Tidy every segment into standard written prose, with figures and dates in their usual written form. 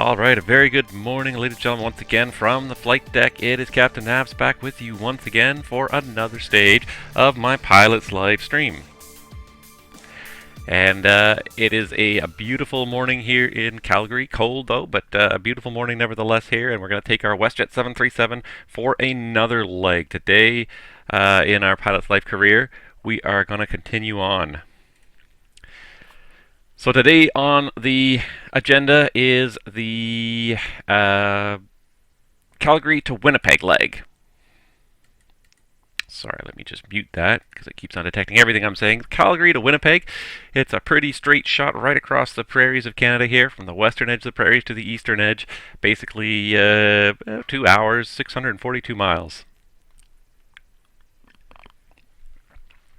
Alright, a very good morning, ladies and gentlemen, once again from the flight deck. It is Captain Navs back with you once again for another stage of my pilot's live stream. And it is a beautiful morning here in Calgary. Cold though, but a beautiful morning nevertheless here. And we're going to take our WestJet 737 for another leg. Today, in our pilot's life career, we are going to continue on. So today on the agenda is the Calgary to Winnipeg leg. Sorry, let me just mute that because it keeps on detecting everything I'm saying. Calgary to Winnipeg. It's a pretty straight shot right across the prairies of Canada here, from the western edge of the prairies to the eastern edge. Basically 2 hours, 642 miles.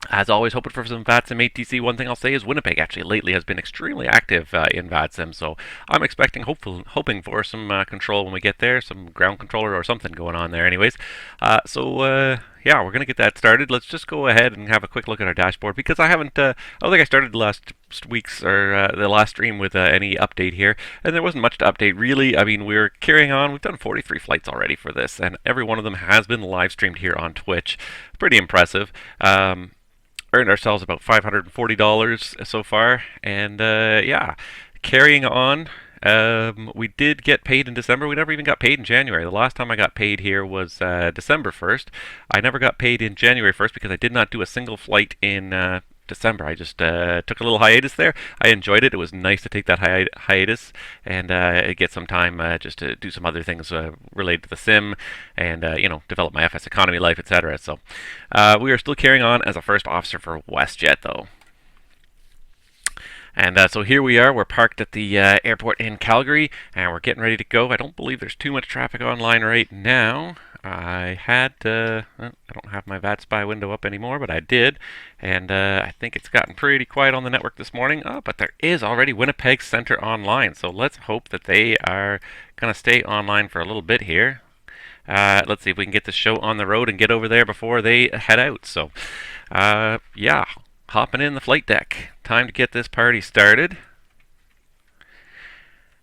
As always, hoping for some VATSIM ATC. One thing I'll say is Winnipeg actually lately has been extremely active in VATSIM, so I'm expecting, hoping for some control when we get there, some ground controller or something going on there anyways. Yeah, we're going to get that started. Let's just go ahead and have a quick look at our dashboard, because I don't think I started the last week's or the last stream with any update here, and there wasn't much to update really. I mean, we're carrying on. We've done 43 flights already for this, and every one of them has been live streamed here on Twitch. Pretty impressive. Earned ourselves about $540 so far, and yeah, carrying on. We did get paid in December. We never even got paid in January. The last time I got paid here was December 1st. I never got paid in January 1st because I did not do a single flight in December. I just took a little hiatus there. I enjoyed it. It was nice to take that hiatus and get some time just to do some other things related to the sim and develop my FS economy life, etc. So we are still carrying on as a first officer for WestJet though. And so here we are. We're parked at the airport in Calgary, and we're getting ready to go. I don't believe there's too much traffic online right now. I don't have my VATSPy window up anymore, but I did, and I think it's gotten pretty quiet on the network this morning. But there is already Winnipeg Centre online, so let's hope that they are going to stay online for a little bit here. Let's see if we can get the show on the road and get over there before they head out. So, yeah, hopping in the flight deck. Time to get this party started.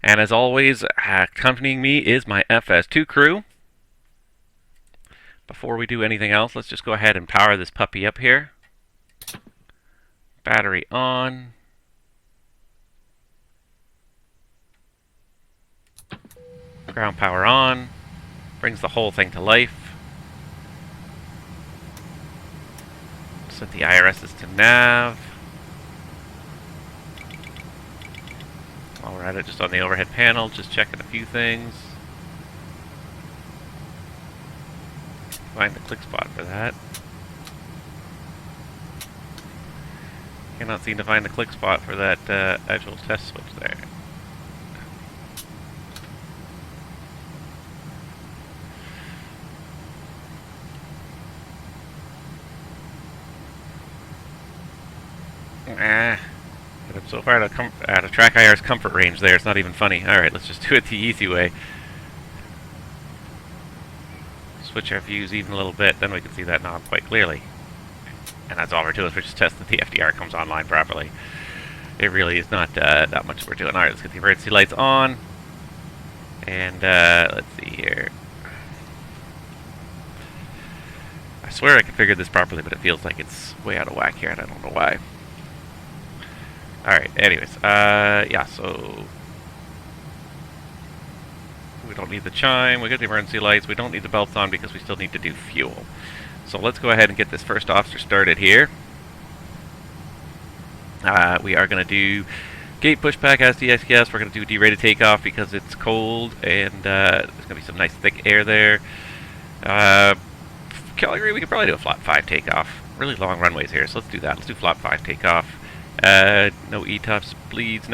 And as always, accompanying me is my FS2 crew. Before we do anything else, let's just go ahead and power this puppy up here. Battery on. Ground power on. Brings the whole thing to life. Set the IRSs to nav. While we're at it, just on the overhead panel, just checking a few things. Find the click spot for that. Cannot seem to find the click spot for that actual test switch there. I'm so far out of track IR's comfort range there, it's not even funny. Alright, let's just do it the easy way. Switch our views even a little bit, then we can see that knob quite clearly. And that's all we're doing, is we're just testing that the FDR comes online properly. It really is not that much we're doing. Alright, let's get the emergency lights on. And let's see here. I swear I configured this properly, but it feels like it's way out of whack here, and I don't know why. Alright, anyways, yeah, so we don't need the chime, we got the emergency lights, we don't need the belts on because we still need to do fuel. So let's go ahead and get this first officer started here. We are going to do gate pushback as DXS, we're going to do derated takeoff because it's cold and there's going to be some nice thick air there. Calgary, we could probably do a flap 5 takeoff. Really long runways here, so let's do that. Let's do flap 5 takeoff. No ETOPS, bleeds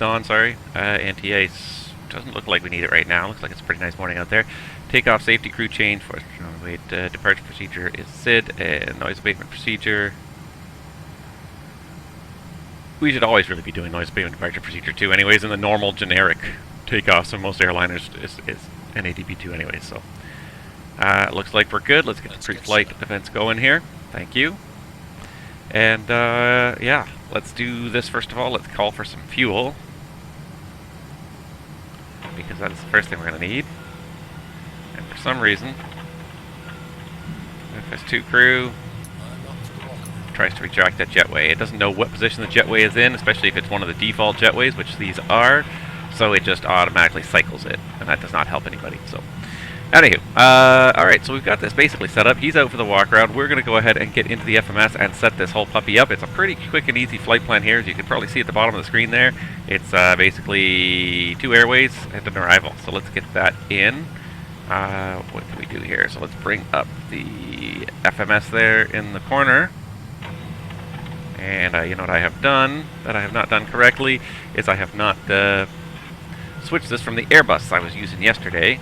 on, sorry. Anti-ace, doesn't look like we need it right now. Looks like it's a pretty nice morning out there. Takeoff safety crew change for departure procedure is SID and noise abatement procedure. We should always really be doing noise abatement departure procedure too anyways in the normal generic takeoffs of most airliners is NADP2 anyways, so. Looks like we're good. Let's get the pre-flight events going here. Thank you. And yeah, let's do this first of all. Let's call for some fuel. because that is the first thing we're going to need. And for some reason, FS2 crew tries to redirect that jetway. It doesn't know what position the jetway is in, especially if it's one of the default jetways, which these are, so it just automatically cycles it, and that does not help anybody. So, anywho, alright, so we've got this basically set up. He's out for the walk around. We're going to go ahead and get into the FMS and set this whole puppy up. It's a pretty quick and easy flight plan here, as you can probably see at the bottom of the screen there. It's basically 2 airways and an arrival. So let's get that in. What can we do here? So let's bring up the FMS there in the corner. And you know what I have done that I have not done correctly is I have not switched this from the Airbus I was using yesterday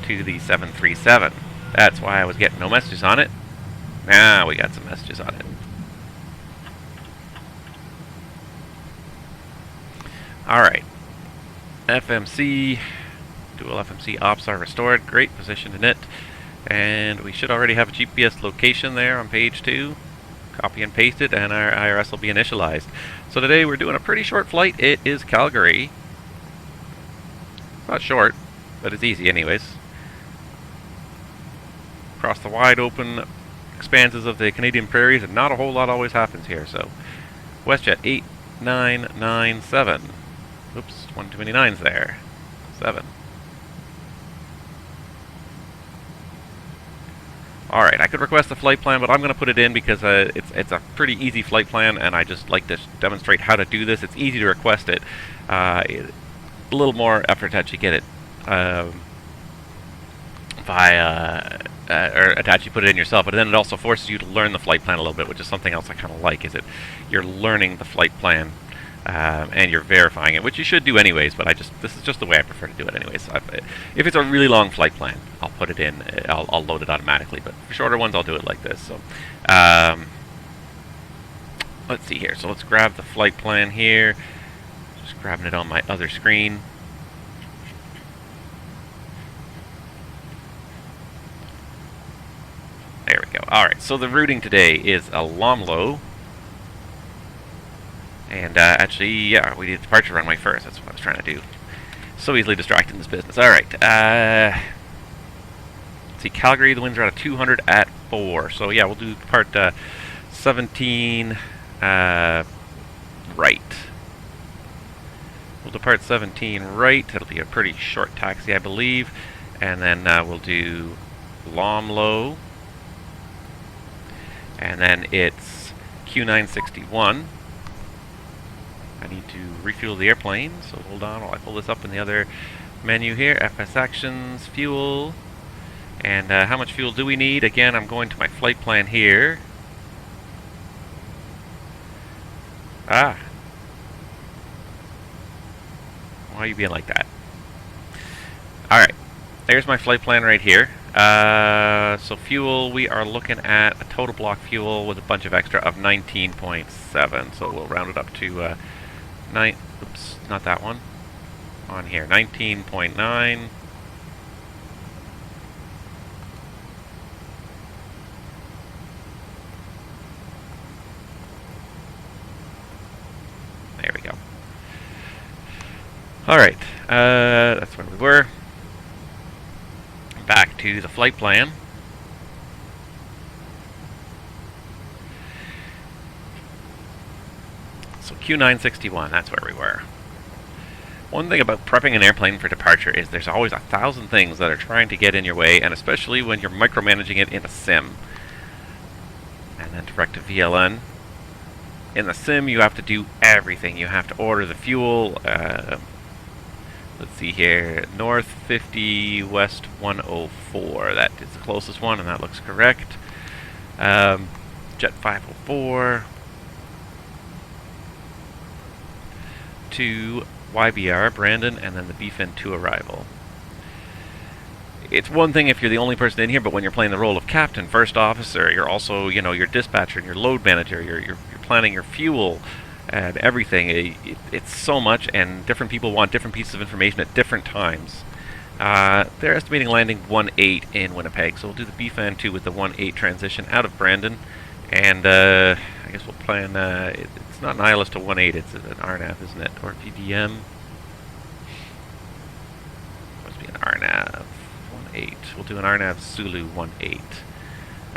to the 737. That's why I was getting no messages on it. Now we got some messages on it. Alright. FMC, dual FMC ops are restored. Great position in it. And we should already have a GPS location there on page 2. Copy and paste it, and our IRS will be initialized. So today we're doing a pretty short flight. It is Calgary. Not short, but it's easy anyways. Across the wide open expanses of the Canadian Prairies, and not a whole lot always happens here. So WestJet 8997. Oops, one too many 9s there. 7. Alright, I could request a flight plan, but I'm going to put it in because it's a pretty easy flight plan, and I just like to demonstrate how to do this. It's easy to request it. A little more effort to actually get it via, or to actually put it in yourself, but then it also forces you to learn the flight plan a little bit, which is something else I kind of like, is that you're learning the flight plan. And you're verifying it, which you should do anyways, but this is just the way I prefer to do it anyways. If it's a really long flight plan, I'll put it in, I'll load it automatically, but for shorter ones I'll do it like this. So let's see here. So let's grab the flight plan here. Just grabbing it on my other screen. There we go. Alright, so the routing today is Alomlo. And actually, yeah, we need a departure runway first. That's what I was trying to do. So easily distracted in this business. Alright. Let's see, Calgary, the winds are out of 200 at 4. So yeah, we'll do part 17 right. We'll depart 17 right. It'll be a pretty short taxi, I believe. And then we'll do Lomlo. And then it's Q961. I need to refuel the airplane, so hold on while I pull this up in the other menu here. FS Actions, Fuel, and how much fuel do we need? Again, I'm going to my flight plan here. Why are you being like that? Alright, there's my flight plan right here. So fuel, we are looking at a total block fuel with a bunch of extra of 19.7, so we'll round it up to oops, not that one. On here, 19.9. There we go. Alright, that's where we were. Back to the flight plan. So Q961, that's where we were. One thing about prepping an airplane for departure is there's always 1,000 things that are trying to get in your way, and especially when you're micromanaging it in a sim. And then direct to VLN. In the sim, you have to do everything. You have to order the fuel. Let's see here. North 50, West 104. That is the closest one, and that looks correct. Jet 504. To YBR, Brandon, and then the BFIN2 arrival. It's one thing if you're the only person in here, but when you're playing the role of captain, first officer, you're also, you know, your dispatcher and your load manager, you're planning your fuel and everything. It's so much, and different people want different pieces of information at different times. They're estimating landing 1-8 in Winnipeg, so we'll do the BFIN2 with the 1-8 transition out of Brandon, and I guess we'll plan, it's not an ILS to 18, it's an RNAV, isn't it? Or PDM. Must be an RNAV 18. We'll do an RNAV Zulu 18.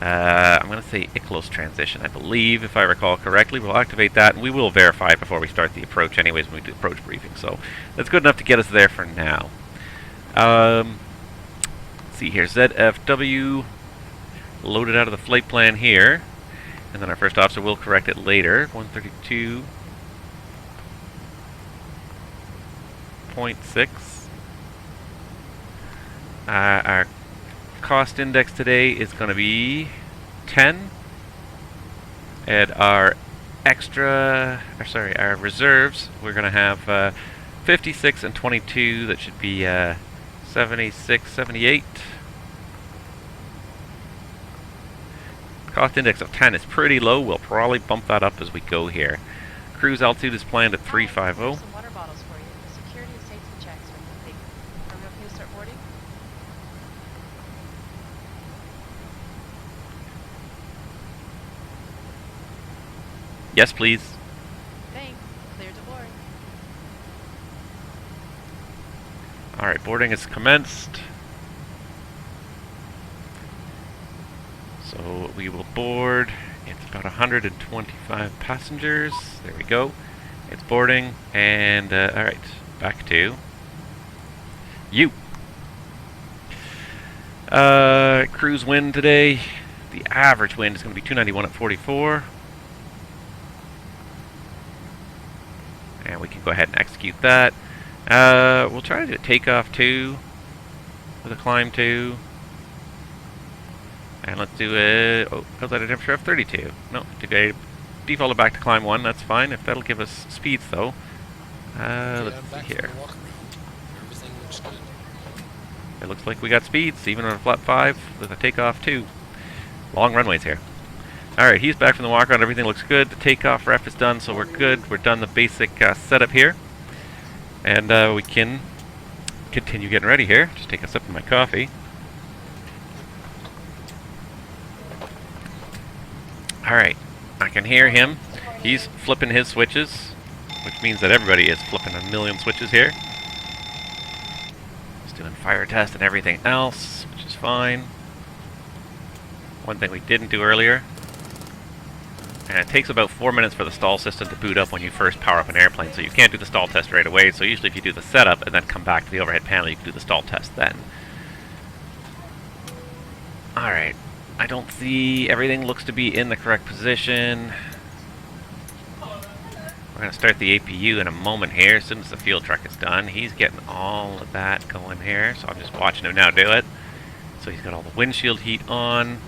I'm going to say ICLOS transition, I believe, if I recall correctly. We'll activate that, and we will verify it before we start the approach anyways when we do approach briefing. So that's good enough to get us there for now. Let's see here, ZFW loaded out of the flight plan here. And then our first officer will correct it later. 132.6. Our cost index today is going to be 10. And our our reserves, we're going to have 56 and 22. That should be 76, 78. Cost index of 10 is pretty low. We'll probably bump that up as we go here. Cruise altitude is planned at 350. Some water bottles for you. The security and safety checks are complete. Are we okay to start boarding? Yes, please. Thanks. Clear to board. Alright, boarding is commenced. So we will board. It's about 125 passengers. There we go. It's boarding. And, alright, back to you. Cruise wind today. The average wind is going to be 291 at 44. And we can go ahead and execute that. We'll try to do a takeoff 2 with a climb 2. And let's do a outside temperature of 32. No, today defaulted back to climb 1. That's fine. If that'll give us speeds though. Let's see here. Everything looks good. It looks like we got speeds, even on a flap 5 with a takeoff 2. Long runways here. Alright, he's back from the walk around. Everything looks good. The takeoff ref is done, so we're good. We're done the basic setup here. And we can continue getting ready here. Just take a sip of my coffee. Alright, I can hear him. He's flipping his switches, which means that everybody is flipping a million switches here. He's doing fire test and everything else, which is fine. One thing we didn't do earlier, and it takes about 4 minutes for the stall system to boot up when you first power up an airplane, so you can't do the stall test right away. So usually if you do the setup and then come back to the overhead panel, you can do the stall test then. Alright, I don't see, everything looks to be in the correct position. We're going to start the APU in a moment here, as soon as the fuel truck is done. He's getting all of that going here, so I'm just watching him now do it. So he's got all the windshield heat on.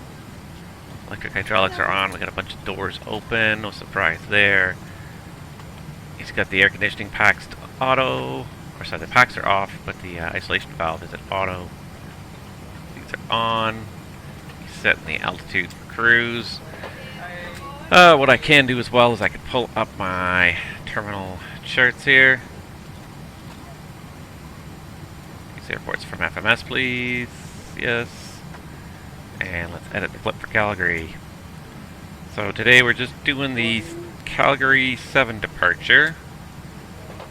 Electric hydraulics are on. We got a bunch of doors open. No surprise there. He's got the air conditioning packs to auto. Or sorry, the packs are off, but the isolation valve is at auto. These are on. He's setting the altitude for cruise. What I can do as well is I can pull up my terminal charts here. These airports from FMS, please. Yes. And let's edit the flip for Calgary. So today we're just doing the Calgary 7 departure.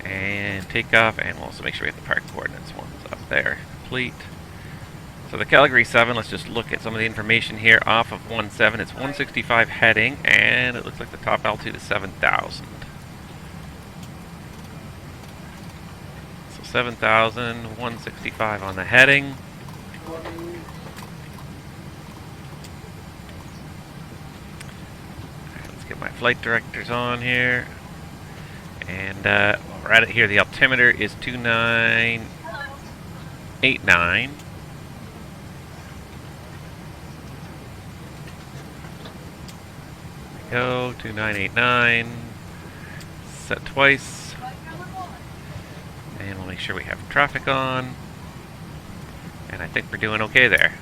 And takeoff, and we'll also make sure we have the park coordinates ones up there. Complete. So the Calgary 7, let's just look at some of the information here off of 17. It's 165 heading, and it looks like the top altitude is 7,000. So 7,000, 165 on the heading. Let's get my flight directors on here. And while we're at it here, the altimeter is 2989. Go 2989. Set twice. And we'll make sure we have traffic on. And I think we're doing okay there.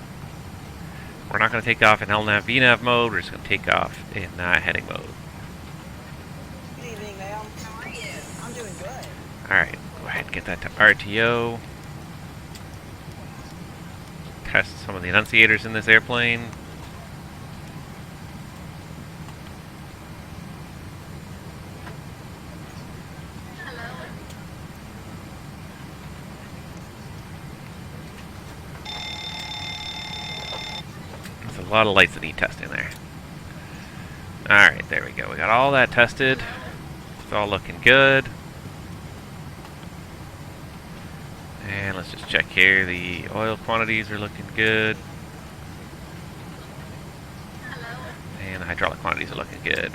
We're not going to take off in LNAV VNAV mode, we're just going to take off in heading mode. Good evening, ma'am. How are you? I'm doing good. Alright, go ahead and get that to RTO. Test some of the annunciators in this airplane. a lot of lights that need testing there. Alright, there we go. We got all that tested. It's all looking good. And let's just check here. The oil quantities are looking good. And the hydraulic quantities are looking good.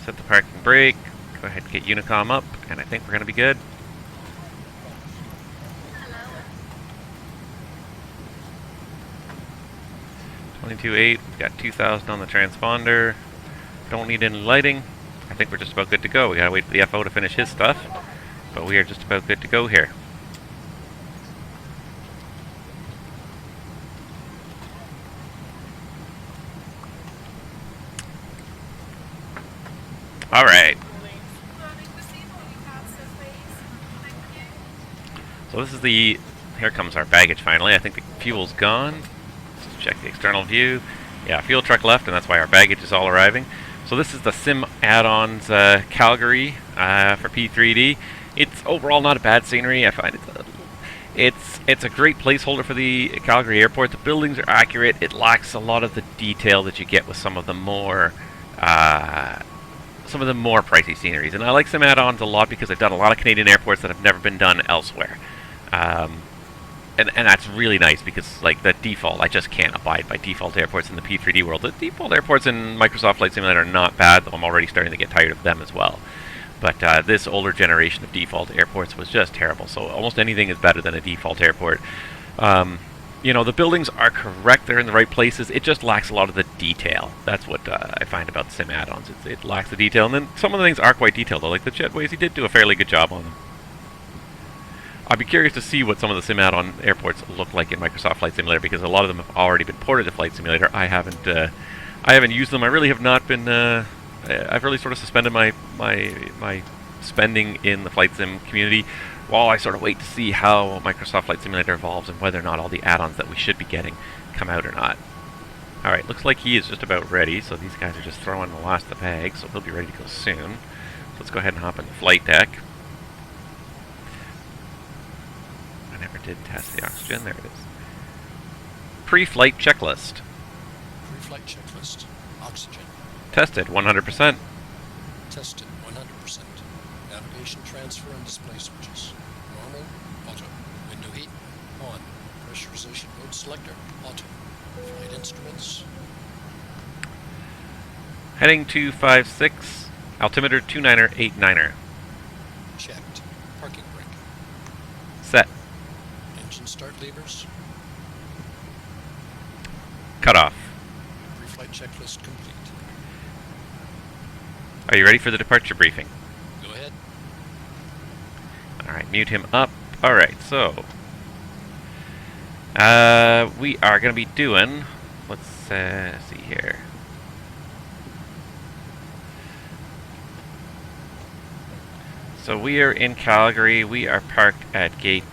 Set the parking brake. Go ahead and get Unicom up, and I think we're going to be good. $22,800. We've got 2,000 on the transponder. Don't need any lighting. I think we're just about good to go. We gotta wait for the FO to finish his stuff, but we are just about good to go here. All right. So this is the, here comes our baggage finally. I think the fuel's gone. Let's check the external view. Yeah, fuel truck left, and that's why our baggage is all arriving. So this is the SimAddons Calgary for P3D. It's overall not a bad scenery. I find it's a great placeholder for the Calgary airport. The buildings are accurate. It lacks a lot of the detail that you get with some of the more pricey sceneries. And I like SimAddons a lot because they've done a lot of Canadian airports that have never been done elsewhere. And that's really nice because, like, the default, I just can't abide by default airports in the P3D world. The default airports in Microsoft Flight Simulator are not bad, though I'm already starting to get tired of them as well. But this older generation of default airports was just terrible, so almost anything is better than a default airport. You know, the buildings are correct, they're in the right places, it just lacks a lot of the detail. That's what I find about the SimAddons, it lacks the detail, and then some of the things are quite detailed, though, like the jetways, he did do a fairly good job on them. I'd be curious to see what some of the SimAddon airports look like in Microsoft Flight Simulator, because a lot of them have already been ported to Flight Simulator. I haven't used them. I really have not been. I've really sort of suspended my spending in the Flight Sim community while I sort of wait to see how Microsoft Flight Simulator evolves and whether or not all the add-ons that we should be getting come out or not. All right, looks like he is just about ready. So these guys are just throwing the last of the bags, so he'll be ready to go soon. So let's go ahead and hop in the flight deck. Never did test the oxygen. There it is. Pre-flight checklist. Pre-flight checklist. Oxygen. Tested 100%. Tested 100%. Navigation transfer and display switches. Normal. Auto. Window heat. On. Pressurization mode selector. Auto. Flight instruments. Heading 256. Altimeter 29er89er. Checked. Parking brake. Set. Engine start levers. Cut off. Pre-flight checklist complete. Are you ready for the departure briefing? Go ahead. Alright, mute him up. Alright, so we are going to be doing, let's see here. So we are in Calgary. We are parked at gate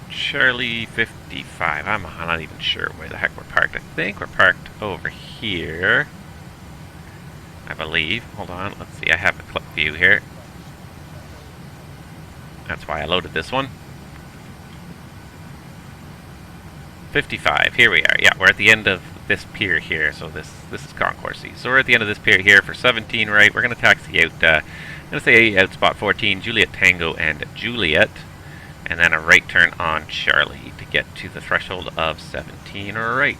Charlie 55. I'm not even sure where the heck we're parked. I think we're parked over here, I believe. Hold on, let's see. I have a clip view here. That's why I loaded this one. 55. Here we are. Yeah, we're at the end of this pier here. So this is Concourse C. So we're at the end of this pier here for 17 right. We're going to taxi out. I'm going to say out spot 14, Juliet Tango and Juliet. And then a right turn on Charlie to get to the threshold of 17 right.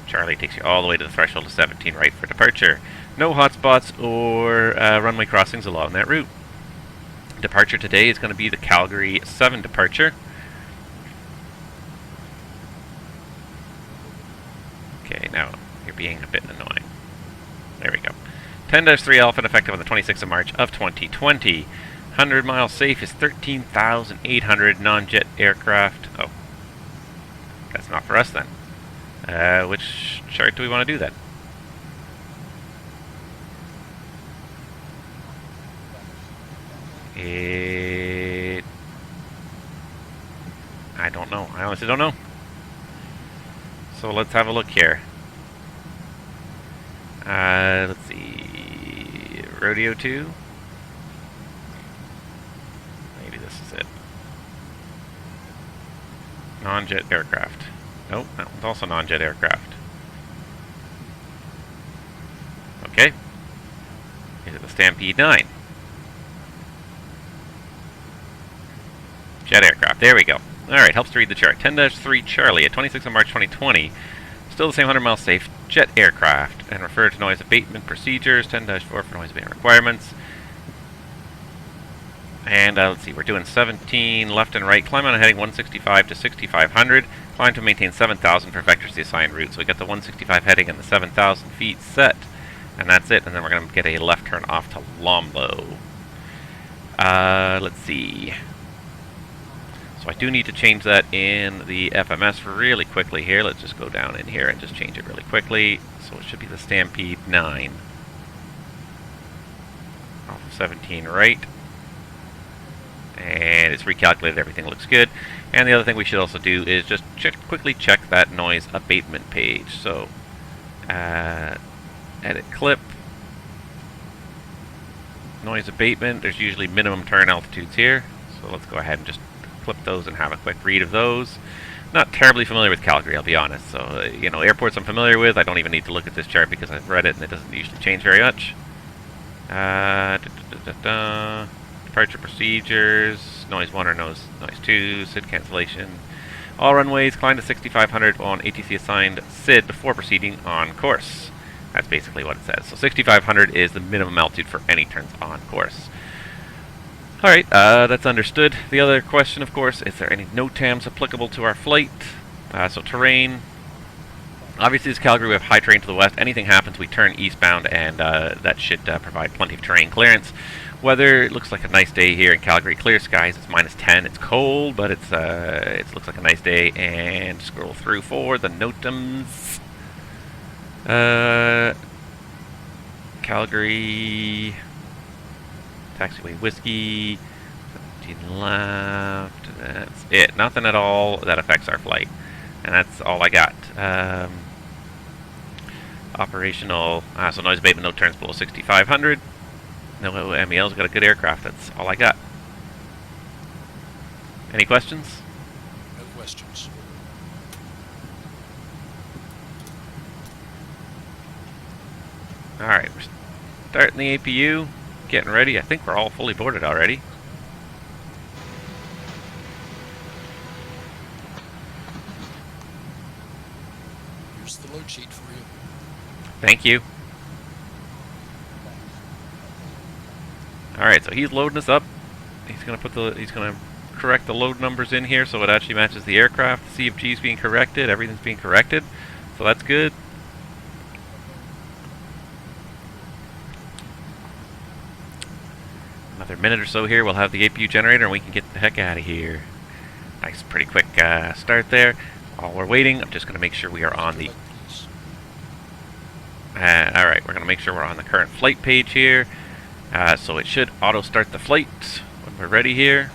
Charlie takes you all the way to the threshold of 17 right for departure. No hotspots or runway crossings along that route. Departure today is going to be the Calgary 7 departure. Okay, now you're being a bit annoying. There we go. 10-3 Alpha effective on the 26th of March of 2020. 100 miles safe is 13,800 non-jet aircraft. Oh, that's not for us then. Which chart do we want to do then? I don't know. I honestly don't know. So let's have a look here. Let's see. Rodeo 2. Non-jet aircraft. Nope, that one's also non-jet aircraft. Okay. Is it the Stampede 9? Jet aircraft. There we go. Alright, helps to read the chart. 10-3 Charlie at 26th of March 2020. Still the same 100 mile safe jet aircraft. And refer to noise abatement procedures. 10-4 for noise abatement requirements. And let's see, we're doing 17 left and right. Climb on a heading 165 to 6500. Climb to maintain 7,000 for vectors to the assigned route. So we got the 165 heading and the 7,000 feet set. And that's it. And then we're going to get a left turn off to Lomlo. Let's see. So I do need to change that in the FMS really quickly here. Let's just go down in here and just change it really quickly. So it should be the Stampede 9. Off of 17 right. And it's recalculated, everything looks good. And the other thing we should also do is just quickly check that noise abatement page. So, edit clip. Noise abatement, there's usually minimum turn altitudes here. So let's go ahead and just clip those and have a quick read of those. Not terribly familiar with Calgary, I'll be honest. So, you know, airports I'm familiar with. I don't even need to look at this chart because I've read it and it doesn't usually change very much. Departure procedures, noise 1 or noise 2, SID cancellation. All runways, climb to 6,500 on ATC assigned SID before proceeding on course. That's basically what it says. So 6,500 is the minimum altitude for any turns on course. Alright, that's understood. The other question, of course, is there any NOTAMs applicable to our flight? So terrain. Obviously, this is Calgary, we have high terrain to the west. Anything happens, we turn eastbound, and that should provide plenty of terrain clearance. Weather, it looks like a nice day here in Calgary. Clear skies, it's -10. It's cold, but it looks like a nice day. And scroll through for the NOTAMs. Calgary, taxiway whiskey, 17 left. That's it. Nothing at all that affects our flight. And that's all I got. Operational, so noise abatement, no turns below 6,500. No MEL's got a good aircraft. That's all I got. Any questions? No questions. Alright, we're starting the APU, getting ready. I think we're all fully boarded already. Here's the load sheet for you. Thank you. Alright, so he's loading us up. He's gonna correct the load numbers in here so it actually matches the aircraft. The CFG is being corrected, everything's being corrected. So that's good. Another minute or so here, we'll have the APU generator and we can get the heck out of here. Nice, pretty quick start there. While we're waiting, I'm just going to make sure we are on the... Alright, we're going to make sure we're on the current flight page here. So it should auto-start the flight when we're ready here.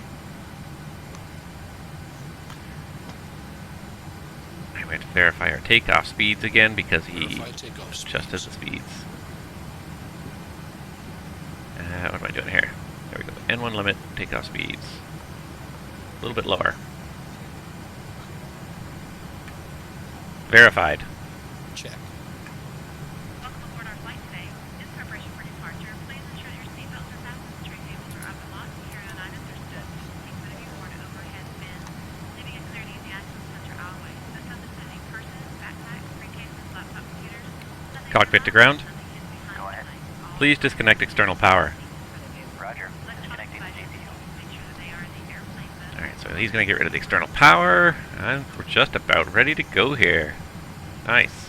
And we have to verify our takeoff speeds again because he adjusted the speeds. What am I doing here? There we go. N1 limit, takeoff speeds. A little bit lower. Verified. Check. Welcome aboard our flight today. In preparation for departure, please ensure your seatbelts are fastened, tray tables are up and locked, carry-on items are stood. Please put your board overhead bin, leaving a clear and easy access to center alleyway. This has including purses, backpacks, briefcases, laptop computers. Cockpit to ground. Go ahead. Please disconnect external power. Roger. Disconnecting the GPU. Alright, so he's going to get rid of the external power, and we're just about ready to go here. Nice.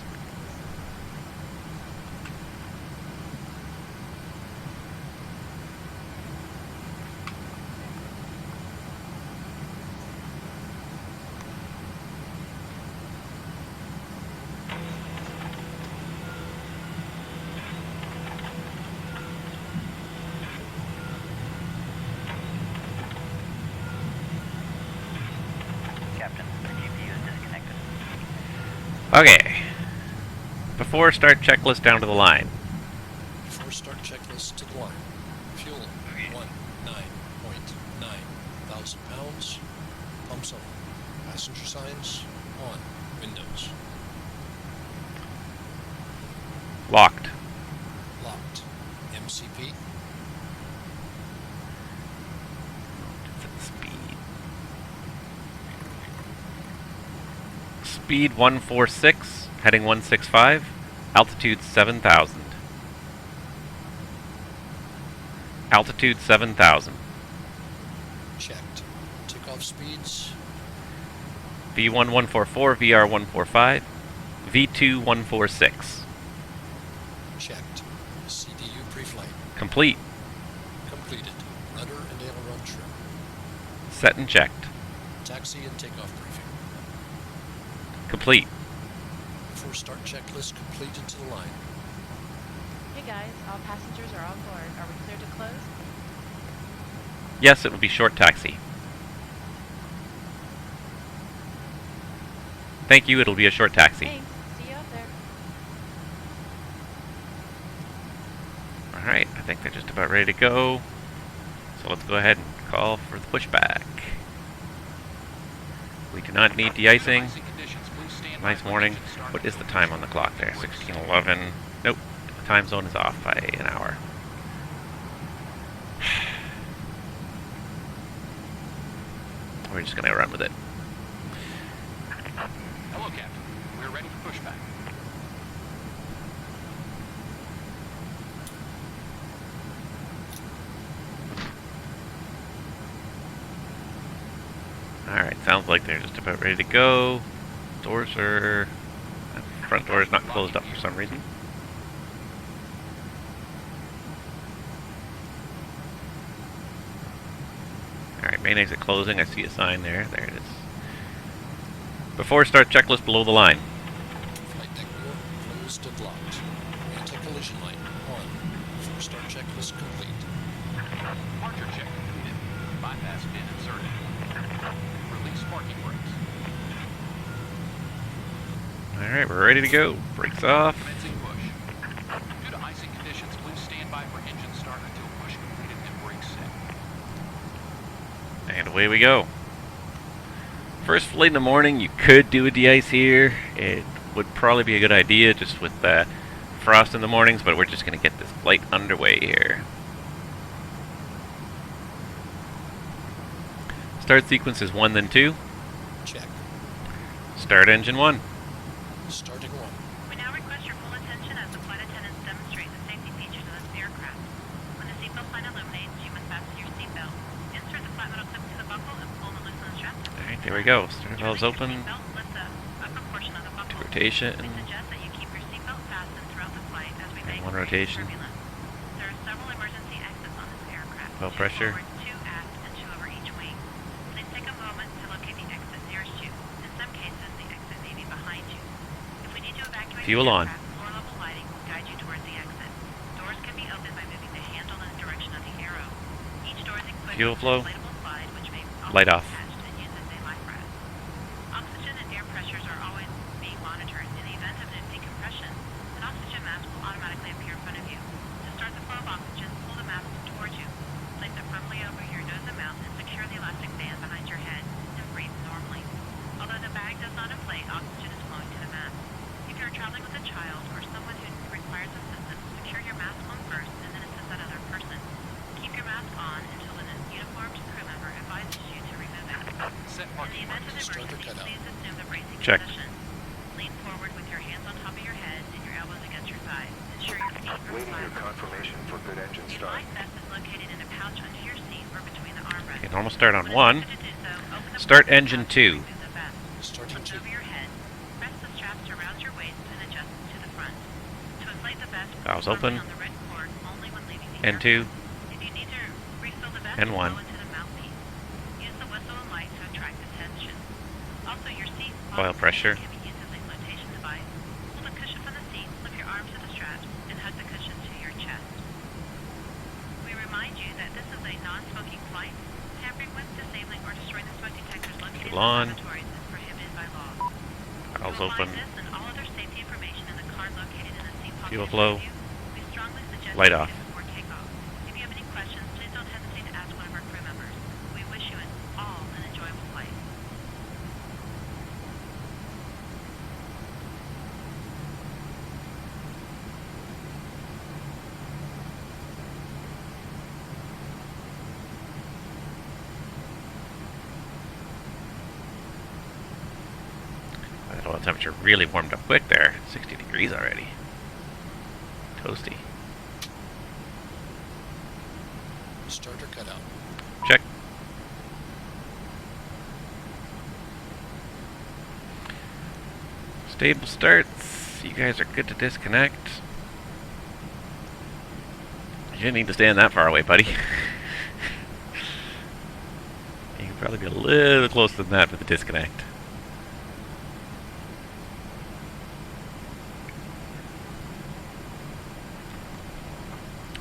Captain, the GPU is disconnected. Okay. Before start checklist down to the line. Before start checklist to the line. Fuel 19.9 thousand pounds. Pumps on. Passenger signs on. Windows. Locked. Locked. MCP. Speed. Speed 146, heading 165, altitude 7,000. Altitude 7,000. Checked. Takeoff speeds. V1 144, VR 145, V2 146. Checked. CDU pre-flight. Complete. Completed. Rudder and aileron trim. Set and checked. Taxi and takeoff briefing. Complete. Before start checklist completed to the line. Hey guys, all passengers are on board. Are we clear to close? Yes, it will be short taxi. Thank you, it'll be a short taxi. Thanks. See you up there. Alright, I think they're just about ready to go. So let's go ahead and call for the pushback. We do not need de-icing. Nice morning. What is the time on the clock there? 16:11. Nope, the time zone is off by an hour. We're just gonna run with it. Hello, Captain. We're ready for pushback. Alright, sounds like they're just about ready to go. Doors are... front door is not closed up for some reason. Alright, main exit closing. I see a sign there. There it is. Before start checklist below the line. Flight deck door closed and locked. Anti-collision light on. Before start checklist complete. Departure check completed. Bypass pin inserted. Release parking brakes. Alright, we're ready to go. Brakes off. Commencing push. Due to icing conditions, please stand by for engine start until push completed and brakes set. And away we go. First flight in the morning, you could do a de-ice here. It would probably be a good idea just with frost in the mornings, but we're just going to get this flight underway here. Start sequence is 1, then 2. Check. Start engine 1. Starting 1. We now request your full attention as the flight attendants demonstrate the safety features of this aircraft. When the seatbelt sign illuminates, you must fasten your seatbelt. Insert the flat metal clip to the buckle and pull the loosen strap. Alright, there we go. Stern valves open. Lift the upper portion of the buckle. To rotation. We suggest that you keep your seatbelt fastened throughout the flight as we And make one rotation. turbulence. There are several emergency exits on this aircraft. Oil 2 pressure. forward, 2 aft, and 2 over each wing. Please take a moment to locate the exit nearest you. In some cases, the exit may be behind you. If we need to evacuate Fuel the on. aircraft, floor-level lighting will guide you towards the exit. Doors can be opened by moving the handle in the direction of the arrow. Each door is equipped Fuel with flow. an inflatable slide, which may also Light be off. attached and used as a life raft. Oxygen and air pressures are always being monitored. In the event of an decompression, an oxygen mask will automatically appear in front of you. To start the flow of oxygen, pull the mask towards you. Place it firmly over your nose and mouth and secure the elastic band behind your head and breathe normally. Although the bag does not inflate, oxygen is flowing to the mask. If you are traveling with a child or someone who requires assistance, secure your mask on first and then assist that other person. Keep your mask on until an uniformed crew member advises you to remove it. Set In the parking event of brakes. Starter emergency, cutout. please assume the bracing Check. position. Lean forward with your hands on top of your head and your elbows against your sides. Ensure your feet are Waiting your flat. confirmation for good engine Your start. life vest is located in a pouch under your seat or between the armrests. Okay, normal start on When 1. it's time to do so, open the Start bottom engine pouch 2. and remove the vest. Starting Flip 2. over your head. Press the straps around your waist and adjust to the front. To inflate the vest, Valves pull open. firmly on the red cord only when leaving the N2. aircraft. If you need to refill the vest, N1. blow into the mouthpiece. Use the whistle and light to attract attention. Also, your seat Oil pressure. can be used as a flotation device. Pull the cushion from the seat, slip your arm to the straps, and hug the cushion to your chest. We remind you that this is a non-smoking flight. Tampering with, disabling, or destroying the smoke detectors located in Fuel on. laboratories is prohibited by law. Valves You will open. find this and all other safety information in the card located in the seat pocket Fuel in flow. front of you. We strongly suggest Light you off. do it before takeoff. If you have any questions, please don't hesitate to ask one of our crew members. We wish you all an enjoyable flight. That oil temperature really warmed up quick there. 60 degrees already. Toasty. Starter cutout. Check. Stable starts. You guys are good to disconnect. You didn't need to stand that far away, buddy. You can probably be a little closer than that for the disconnect.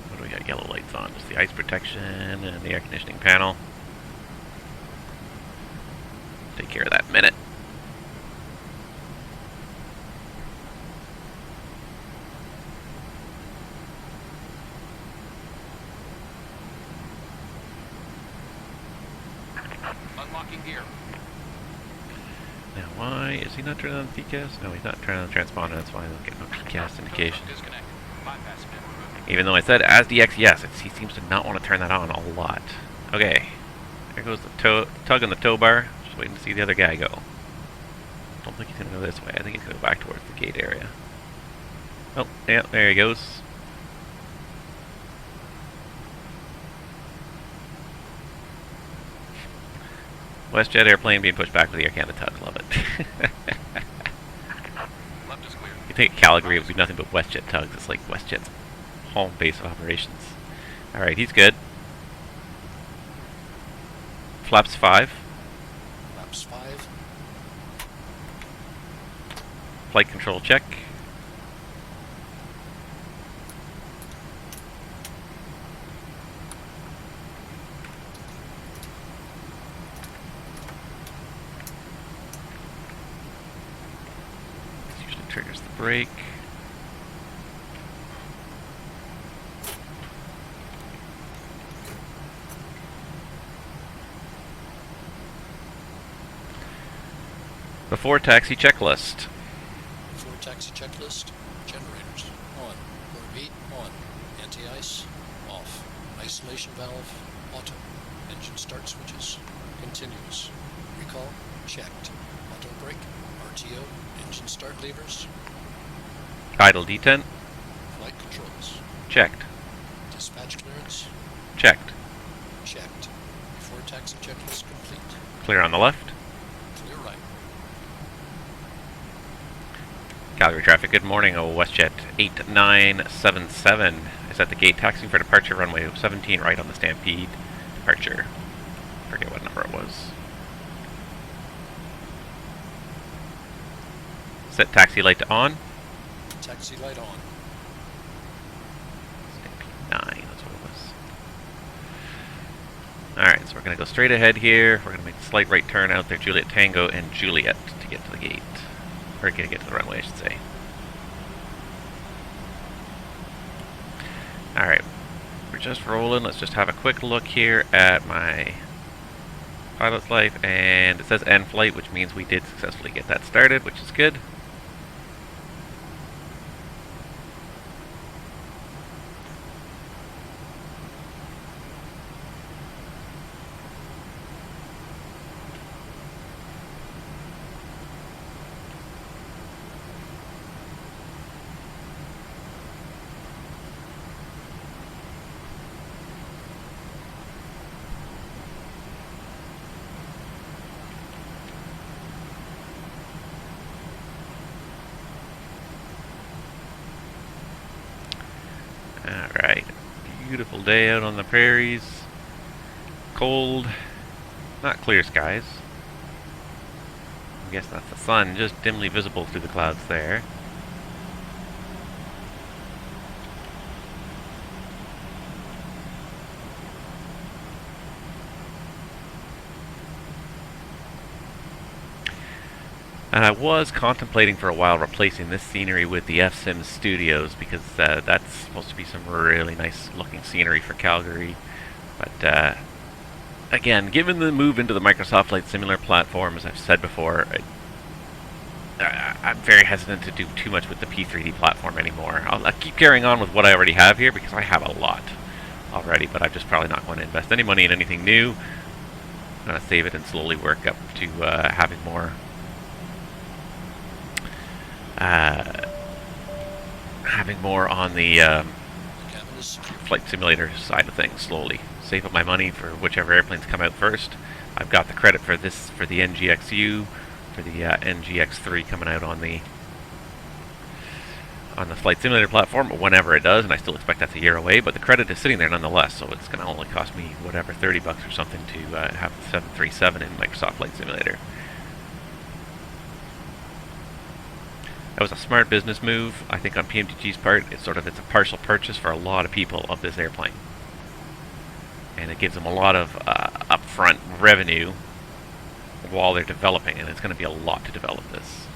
What do we got yellow lights on? Just the ice protection and the air conditioning panel. Take care of that in a minute. Unlocking gear. Now, why is he not turning on the PCAS? No, he's not turning on the transponder. That's why I don't get no PCAS indication. Disconnect. Bypass bin removed. Even though I said as DX, yes, he seems to not want to turn that on a lot. Okay, there goes the tug on the tow bar. Just waiting to see the other guy go. Don't think he's going to go this way. I think he's going to go back towards the gate area. Oh, yeah, there he goes. WestJet airplane being pushed back with the Air Canada tug. Love it. Left is clear. You think Calgary it would be nothing but WestJet tugs. It's like WestJet's home base of operations. Alright, he's good. Flaps 5. Flaps 5. Flight control check. This usually triggers the brake. Before taxi checklist. Before taxi checklist. Generators. On. Port heat. On. Anti-ice. Off. Isolation valve. Auto. Engine start switches. Continuous. Recall. Checked. Auto brake. RTO. Engine start levers. Idle detent. Flight controls. Checked. Dispatch clearance. Checked. Checked. Before taxi checklist complete. Clear on the left. Clear right. Calgary traffic, good morning. WestJet 8977 is at the gate taxiing for departure runway 17 right on the Stampede departure. Forget what number it was. Set taxi light to on. Taxi light on. Stampede 9, that's what it was. Alright, so we're going to go straight ahead here. We're going to make a slight right turn out there, Juliet Tango and Juliet, to get to the gate. Or get to the runway, I should say. Alright, we're just rolling. Let's just have a quick look here at my pilot's life. And it says end flight, which means we did successfully get that started, which is good. Alright, beautiful day out on the prairies. Cold, not clear skies. I guess that's the sun, just dimly visible through the clouds there. And I was contemplating for a while replacing this scenery with the FSIM studios because that's supposed to be some really nice looking scenery for Calgary. But again, given the move into the Microsoft Flight Simulator platform, as I've said before, I'm very hesitant to do too much with the P3D platform anymore. I'll keep carrying on with what I already have here because I have a lot already, but I'm just probably not going to invest any money in anything new. I'm going to save it and slowly work up to having more living more on the The cabin is secure. flight simulator side of things slowly. Save up my money for whichever airplanes come out first. I've got the credit for this, for the NGXU, for the NGX3 coming out on the flight simulator platform, whenever it does, and I still expect that's a year away, but the credit is sitting there nonetheless, so it's going to only cost me, whatever, $30 or something to have the 737 in Microsoft Flight Simulator. That was a smart business move, I think, on PMTG's part. It's a partial purchase for a lot of people of this airplane. And it gives them a lot of upfront revenue while they're developing, and it's going to be a lot to develop this.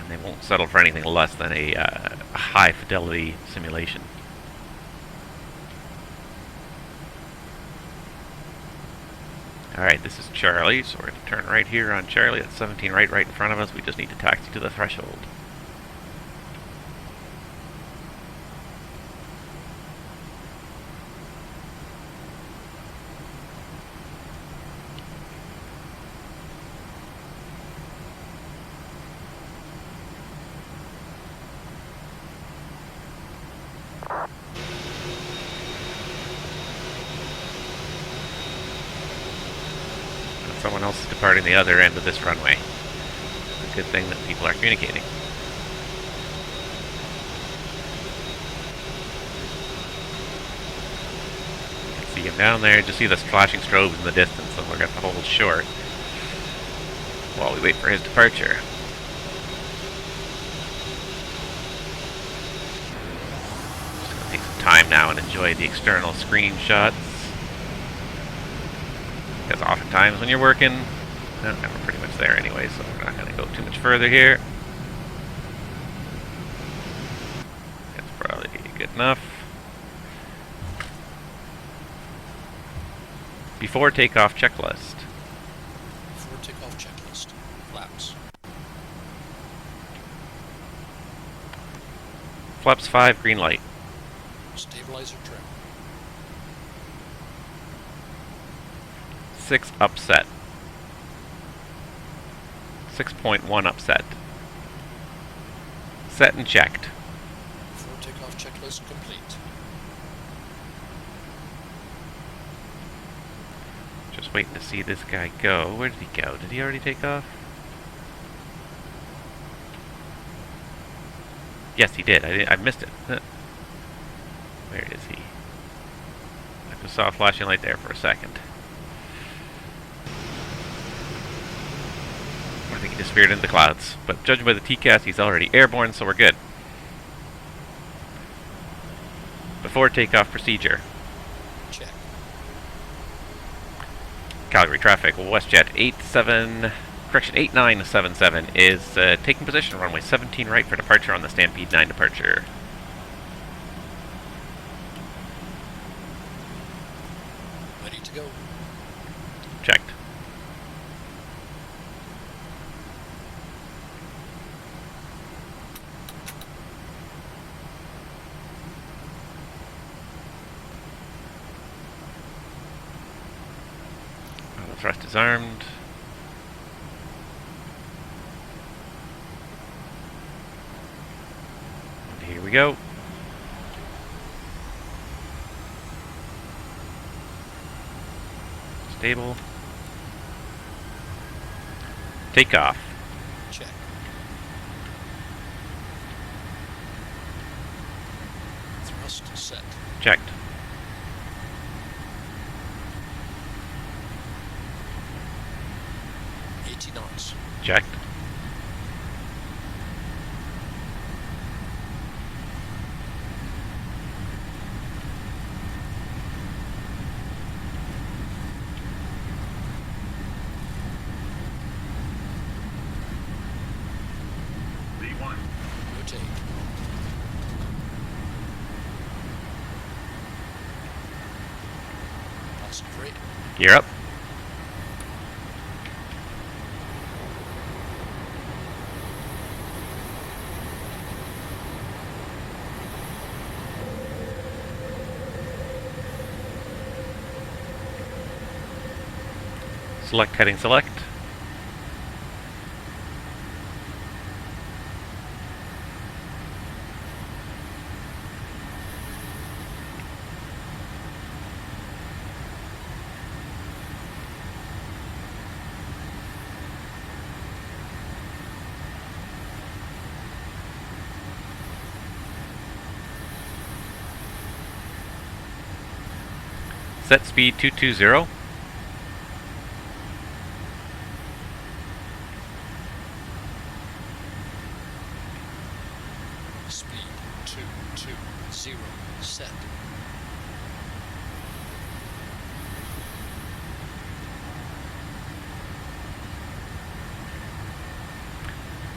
They won't settle for anything less than a high fidelity simulation. Alright, this is Charlie, so we're going to turn right here on Charlie. That's 17 right in front of us. We just need to taxi to the threshold. Someone else is departing the other end of this runway. It's a good thing that people are communicating. You can see him down there. Just see the flashing strobes in the distance, so we're going to have to hold short while we wait for his departure. Just going to take some time now and enjoy the external screenshots. Because oftentimes when you're working, we're pretty much there anyway, so we're not going to go too much further here. That's probably good enough. Before takeoff checklist. Before takeoff checklist. Flaps. Flaps 5, green light. Stabilizer trim. 6 upset. 6.1 upset. Set and checked. Before takeoff checklist complete. Just waiting to see this guy go. Where did he go? Did he already take off? Yes, he did. I missed it. Where is he? I just saw a flashing light there for a second. I think he disappeared into the clouds. But judging by the TCAS, he's already airborne, so we're good. Before takeoff procedure. Check. Calgary traffic, WestJet 8977 is taking position on runway 17 right for departure on the Stampede 9 departure. Ready to go. Checked. Thrust is armed. And here we go. Stable. Takeoff. Check. Thrust set. Checked. Knots. Checked. B1. Rotate. Positive rate. Gear up. Select heading select. Set speed 220. Speed 220 set.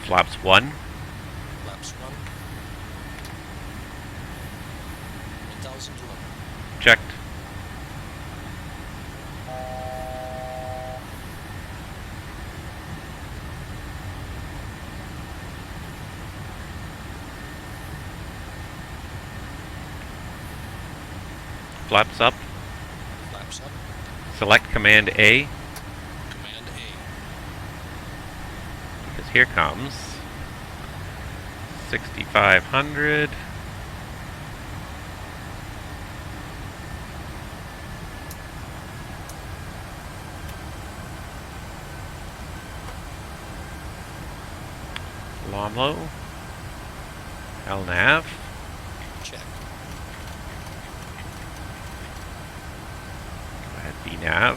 Flaps 1. Flaps 1. 1011. Checked. Flaps up. Flaps up. Select Command A, Command A. because here comes 6,500. Lomlo. LNAV. Check. Go ahead, VNAV.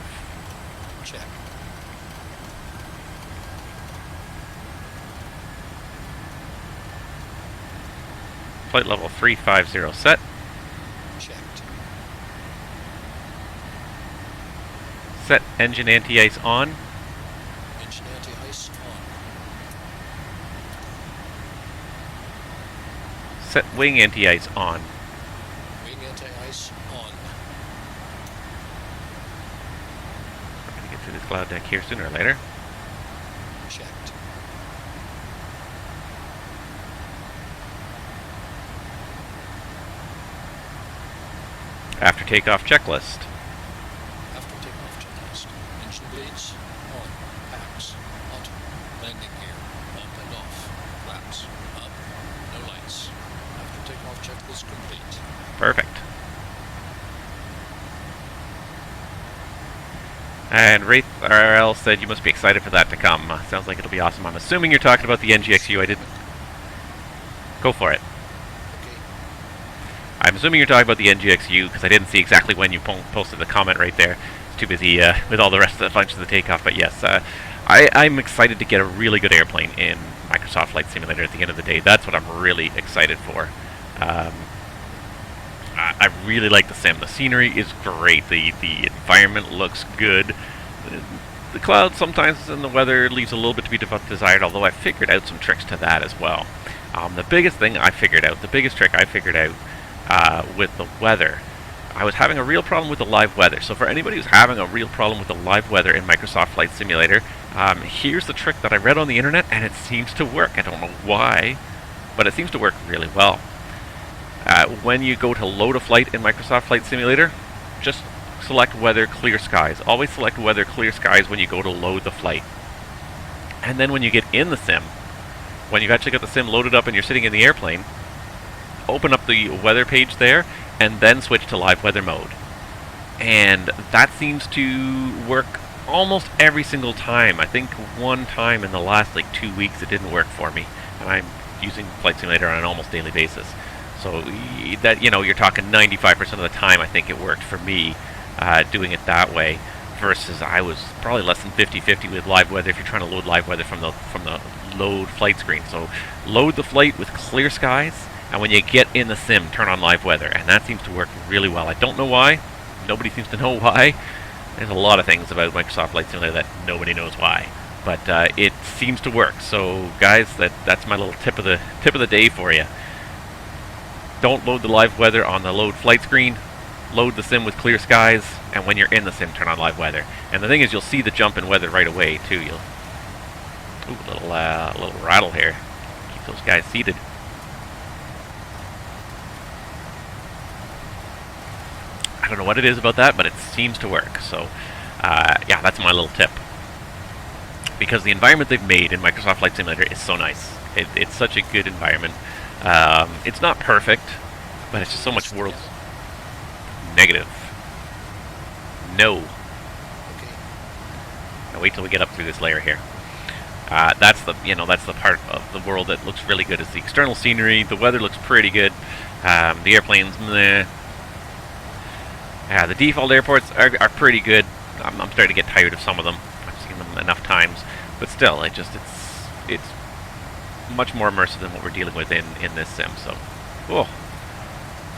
Check. Flight level 350 set. Checked. Set engine anti-ice on. Engine anti-ice on. Set wing anti-ice on. Wing anti-ice on. We're going to get through this cloud deck here sooner or later. Checked. After takeoff checklist. After takeoff checklist. Engine blades on. Packs. Auto. Landing gear. Up and off. Flaps. Up. No lights. After takeoff checklist complete. Perfect. And Wraith RL said you must be excited for that to come. Sounds like it'll be awesome. I'm assuming you're talking about the NGXU. I didn't. Go for it. Okay. I'm assuming you're talking about the NGXU because I didn't see exactly when you posted the comment right there. It's too busy with all the rest of the functions of the takeoff. But yes, I'm excited to get a really good airplane in Microsoft Flight Simulator at the end of the day. That's what I'm really excited for. I really like the sim. The scenery is great. The environment looks good. The clouds sometimes and the weather leaves a little bit to be desired, although I figured out some tricks to that as well. The biggest trick I figured out with the weather, I was having a real problem with the live weather. So for anybody who's having a real problem with the live weather in Microsoft Flight Simulator, here's the trick that I read on the internet, and it seems to work. I don't know why, but it seems to work really well. When you go to load a flight in Microsoft Flight Simulator, just select weather clear skies. Always select weather clear skies when you go to load the flight. And then when you get in the sim, when you've actually got the sim loaded up and you're sitting in the airplane, open up the weather page there and then switch to live weather mode. And that seems to work almost every single time. I think one time in the last like 2 weeks it didn't work for me. And I'm using Flight Simulator on an almost daily basis. So that, you know, you're talking 95% of the time I think it worked for me doing it that way, versus I was probably less than 50-50 with live weather if you're trying to load live weather from the load flight screen. So load the flight with clear skies, and when you get in the sim, turn on live weather, and that seems to work really well. I don't know why. Nobody seems to know why. There's a lot of things about Microsoft Flight Simulator that nobody knows why, but it seems to work. So guys, that's my little tip of the day for you. Don't load the live weather on the load flight screen. Load the sim with clear skies, and when you're in the sim, turn on live weather. And the thing is, you'll see the jump in weather right away too. Ooh, a little rattle here. Keep those guys seated. I don't know what it is about that, but it seems to work. So, yeah, that's my little tip. Because the environment they've made in Microsoft Flight Simulator is so nice. It's such a good environment. It's not perfect, but it's just so much world. Negative. No. Okay. Now wait till we get up through this layer here. That's the part of the world that looks really good. Is the external scenery. The weather looks pretty good. The airplanes, meh. Yeah, the default airports are pretty good. I'm starting to get tired of some of them. I've seen them enough times, but still, it's much more immersive than what we're dealing with in this sim. So, cool.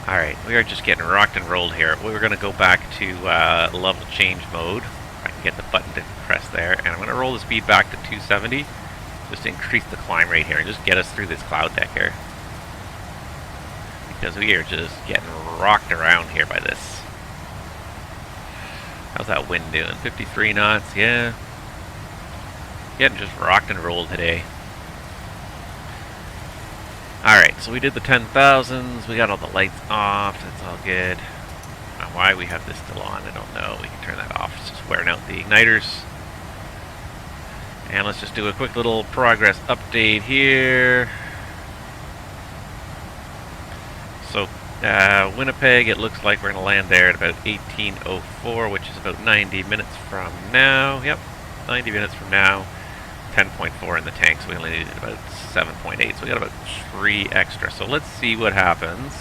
All right, we are just getting rocked and rolled here. We're going to go back to level change mode. I can get the button to press there, and I'm going to roll the speed back to 270, just to increase the climb rate here and just get us through this cloud deck here, because we are just getting rocked around here by this. How's that wind doing? 53 knots, yeah. Getting just rocked and rolled today. Alright, so we did the 10,000s, we got all the lights off, that's all good. Now why we have this still on, I don't know. We can turn that off, it's just wearing out the igniters. And let's just do a quick little progress update here. So, Winnipeg, it looks like we're going to land there at about 18:04, which is about 90 minutes from now. Yep, 90 minutes from now. 10.4 in the tank, so we only needed about 7.8, so we got about 3 extra. So let's see what happens.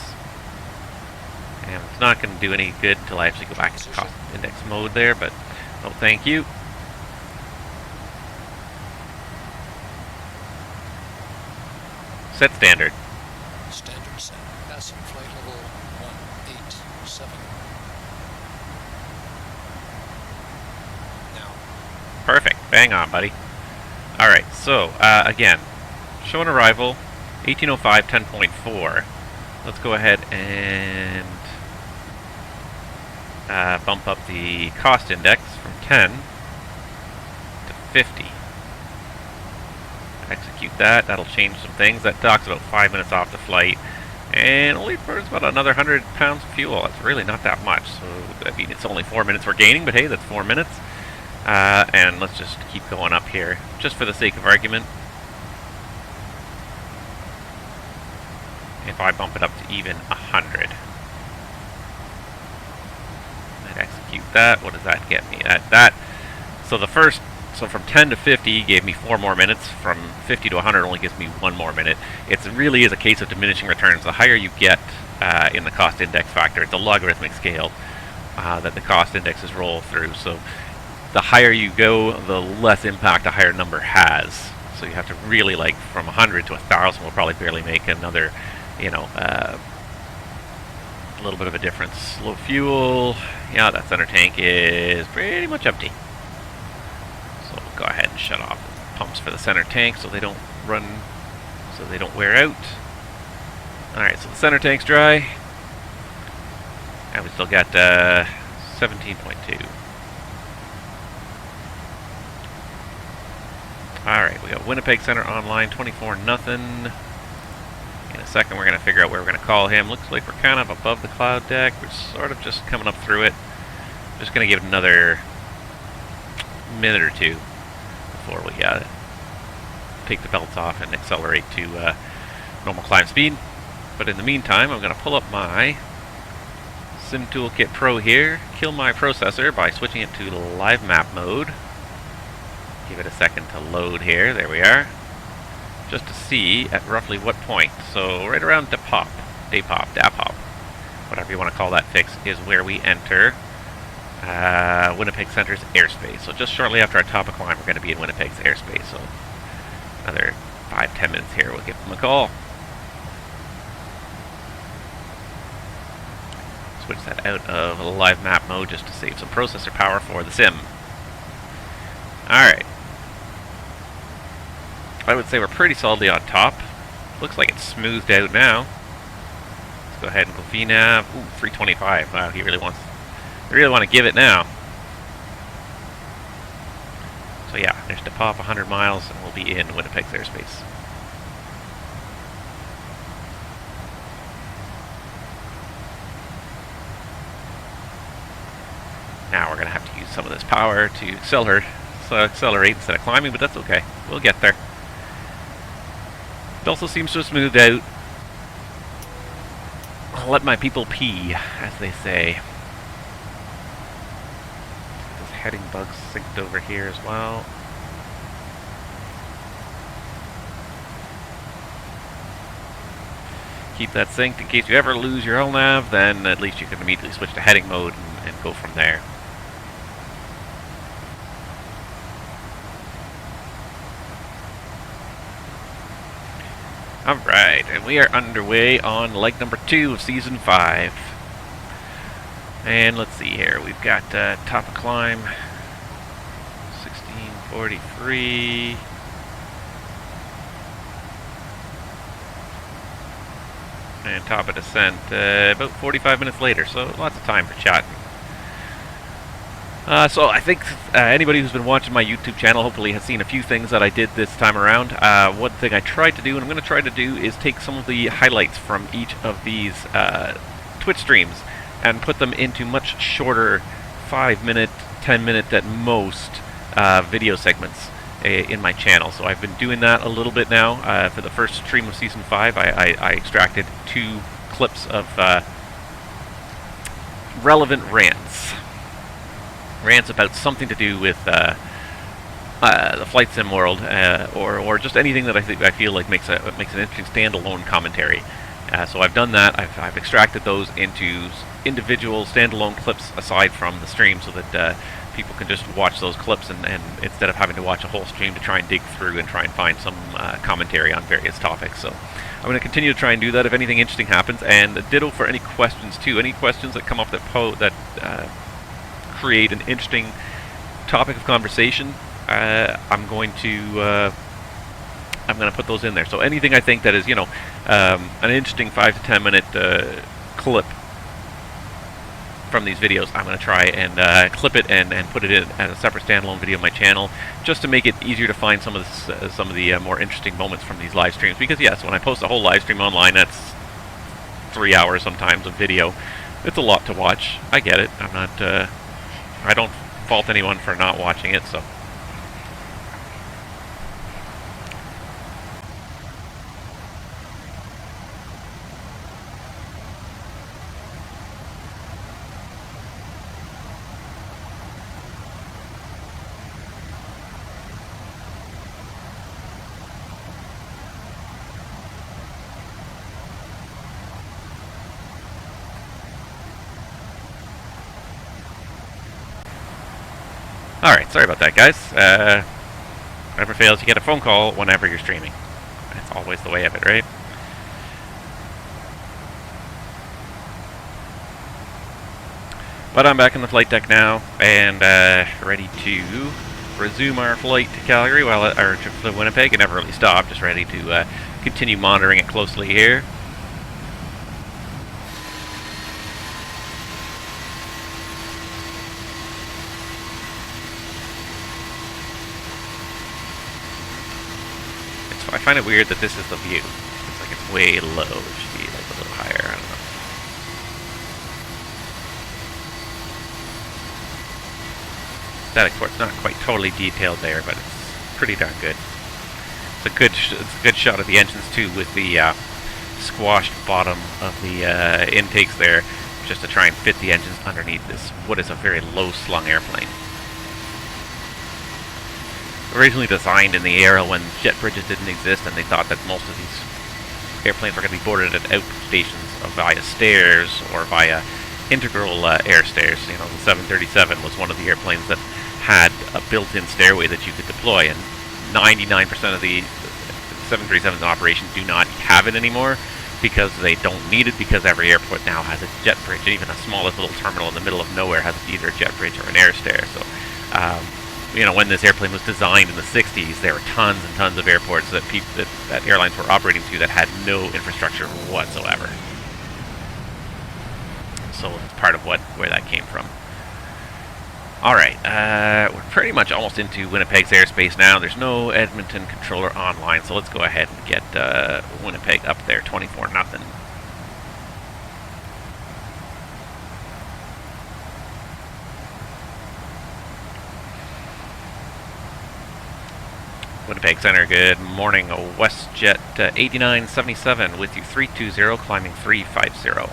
And it's not going to do any good until I actually go back into cost index mode there, but no thank you. Set standard. Standard set. Passing flight level 187. Now. Perfect. Bang on, buddy. Alright, so, again, show an arrival, 1805, 10.4. Let's go ahead and bump up the cost index from 10 to 50. Execute that. That'll change some things. That docks about 5 minutes off the flight, and only burns about another 100 pounds of fuel. That's really not that much. So, I mean, it's only 4 minutes we're gaining, but hey, that's 4 minutes. And let's just keep going up here, just for the sake of argument. If I bump it up to even 100. I'd execute that. What does that get me? So from 10 to 50 gave me 4 more minutes. From 50 to 100 only gives me 1 more minute. It really is a case of diminishing returns. The higher you get in the cost index factor, it's a logarithmic scale that the cost indexes roll through. So the higher you go, the less impact a higher number has. So you have to really, like, from 100 to 1,000 will probably barely make another, you know, a little bit of a difference. Low fuel. Yeah, that center tank is pretty much empty. So we'll go ahead and shut off the pumps for the center tank so they don't run, so they don't wear out. Alright, so the center tank's dry. And we still got 17.2. Alright, we got Winnipeg Centre online, 24-0. In a second we're going to figure out where we're going to call him. Looks like we're kind of above the cloud deck. We're sort of just coming up through it. Just going to give it another minute or two before we take the belts off and accelerate to normal climb speed. But in the meantime, I'm going to pull up my Sim Toolkit Pro here, kill my processor by switching it to live map mode. Give it a second to load here. There we are. Just to see at roughly what point. So right around DAPOP, whatever you want to call that fix, is where we enter Winnipeg Centre's airspace. So just shortly after our top of climb, we're going to be in Winnipeg's airspace. So another 5-10 minutes here, we'll give them a call. Switch that out of live map mode just to save some processor power for the sim. Alright. I would say we're pretty solidly on top. Looks like it's smoothed out now. Let's go ahead and go VNav. Ooh, 325. Wow, they really want to give it now. So yeah, there's DAPOP 100 miles and we'll be in Winnipeg's airspace. Now we're going to have to use some of this power to accelerate instead of climbing, but that's okay. We'll get there. It also seems to have smoothed out. I'll let my people pee, as they say. This heading bug's synced over here as well. Keep that synced in case you ever lose your LNAV, then at least you can immediately switch to heading mode and go from there. Alright, and we are underway on leg number 2 of Season 5. And let's see here, we've got top of climb, 1643. And top of descent about 45 minutes later, so lots of time for chatting. So I think anybody who's been watching my YouTube channel hopefully has seen a few things that I did this time around. One thing I tried to do, and I'm going to try to do, is take some of the highlights from each of these Twitch streams and put them into much shorter 5-minute, 10-minute at most video segments in my channel. So I've been doing that a little bit now. For the first stream of Season 5, I extracted 2 clips of relevant rants. Rants about something to do with the flight sim world, or just anything that I feel like makes an interesting standalone commentary. So I've done that. I've extracted those into individual standalone clips aside from the stream, so that people can just watch those clips, and instead of having to watch a whole stream to try and dig through and try and find some commentary on various topics. So I'm going to continue to try and do that if anything interesting happens, and ditto for any questions too. Any questions that come up that create an interesting topic of conversation, I'm going to put those in there. So anything I think that is, an interesting 5 to 10 minute clip from these videos, I'm going to try and clip it and put it in as a separate standalone video on my channel, just to make it easier to find some of the more interesting moments from these live streams. Because yes, when I post a whole live stream online, that's 3 hours sometimes of video. It's a lot to watch. I get it. I'm not. I don't fault anyone for not watching it. So. Alright, sorry about that, guys. Never fails, you get a phone call whenever you're streaming. That's always the way of it, right? But I'm back in the flight deck now, and ready to resume our flight to Calgary, or to Winnipeg. It never really stopped, just ready to continue monitoring it closely here. I find it weird that this is the view. It's like it's way low. It should be like a little higher. I don't know. Static port's not quite totally detailed there, but it's pretty darn good. It's a good shot of the engines too, with the squashed bottom of the intakes there, just to try and fit the engines underneath this what is a very low slung airplane. Originally designed in the era when jet bridges didn't exist, and they thought that most of these airplanes were going to be boarded at outstations via stairs or via integral air stairs. The 737 was one of the airplanes that had a built-in stairway that you could deploy, and 99% of the 737s in operation do not have it anymore because they don't need it, because every airport now has a jet bridge, and even a smallest little terminal in the middle of nowhere has either a jet bridge or an air stair. So when this airplane was designed in the 60s, there were tons and tons of airports that airlines were operating to that had no infrastructure whatsoever. So it's part of where that came from. Alright, we're pretty much almost into Winnipeg's airspace now. There's no Edmonton controller online, so let's go ahead and get Winnipeg up there, 24-0. Winnipeg Centre, good morning. WestJet 8977 with you, 320, climbing 350.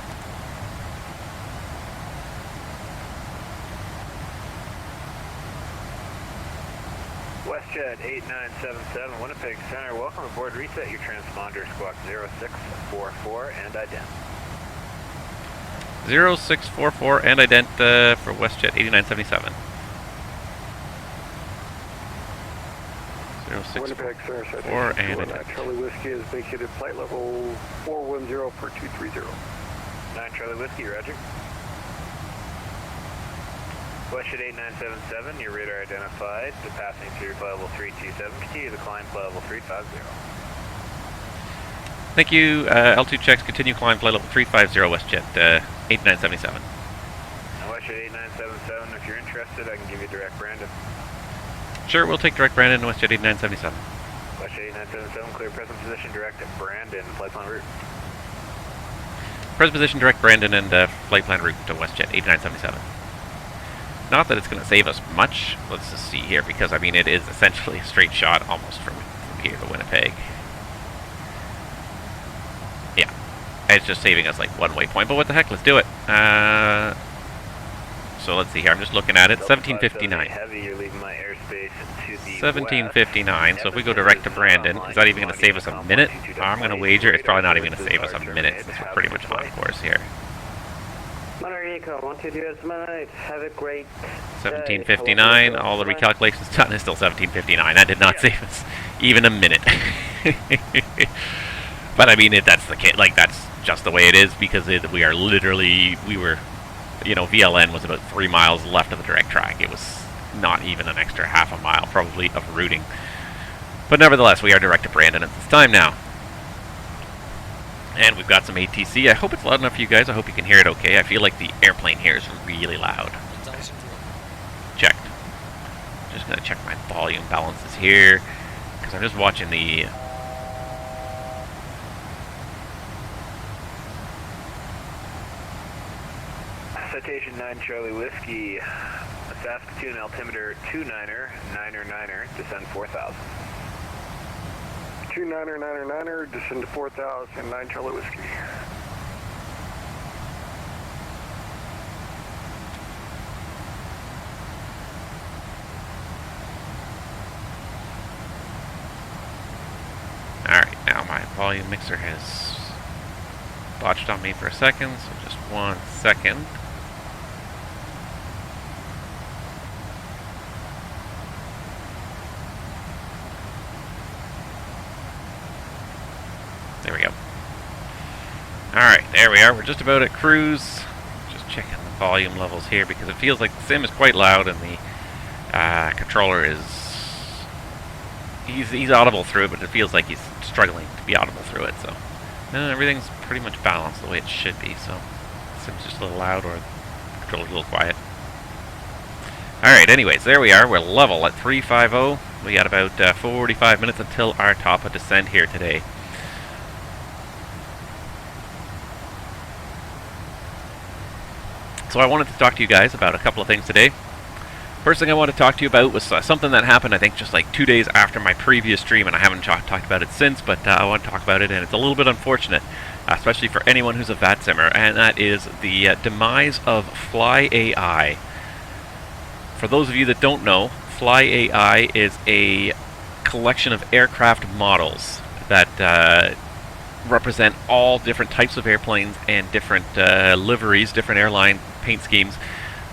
WestJet 8977, Winnipeg Centre, welcome aboard. Reset your transponder, squawk 0644 and ident. 0644 and ident for WestJet 8977. Winnipeg Centre, 4 and ident. Charlie Whiskey is vacated flight level 410 for 230. 9 Charlie Whiskey, roger. WestJet 8977, your radar identified, passing through flight level 327, continue to climb flight level 350. Thank you. L2 checks, continue climb flight level 350 WestJet 8977. WestJet 8977, if you're interested, I can give you direct Brandon. Sure, we'll take direct Brandon, WestJet 8977. WestJet 8977, clear present position direct at Brandon, flight plan route. Present position direct Brandon and flight plan route to WestJet 8977. Not that it's going to save us much. Let's just see here, because I mean it is essentially a straight shot almost from here to Winnipeg. Yeah, it's just saving us like one waypoint, but what the heck, let's do it. So let's see here, I'm just looking at it, 1759. Heavy, you're leaving my airspace to the 1759, so if we go direct to Brandon, is that even going to save us a minute? I'm going to wager it's probably not even going to save us a minute, since we're pretty much on course here. Eco, 122 tonight. Have a great 1759, all the recalculations done is still 1759. That did not save us even a minute. But I mean, that's the case, like that's just the way it is, because we were, you know, VLN was about 3 miles left of the direct track. It was not even an extra half a mile, probably, of routing. But nevertheless, we are direct to Brandon at this time now. And we've got some ATC. I hope it's loud enough for you guys. I hope you can hear it okay. I feel like the airplane here is really loud. Checked. Just going to check my volume balances here, because I'm just watching the... Citation 9 Charlie Whiskey, Saskatoon altimeter 29er, 9er, descend 4,000. 29er, descend to 4,000, 9 Charlie Whiskey. Alright, now my volume mixer has botched on me for a second, so just 1 second. There we go. Alright, there we are. We're just about at cruise. Just checking the volume levels here, because it feels like the sim is quite loud and the controller is... He's audible through it, but it feels like he's struggling to be audible through it, so... everything's pretty much balanced the way it should be, so... The sim's just a little loud, or the controller's a little quiet. Alright, anyways, there we are. We're level at 350. We got about 45 minutes until our top of descent here today. So I wanted to talk to you guys about a couple of things today. First thing I want to talk to you about was something that happened, I think, just like 2 days after my previous stream, and I haven't talked about it since, but I want to talk about it, and it's a little bit unfortunate, especially for anyone who's a VATSIMmer, and that is the demise of FlyAI. For those of you that don't know, FlyAI is a collection of aircraft models that represent all different types of airplanes and different liveries, different airline paint schemes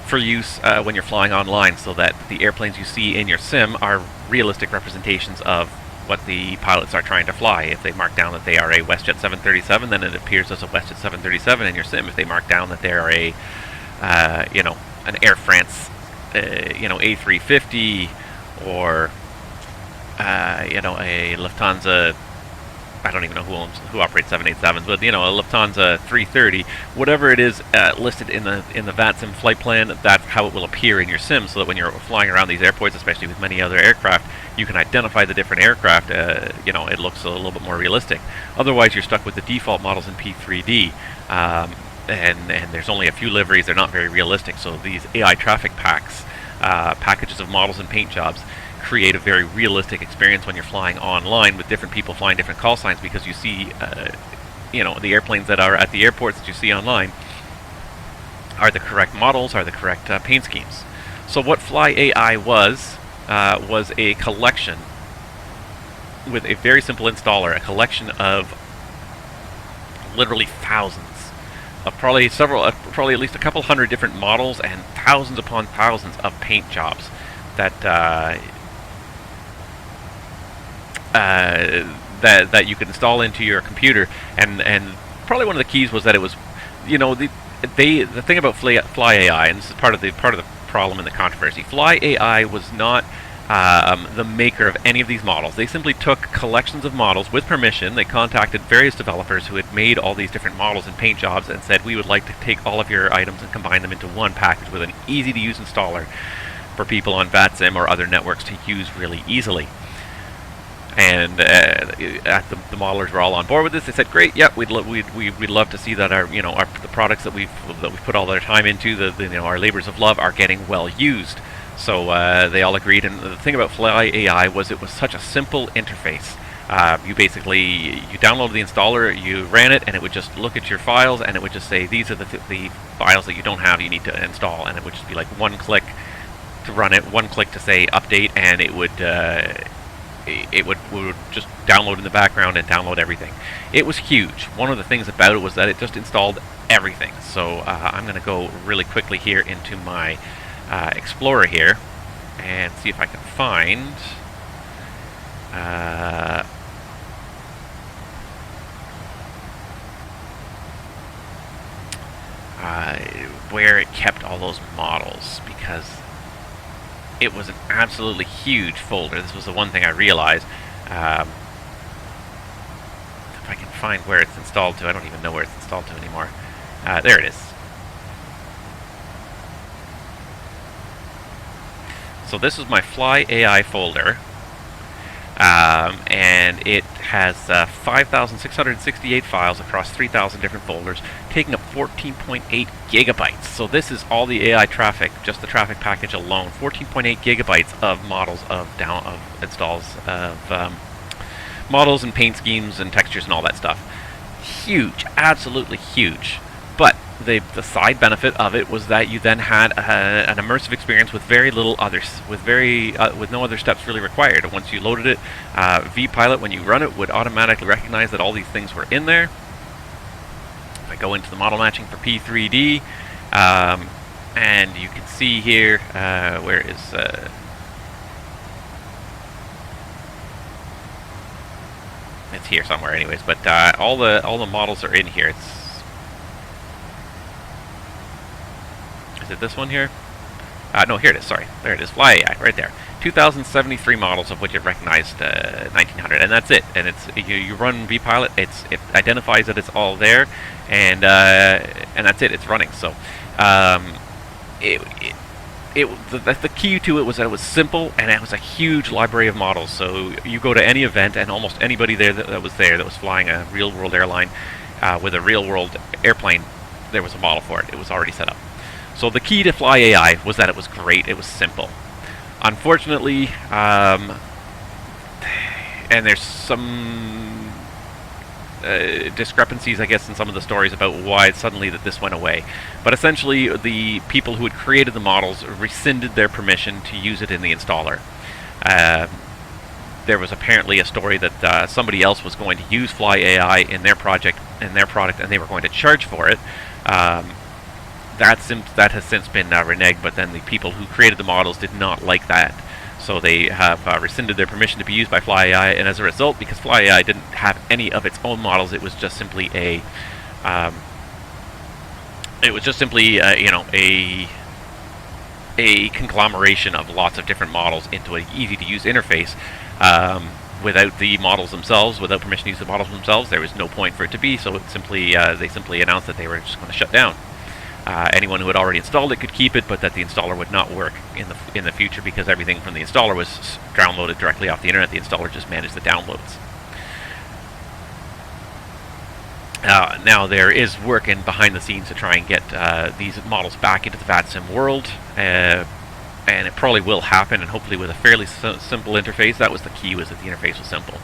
for use when you're flying online, so that the airplanes you see in your sim are realistic representations of what the pilots are trying to fly. If they mark down that they are a WestJet 737, then it appears as a WestJet 737 in your sim. If they mark down that they're a, you know, an Air France, you know, A350, or, you know, a Lufthansa, I don't even know who operates 787s, but you know, a Lufthansa 330, whatever it is listed in the VATSIM flight plan, that's how it will appear in your sim, so that when you're flying around these airports, especially with many other aircraft, you can identify the different aircraft. You know, it looks a little bit more realistic. Otherwise, you're stuck with the default models in P3D, and there's only a few liveries. They're not very realistic. So these AI traffic packs, packages of models and paint jobs, create a very realistic experience when you're flying online with different people flying different call signs, because you see, you know, the airplanes that are at the airports that you see online are the correct models, are the correct paint schemes. So what FlyAI was a collection with a very simple installer, a collection of literally thousands probably probably at least a couple hundred different models and thousands upon thousands of paint jobs that that you could install into your computer. And probably one of the keys was that it was, you know, the thing about FlyAI, and this is part of the problem in the controversy. FlyAI was not the maker of any of these models. They simply took collections of models with permission. They contacted various developers who had made all these different models and paint jobs and said, we would like to take all of your items and combine them into one package with an easy to use installer for people on VATSIM or other networks to use really easily. And the modelers were all on board with this. They said, "Great, yeah, we'd love to see that the products that we've put all our time into, our labors of love, are getting well used." So they all agreed. And the thing about FlyAI was it was such a simple interface. You downloaded the installer, you ran it, and it would just look at your files, and it would just say, "These are the files that you don't have, you need to install," and it would just be like one click to run it, one click to say update, and it would just download in the background and download everything. It was huge. One of the things about it was that it just installed everything. So I'm going to go really quickly here into my Explorer here and see if I can find where it kept all those models, because it was an absolutely huge folder. This was the one thing I realized. If I can find where it's installed to, I don't even know where it's installed to anymore. There it is. So this is my FlyAI folder, and it has 5,668 files across 3,000 different folders, taking up 14.8 gigabytes. So this is all the AI traffic, just the traffic package alone. 14.8 gigabytes of models, of installs of models and paint schemes and textures and all that stuff. Huge, absolutely huge. But the side benefit of it was that you then had an immersive experience with very little others, with no other steps really required. Once you loaded it, vPilot, when you run it, would automatically recognize that all these things were in there. If I go into the model matching for P3D, and you can see here, where is it's here somewhere, anyways. But all the models are in here. Is it this one here? No, here it is, sorry. There it is, FlyAI, right there. 2,073 models, of which it recognized 1,900, and that's it. And you run vPilot, it identifies that it's all there, and that's it, it's running. So the key to it was that it was simple, and it was a huge library of models. So you go to any event, and almost anybody there that was flying a real-world airline with a real-world airplane, there was a model for it. It was already set up. So the key to FlyAI was that it was great, it was simple. Unfortunately, and there's some discrepancies, I guess, in some of the stories about why suddenly that this went away. But essentially, the people who had created the models rescinded their permission to use it in the installer. There was apparently a story that somebody else was going to use FlyAI in their product, and they were going to charge for it. That has since been reneged, but then the people who created the models did not like that. So they have rescinded their permission to be used by FlyAI, and as a result, because FlyAI didn't have any of its own models, it was just simply a conglomeration of lots of different models into an easy-to-use interface. Without the models themselves, without permission to use the models themselves, there was no point for it to be. So it they simply announced that they were just going to shut down. Anyone who had already installed it could keep it, but that the installer would not work in the future, because everything from the installer was downloaded directly off the internet. The installer just managed the downloads. Now there is work behind the scenes to try and get these models back into the VATSIM world, and it probably will happen, and hopefully with a fairly simple interface. That was the key, was that the interface was simple.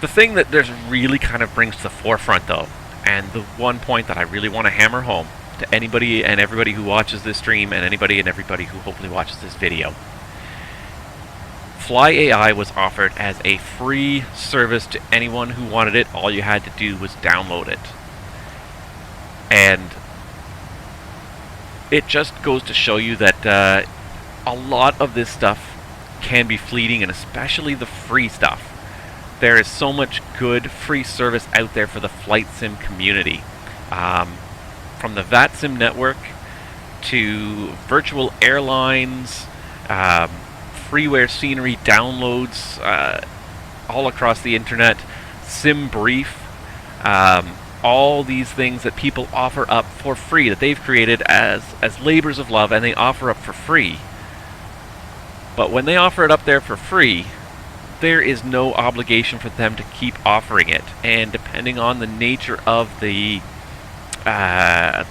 The thing that there's really kind of brings to the forefront, though, and the one point that I really want to hammer home to anybody and everybody who watches this stream, and anybody and everybody who hopefully watches this video, FlyAI was offered as a free service to anyone who wanted it. All you had to do was download it. And it just goes to show you that a lot of this stuff can be fleeting, and especially the free stuff. There is so much good free service out there for the flight sim community. From the VATSIM network to virtual airlines, freeware scenery downloads all across the internet, SimBrief, all these things that people offer up for free, that they've created as labors of love, and they offer up for free. But when they offer it up there for free, there is no obligation for them to keep offering it. And depending on the nature of the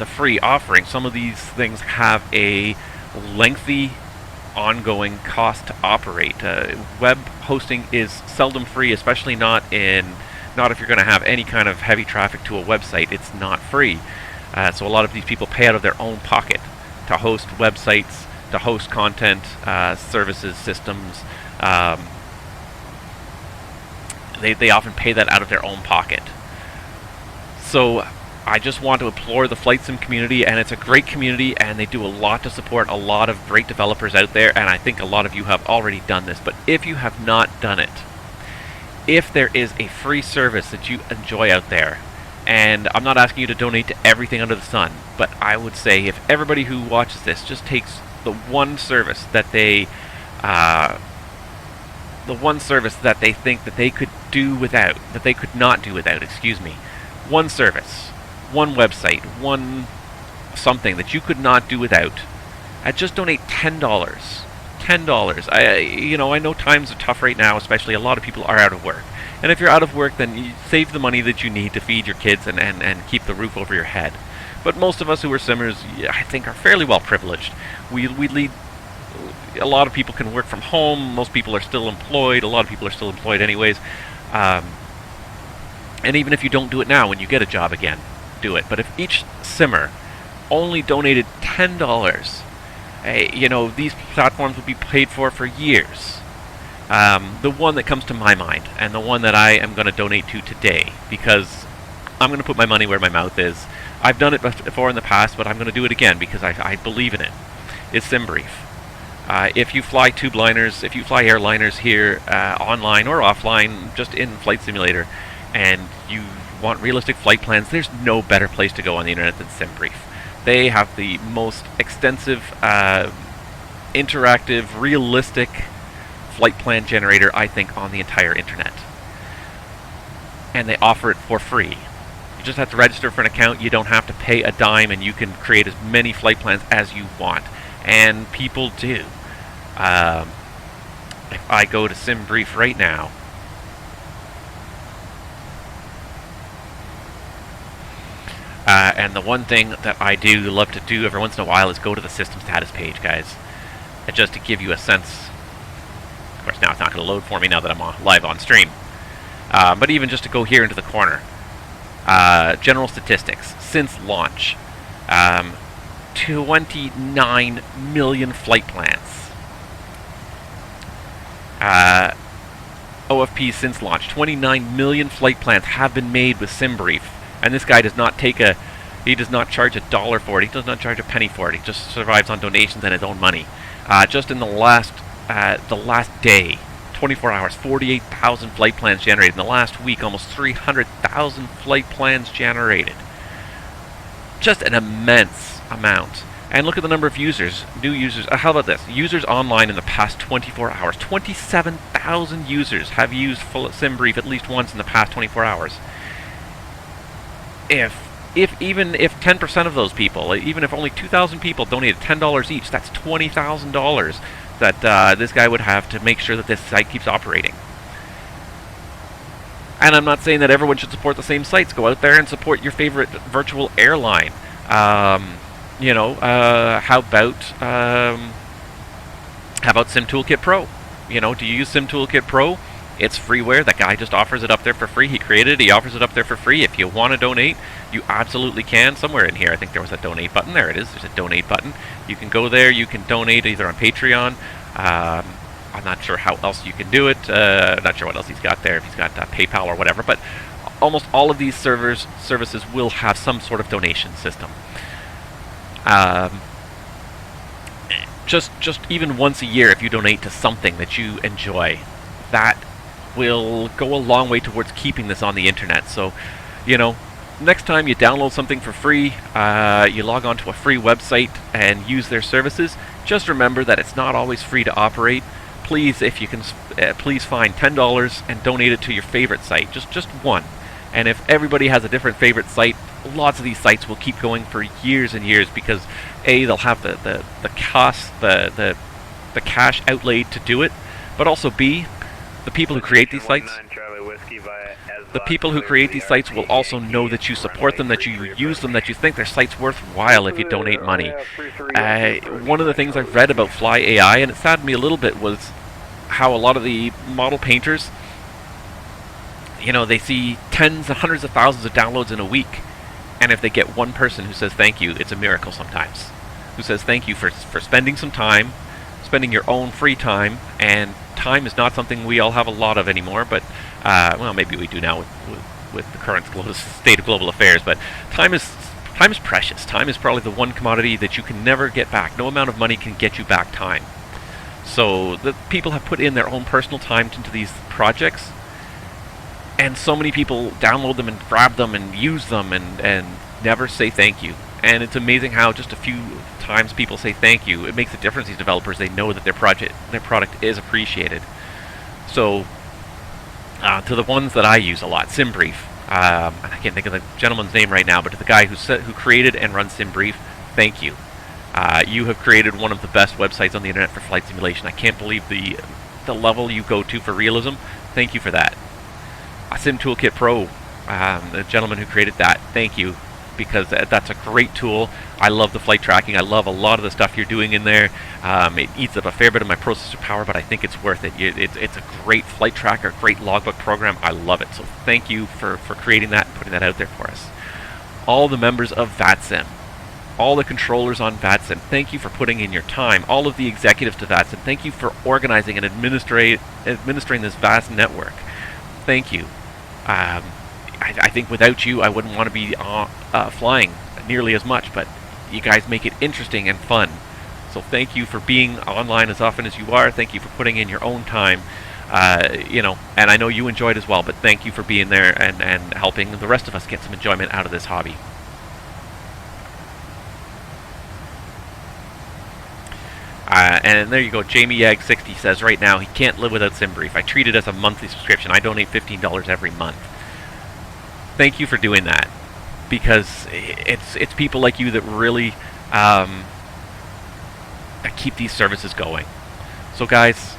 free offering, some of these things have a lengthy ongoing cost to operate. Web hosting is seldom free, especially not if you're going to have any kind of heavy traffic to a website. It's not free. So a lot of these people pay out of their own pocket to host websites, to host content, services, systems. They often pay that out of their own pocket. So I just want to implore the flight sim community, and it's a great community, and they do a lot to support a lot of great developers out there, and I think a lot of you have already done this. But if you have not done it, if there is a free service that you enjoy out there, and I'm not asking you to donate to everything under the sun, but I would say if everybody who watches this just takes the one service that they think that they could do without, that they could not do without, one service, one website, one something that you could not do without, just donate $10. $10. I know times are tough right now, especially a lot of people are out of work. And if you're out of work, then you save the money that you need to feed your kids and keep the roof over your head. But most of us who are simmers, I think, are fairly well privileged. We lead. A lot of people can work from home. Most people are still employed. A lot of people are still employed anyways. And even if you don't do it now, when you get a job again, do it. But if each simmer only donated $10, these platforms would be paid for years. The one that comes to my mind, and the one that I am going to donate to today, because I'm going to put my money where my mouth is. I've done it before in the past, but I'm going to do it again because I believe in it. It's SimBrief. If you fly tube liners, if you fly airliners here, online or offline, just in Flight Simulator, and you want realistic flight plans, there's no better place to go on the internet than SimBrief. They have the most extensive, interactive, realistic flight plan generator, I think, on the entire internet. And they offer it for free. You just have to register for an account. You don't have to pay a dime, and you can create as many flight plans as you want. And people do. If I go to SimBrief right now, and the one thing that I do love to do every once in a while is go to the system status page, guys, and just to give you a sense. Of course, now it's not going to load for me now that I'm live on stream. But even just to go here into the corner, general statistics since launch, 29 million flight plans. OFP since launch, 29 million flight plans have been made with SimBrief. And this guy does not he does not charge $1 for it. He does not charge a penny for it. He just survives on donations and his own money. Just in the last day, 24 hours, 48,000 flight plans generated. In the last week, almost 300,000 flight plans generated. Just an immense amount. And look at the number of users, new users. How about this? Users online in the past 24 hours. 27,000 users have used SimBrief at least once in the past 24 hours. Even if 10% of those people, even if only 2,000 people donated $10 each, that's $20,000 that this guy would have to make sure that this site keeps operating. And I'm not saying that everyone should support the same sites. Go out there and support your favorite virtual airline. How about SimToolkit Pro? Do you use SimToolkit Pro? It's freeware. That guy just offers it up there for free. He created it. He offers it up there for free. If you want to donate, you absolutely can. Somewhere in here, I think there was a donate button. There it is. There's a donate button. You can go there. You can donate either on Patreon. I'm not sure how else you can do it. Not sure what else he's got there, if he's got PayPal or whatever, but almost all of these services will have some sort of donation system. Just even once a year, if you donate to something that you enjoy, that will go a long way towards keeping this on the internet. So, you know, next time you download something for free, you log on to a free website and use their services, just remember that it's not always free to operate. Please, if you can, please find $10 and donate it to your favorite site, just one. And if everybody has a different favorite site, lots of these sites will keep going for years and years, because A, they'll have the cost, the cash outlay to do it, but also B, the people who create these sites, will also know that you support them, that you use them, that you think their site's worthwhile if you donate money. One of the things I've read about FlyAI, and it saddened me a little bit, was how a lot of the model painters, you know, they see tens and hundreds of thousands of downloads in a week, and if they get one person who says thank you, it's a miracle sometimes. Who says thank you for spending some time, spending your own free time, and time is not something we all have a lot of anymore, but, well, maybe we do now with the current state of global affairs, but time is precious. Time is probably the one commodity that you can never get back. No amount of money can get you back time. So the people have put in their own personal time into these projects, and so many people download them and grab them and use them and never say thank you. And it's amazing how just a few times people say thank you, it makes a difference. These developers, they know that their product is appreciated. So to the ones that I use a lot, SimBrief, I can't think of the gentleman's name right now, but to the guy who created and runs SimBrief, thank you. You have created one of the best websites on the internet for flight simulation. I can't believe the level you go to for realism. Thank you for that. Sim Toolkit Pro, the gentleman who created that, thank you, because that's a great tool. I love the flight tracking. I love a lot of the stuff you're doing in there. It eats up a fair bit of my processor power, but I think it's worth it. It's a great flight tracker, great logbook program. I love it. So thank you for creating that and putting that out there for us. All the members of VATSIM, all the controllers on VATSIM, thank you for putting in your time. All of the executives to VATSIM, thank you for organizing and administering this vast network. Thank you. I think without you, I wouldn't want to be flying nearly as much, but you guys make it interesting and fun. So thank you for being online as often as you are. Thank you for putting in your own time. You know, and I know you enjoy it as well, but thank you for being there and helping the rest of us get some enjoyment out of this hobby. And there you go. Jamie Yag 60 says right now he can't live without SimBrief. I treat it as a monthly subscription. I donate $15 every month. Thank you for doing that, because it's people like you that really keep these services going. So guys,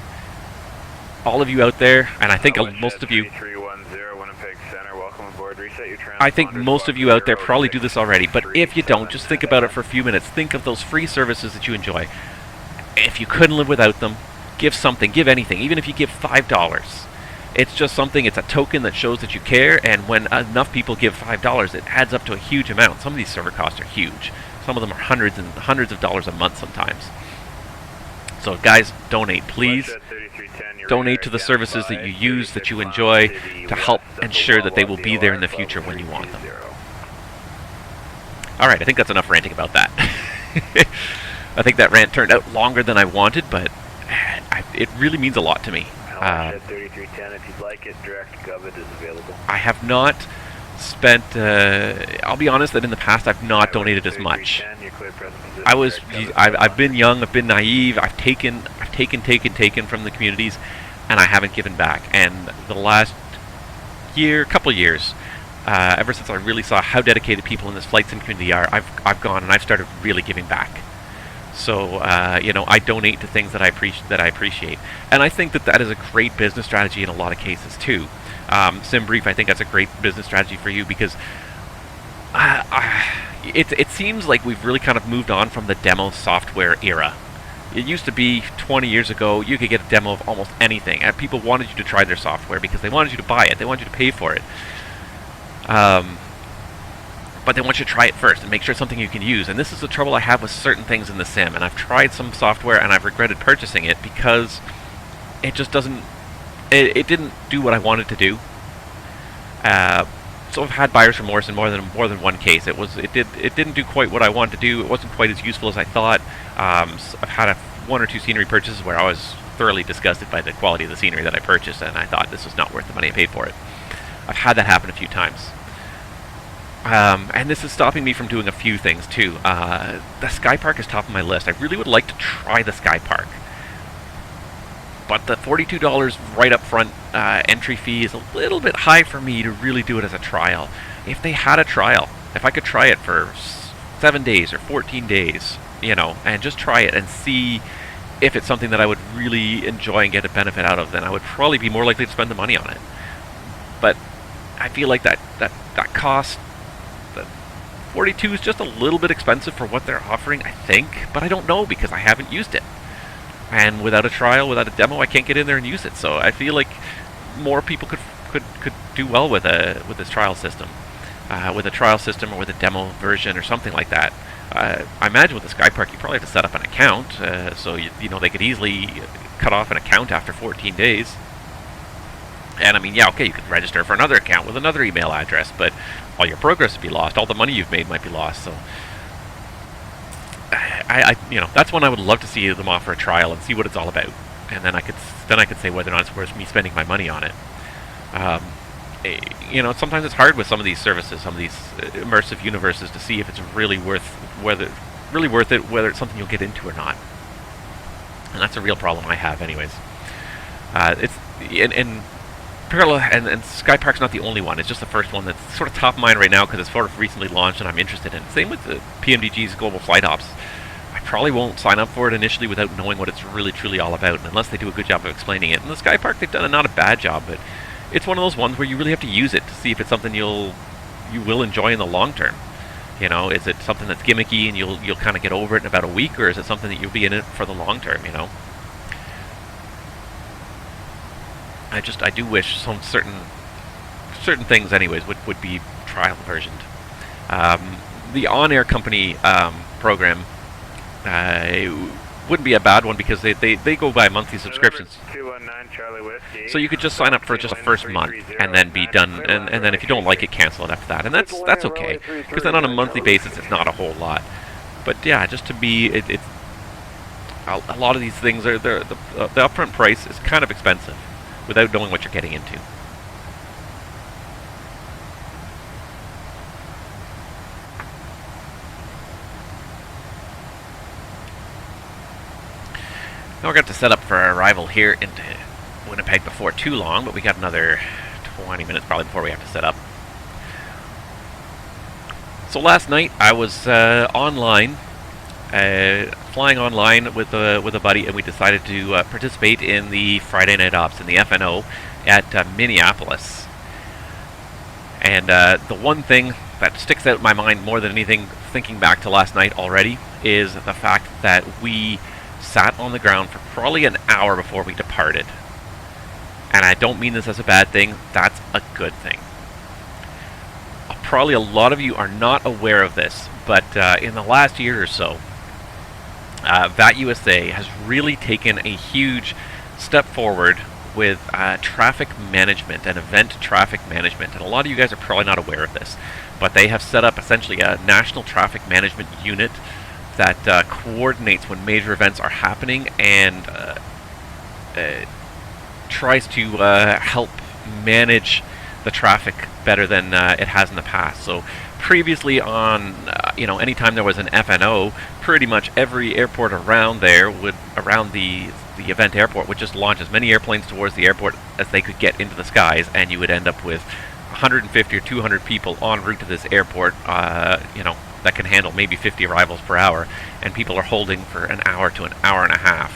all of you out there, and I think most of you, Winnipeg Centre, welcome aboard. Reset your I think most of you out there probably do this already, but if you don't, just think about it for a few minutes. Think of those free services that you enjoy. If you couldn't live without them, give something, give anything, even if you give $5. It's just something, it's a token that shows that you care, and when enough people give $5, it adds up to a huge amount. Some of these server costs are huge. Some of them are hundreds and hundreds of dollars a month sometimes. So guys, donate, please. Donate to the services that you use, that you enjoy, to help ensure that they will be there in the future when you want them. Alright, I think that's enough ranting about that. I think that rant turned out longer than I wanted, but it really means a lot to me. 3310, if you'd like it, direct Govit is available. I have not spent, I'll be honest that in the past I've not donated as much. I've been young, I've been naive, I've taken from the communities, and I haven't given back. And the last couple years, ever since I really saw how dedicated people in this flight sim community are, I've gone and I've started really giving back. So, you know, I donate to things that I appreciate. And I think that is a great business strategy in a lot of cases, too. SimBrief, I think that's a great business strategy for you, because it seems like we've really kind of moved on from the demo software era. It used to be 20 years ago, you could get a demo of almost anything, and people wanted you to try their software because they wanted you to buy it, they wanted you to pay for it. But they want you to try it first and make sure it's something you can use. And this is the trouble I have with certain things in the sim. And I've tried some software and I've regretted purchasing it because it just doesn't. It didn't do what I wanted to do. So I've had buyer's remorse in more than one case. It didn't do quite what I wanted to do. It wasn't quite as useful as I thought. So I've had one or two scenery purchases where I was thoroughly disgusted by the quality of the scenery that I purchased, and I thought this was not worth the money I paid for it. I've had that happen a few times. And this is stopping me from doing a few things too. The Sky Park is top of my list. I really would like to try the Sky Park, but the $42 right up front entry fee is a little bit high for me to really do it as a trial. If they had a trial, if I could try it for 7 days or 14 days, and just try it and see if it's something that I would really enjoy and get a benefit out of, then I would probably be more likely to spend the money on it. But I feel like that cost, the 42 is just a little bit expensive for what they're offering, I think, but I don't know because I haven't used it. And without a trial, without a demo, I can't get in there and use it. So I feel like more people could do well with this trial system, with a trial system or with a demo version or something like that. I imagine with the Sky Park, you probably have to set up an account, so they could easily cut off an account after 14 days. And I mean, yeah, okay, you could register for another account with another email address, but all your progress would be lost. All the money you've made might be lost. So that's one I would love to see them offer a trial and see what it's all about, and then I could say whether or not it's worth me spending my money on it. Sometimes it's hard with some of these services, some of these immersive universes, to see if it's really worth it, whether it's something you'll get into or not. And that's a real problem I have, anyways. And Parallel and Sky Park's not the only one. It's just the first one that's sort of top of mind right now because it's sort of recently launched and I'm interested in. Same with the PMDG's Global Flight Ops. I probably won't sign up for it initially without knowing what it's really truly all about, and unless they do a good job of explaining it. And the Sky Park, they've done not a bad job, but it's one of those ones where you really have to use it to see if it's something you will enjoy in the long term. Is it something that's gimmicky and you'll kind of get over it in about a week, or is it something that you'll be in it for the long term? I do wish some certain things, anyways, would be trial versioned. The on-air company program wouldn't be a bad one because they go by monthly subscriptions. 219 Charlie Whiskey. So you could just sign up for just the first month and then be done, and then if you don't like it, cancel it after that, and that's okay, because then on a monthly basis it's not a whole lot. But yeah, just to be it's a lot of these things are the upfront price is kind of expensive without knowing what you're getting into. Now we're going to set up for our arrival here into Winnipeg before too long, but we got another 20 minutes probably before we have to set up. So last night I was online, flying online with a buddy, and we decided to participate in the Friday Night Ops in the FNO at Minneapolis. And the one thing that sticks out in my mind more than anything, thinking back to last night already, is the fact that we sat on the ground for probably an hour before we departed. And I don't mean this as a bad thing, that's a good thing. Probably a lot of you are not aware of this, but in the last year or so, VATUSA has really taken a huge step forward with traffic management and event traffic management. And a lot of you guys are probably not aware of this, but they have set up essentially a national traffic management unit that coordinates when major events are happening and tries to help manage the traffic better than it has in the past. So previously on, anytime there was an FNO, pretty much every airport around there around the event airport would just launch as many airplanes towards the airport as they could get into the skies, and you would end up with 150 or 200 people en route to this airport, that can handle maybe 50 arrivals per hour, and people are holding for an hour to an hour and a half.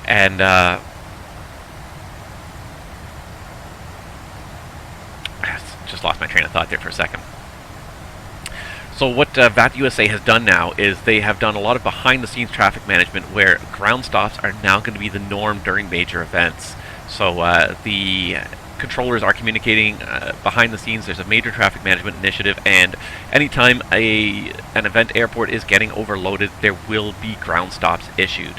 And just lost my train of thought there for a second. So what VATUSA has done now is they have done a lot of behind-the-scenes traffic management where ground stops are now going to be the norm during major events. So the controllers are communicating behind the scenes. There's a major traffic management initiative, and anytime an event airport is getting overloaded, there will be ground stops issued.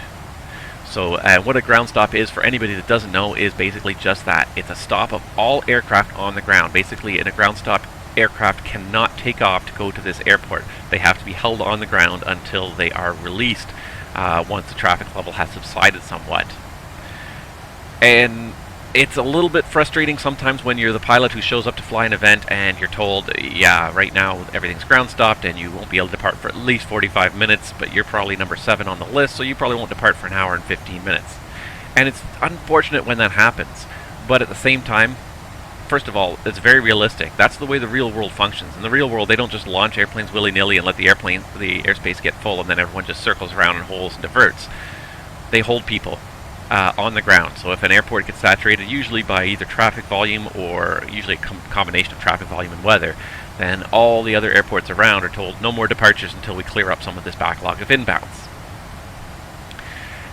So what a ground stop is, for anybody that doesn't know, is basically just that. It's a stop of all aircraft on the ground. Basically, in a ground stop, aircraft cannot take off to go to this airport. They have to be held on the ground until they are released once the traffic level has subsided somewhat. And it's a little bit frustrating sometimes when you're the pilot who shows up to fly an event and you're told, yeah, right now everything's ground stopped and you won't be able to depart for at least 45 minutes, but you're probably number 7 on the list, so you probably won't depart for an hour and 15 minutes. And it's unfortunate when that happens, but at the same time, first of all, it's very realistic. That's the way the real world functions. In the real world, they don't just launch airplanes willy-nilly and let the airspace get full and then everyone just circles around in holes and diverts. They hold people on the ground. So if an airport gets saturated, usually by either traffic volume or usually a combination of traffic volume and weather, then all the other airports around are told no more departures until we clear up some of this backlog of inbounds.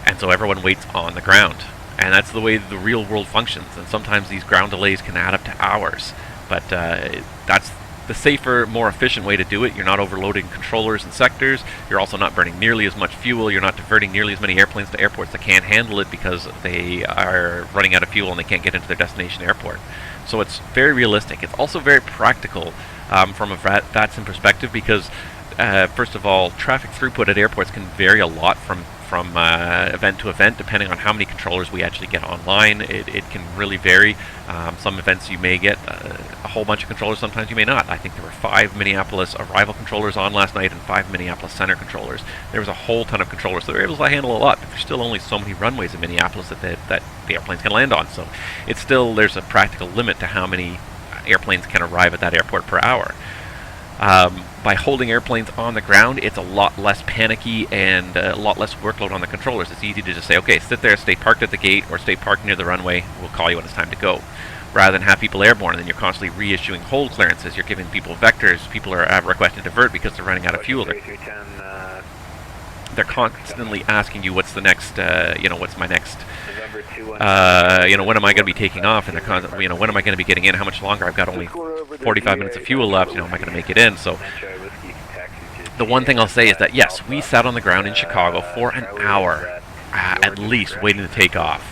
And so everyone waits on the ground. And that's the way the real world functions. And sometimes these ground delays can add up to hours. But that's the safer, more efficient way to do it. You're not overloading controllers and sectors. You're also not burning nearly as much fuel. You're not diverting nearly as many airplanes to airports that can't handle it because they are running out of fuel and they can't get into their destination airport. So it's very realistic. It's also very practical from a VATSIM perspective because, first of all, traffic throughput at airports can vary a lot from event to event, depending on how many controllers we actually get online. It can really vary. Some events you may get a whole bunch of controllers, sometimes you may not. I think there were 5 Minneapolis arrival controllers on last night and 5 Minneapolis Center controllers. There was a whole ton of controllers, so they're able to handle a lot, but there's still only so many runways in Minneapolis that the airplanes can land on. So it's still, there's a practical limit to how many airplanes can arrive at that airport per hour. By holding airplanes on the ground, it's a lot less panicky and a lot less workload on the controllers. It's easy to just say, okay, sit there, stay parked at the gate, or stay parked near the runway, we'll call you when it's time to go. Rather than have people airborne, and then you're constantly reissuing hold clearances, you're giving people vectors, people are requesting to divert because they're running out of fuel. They're constantly asking you what's the next, what's my next, when am I going to be taking off, and they're constantly, when am I going to be getting in, how much longer, I've got only 45 minutes of fuel left, am I going to make it in? So the one thing I'll say is that yes, we sat on the ground in Chicago for an hour at least waiting to take off,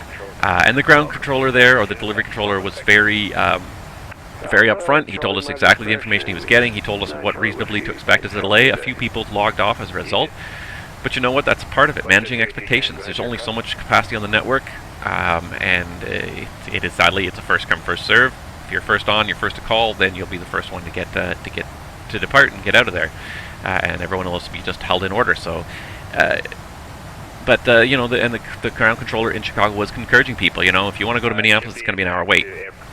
and the ground controller there, or the delivery controller, was very upfront. He told us exactly the information he was getting. He told us what reasonably to expect as a delay. A few people logged off as a result, but you know what, that's part of it, managing expectations. There's only so much capacity on the network, and it is, sadly, it's a first come first serve. If you're first on, you're first to call, then you'll be the first one to depart and get out of there, and everyone else will be just held in order. So, the ground controller in Chicago was encouraging people. If you want to go to Minneapolis, it's going to be an hour wait.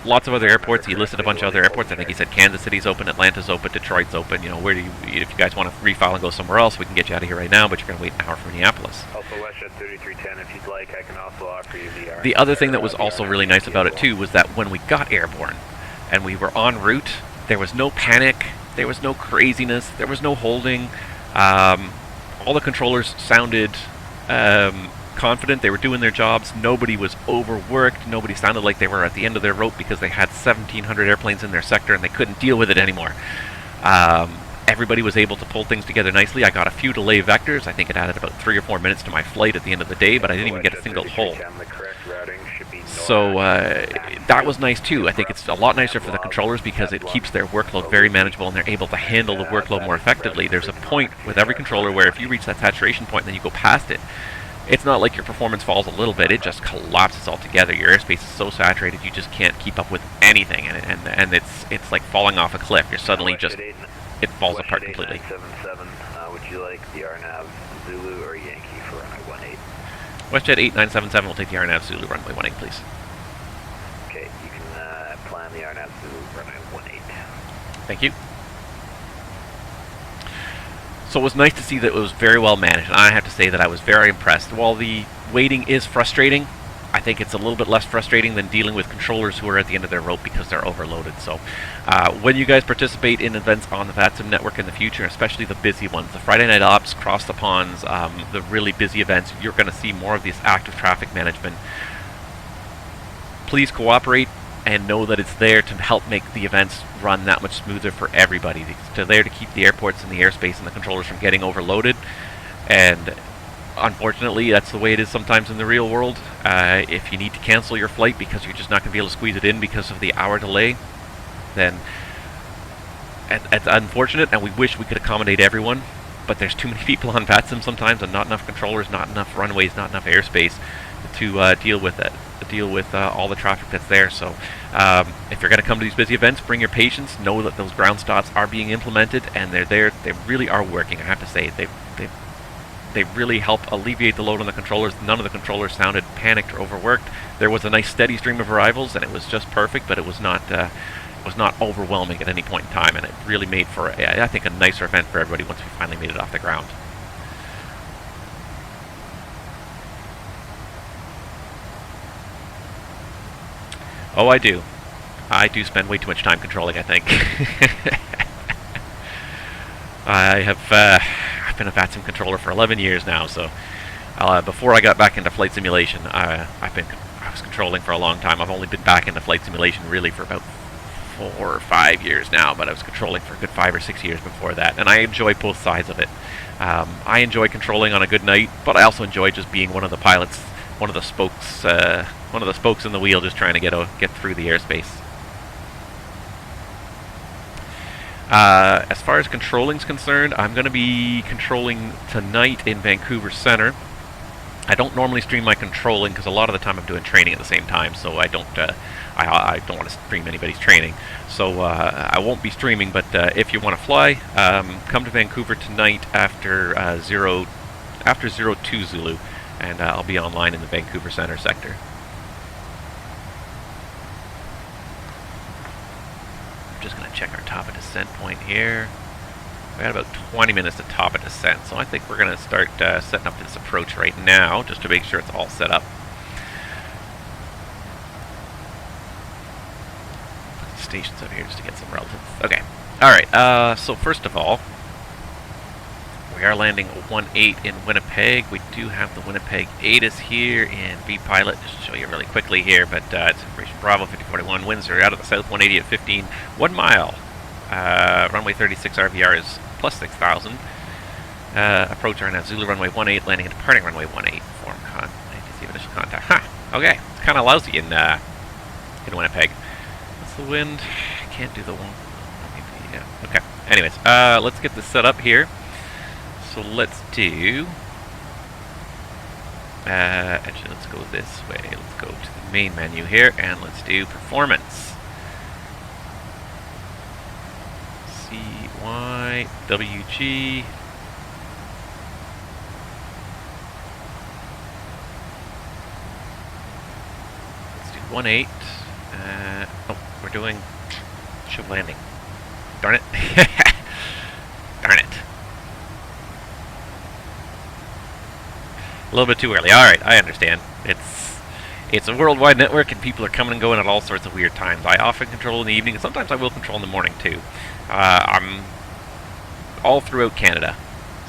Lots of other airports. He listed a bunch of other airports. I think he said Kansas City's open, Atlanta's open, Detroit's open. Where do if you guys want to refile and go somewhere else, we can get you out of here right now, but you're going to wait an hour for Minneapolis. Also, WestJet 3310, if you'd like, I can also offer you the The other thing that was also really nice about it too was that when we got airborne and we were en route, there was no panic, there was no craziness, there was no holding. All the controllers sounded confident. They were doing their jobs. Nobody was overworked. Nobody sounded like they were at the end of their rope because they had 1,700 airplanes in their sector and they couldn't deal with it anymore. Everybody was able to pull things together nicely. I got a few delay vectors. I think it added about 3 or 4 minutes to my flight at the end of the day, but I didn't even get a single hold. So that was nice too. I think it's a lot nicer for the controllers because it keeps their workload very manageable and they're able to handle the workload more effectively. There's a point with every controller where if you reach that saturation point and then you go past it, it's not like your performance falls a little bit, it just collapses altogether. Your airspace is so saturated you just can't keep up with anything, and it's like falling off a cliff. You're suddenly just, it falls apart completely. Would you like the RNAV Zulu or Yankee for runway 18? WestJet 8977 will take the RNAV Zulu runway 18, please. Okay, you can plan the RNAV Zulu runway 18. Thank you. So it was nice to see that it was very well managed, and I have to say that I was very impressed. While the waiting is frustrating, I think it's a little bit less frustrating than dealing with controllers who are at the end of their rope because they're overloaded. So when you guys participate in events on the VATSIM network in the future, especially the busy ones, the Friday Night Ops, Cross the Ponds, the really busy events, you're going to see more of this active traffic management. Please cooperate and know that it's there to help make the events run that much smoother for everybody. It's there to keep the airports and the airspace and the controllers from getting overloaded. And unfortunately, that's the way it is sometimes in the real world. If you need to cancel your flight because you're just not going to be able to squeeze it in because of the hour delay, then it's unfortunate, and we wish we could accommodate everyone, but there's too many people on VATSIM sometimes, and not enough controllers, not enough runways, not enough airspace to deal with it. Deal with all the traffic that's there. So if you're going to come to these busy events, bring your patience. Know that those ground stops are being implemented, and they're there. They really are working. I have to say, they really help alleviate the load on the controllers. None of the controllers sounded panicked or overworked. There was a nice steady stream of arrivals, and it was just perfect. But it was not overwhelming at any point in time, and it really made for I think a nicer event for everybody once we finally made it off the ground. Oh, I do. I do spend way too much time controlling, I think. I've been a VATSIM controller for 11 years now, so before I got back into flight simulation, I was controlling for a long time. I've only been back into flight simulation really for about 4 or 5 years now, but I was controlling for a good 5 or 6 years before that, and I enjoy both sides of it. I enjoy controlling on a good night, but I also enjoy just being one of the pilots, one of the spokes in the wheel, just trying to get through the airspace. As far as controlling's concerned, I'm going to be controlling tonight in Vancouver Centre. I don't normally stream my controlling because a lot of the time I'm doing training at the same time, so I don't want to stream anybody's training. So I won't be streaming, but if you want to fly, come to Vancouver tonight after 02 Zulu, and I'll be online in the Vancouver Centre sector. I'm just going to check our top of descent point here. We got about 20 minutes to top of descent, so I think we're going to start setting up this approach right now, just to make sure it's all set up. Put the stations up here just to get some relatives. Okay. Alright, so first of all, we are landing 18 in Winnipeg. We do have the Winnipeg ATIS here in VPilot, just to show you really quickly here, but it's information Bravo 5041, winds are out of the south 180 at 15, 1 mile. Runway 36 RVR is plus 6,000. Approach are now Zulu runway 18, landing and departing runway 18. Form ATC initial contact. Huh. Okay. It's kind of lousy in Winnipeg. What's the wind? Can't do the one. Yeah. Okay. Anyways, let's get this set up here. So let's do. Actually, let's go this way. Let's go to the main menu here, and let's do performance. CYWG. Let's do 18. Oh, we're doing ship landing. Darn it. Darn it. A little bit too early. Alright, I understand. It's a worldwide network, and people are coming and going at all sorts of weird times. I often control in the evening, and sometimes I will control in the morning too. I'm all throughout Canada,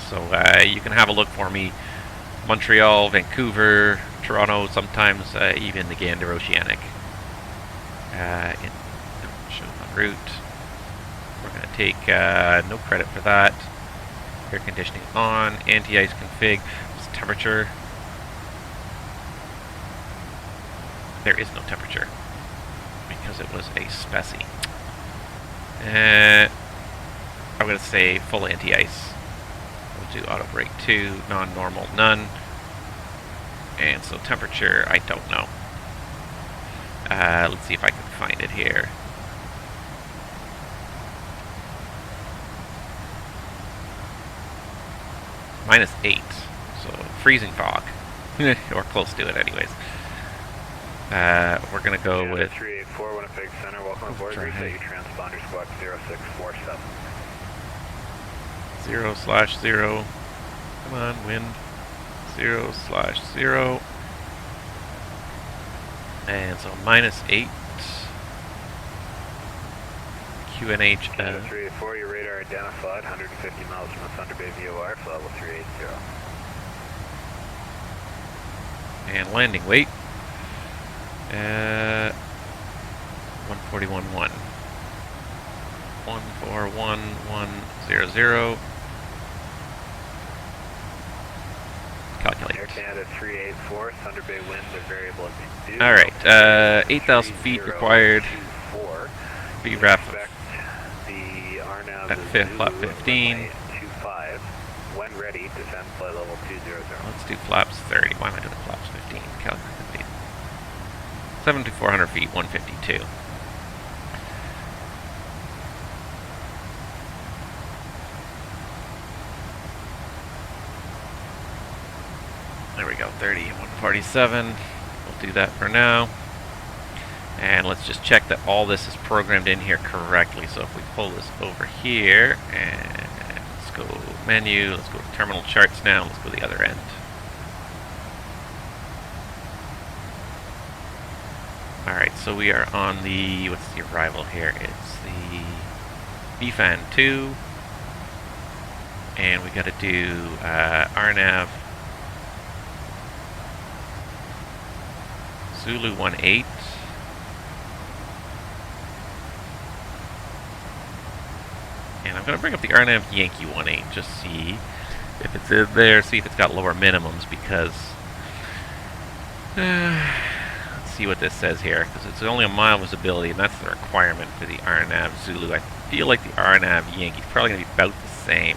so you can have a look for me. Montreal, Vancouver, Toronto, sometimes even the Gander Oceanic. Shows on route. We're going to take no credit for that. Air conditioning on, anti-ice config. What's the temperature? There is no temperature because it was a specie. I'm going to say full anti-ice. We'll do auto brake 2, non-normal none. And so temperature, I don't know. Let's see if I can find it here. -8, so freezing fog, or close to it anyways. We're going to go with 384 Winnipeg Centre, welcome aboard, reset your transponder squawk 0647. 0/0. Come on, wind. 0/0. And so -8. QNH. 384, your radar identified, 150 miles from the Thunder Bay VOR, level 380. And landing weight. 141.1. 141.100. calculate. Air Canada 384, Thunder Bay winds are variable at 2. Alright, 8,000 feet required. 3024. BRAF Expect the RNAV at flap 15. 25. When ready, descend flight level 200. Let's do flaps 30. Why am I doing flaps 15? Calculate 7,400 feet, 152. There we go, 30 and 147. We'll do that for now. And let's just check that all this is programmed in here correctly. So if we pull this over here, and let's go menu, let's go to terminal charts now, let's go to the other end. Alright, so we are on the, what's the arrival here? It's the BFAN 2. And we gotta do RNAV Zulu 18. And I'm going to bring up the RNAV Yankee 18, just see if it's in there, see if it's got lower minimums, because let's see what this says here, because it's only a mile visibility, and that's the requirement for the RNAV Zulu. I feel like the RNAV Yankee is probably going to be about the same.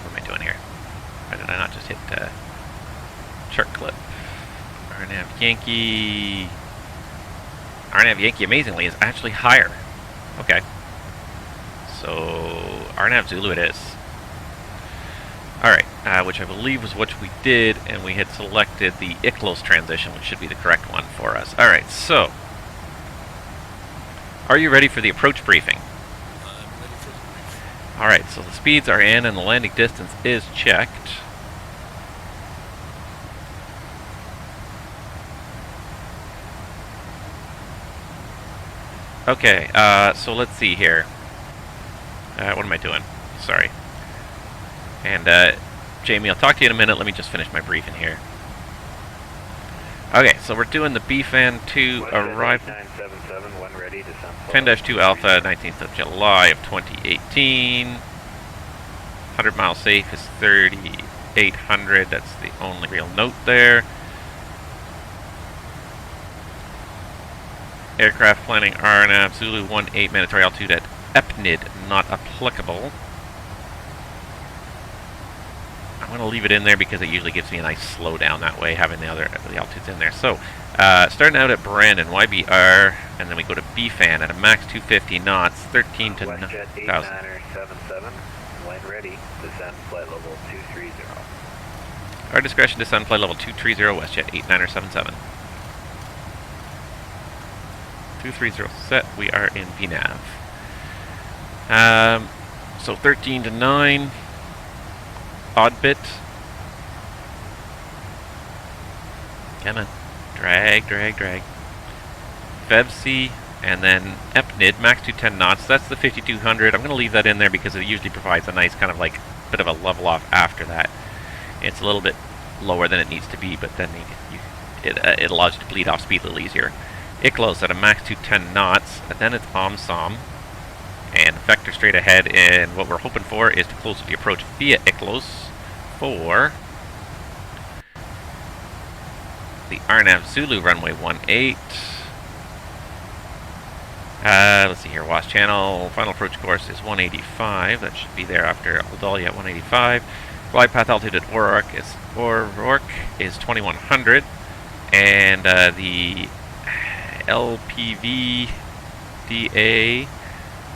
What am I doing here? Why did I not just hit chart clip? RNAV Yankee. RNAV Yankee, amazingly, is actually higher. Okay. So, RNAV Zulu it is. Alright, which I believe was what we did, and we had selected the ICLOS transition, which should be the correct one for us. Alright, so, are you ready for the approach briefing? I'm ready for the brief. Alright, so the speeds are in and the landing distance is checked. Okay, so let's see here. What am I doing? Sorry. And, Jamie, I'll talk to you in a minute. Let me just finish my briefing here. Okay, so we're doing the BFAN 2 arrival. 977, when ready, descend 10-2 Alpha, 19th of July of 2018. 100 mile safe is 3,800. That's the only real note there. Aircraft planning RNAV Zulu 18 mandatory altitude at EPNID not applicable. I'm going to leave it in there because it usually gives me a nice slowdown that way, having the altitudes in there. So, starting out at Brandon, YBR, and then we go to BFAN at a max 250 knots, 13 to 9,000. 8977, when ready, descend flight level 230. Our discretion, descend flight level 230, WestJet 8977. 230 set, we are in VNAV. So 13 to 9, odd bit. Come on, drag, drag, drag. VEVC, and then EPNID, max 210 knots, that's the 5200. I'm going to leave that in there because it usually provides a nice kind of like bit of a level off after that. It's a little bit lower than it needs to be, but then it allows you to bleed off speed a little easier. ICLOS at a max 210 knots, and then it's OMSOM, and vector straight ahead, and what we're hoping for is to close the approach via ICLOS for the RNAV Zulu runway 18. Let's see here, WASP channel, final approach course is 185, that should be there after Aldalia at 185. Glide path altitude at O'Rourke is 2100, and the LPV DA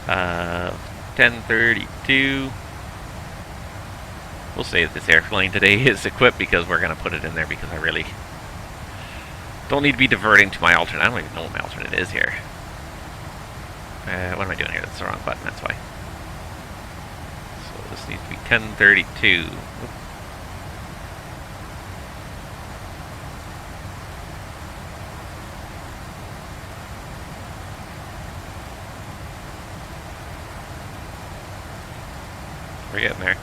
1032. We'll say that this airplane today is equipped because we're going to put it in there because I really don't need to be diverting to my alternate. I don't even know what my alternate is here. What am I doing here? That's the wrong button, that's why. So this needs to be 1032. Oop. We're getting there.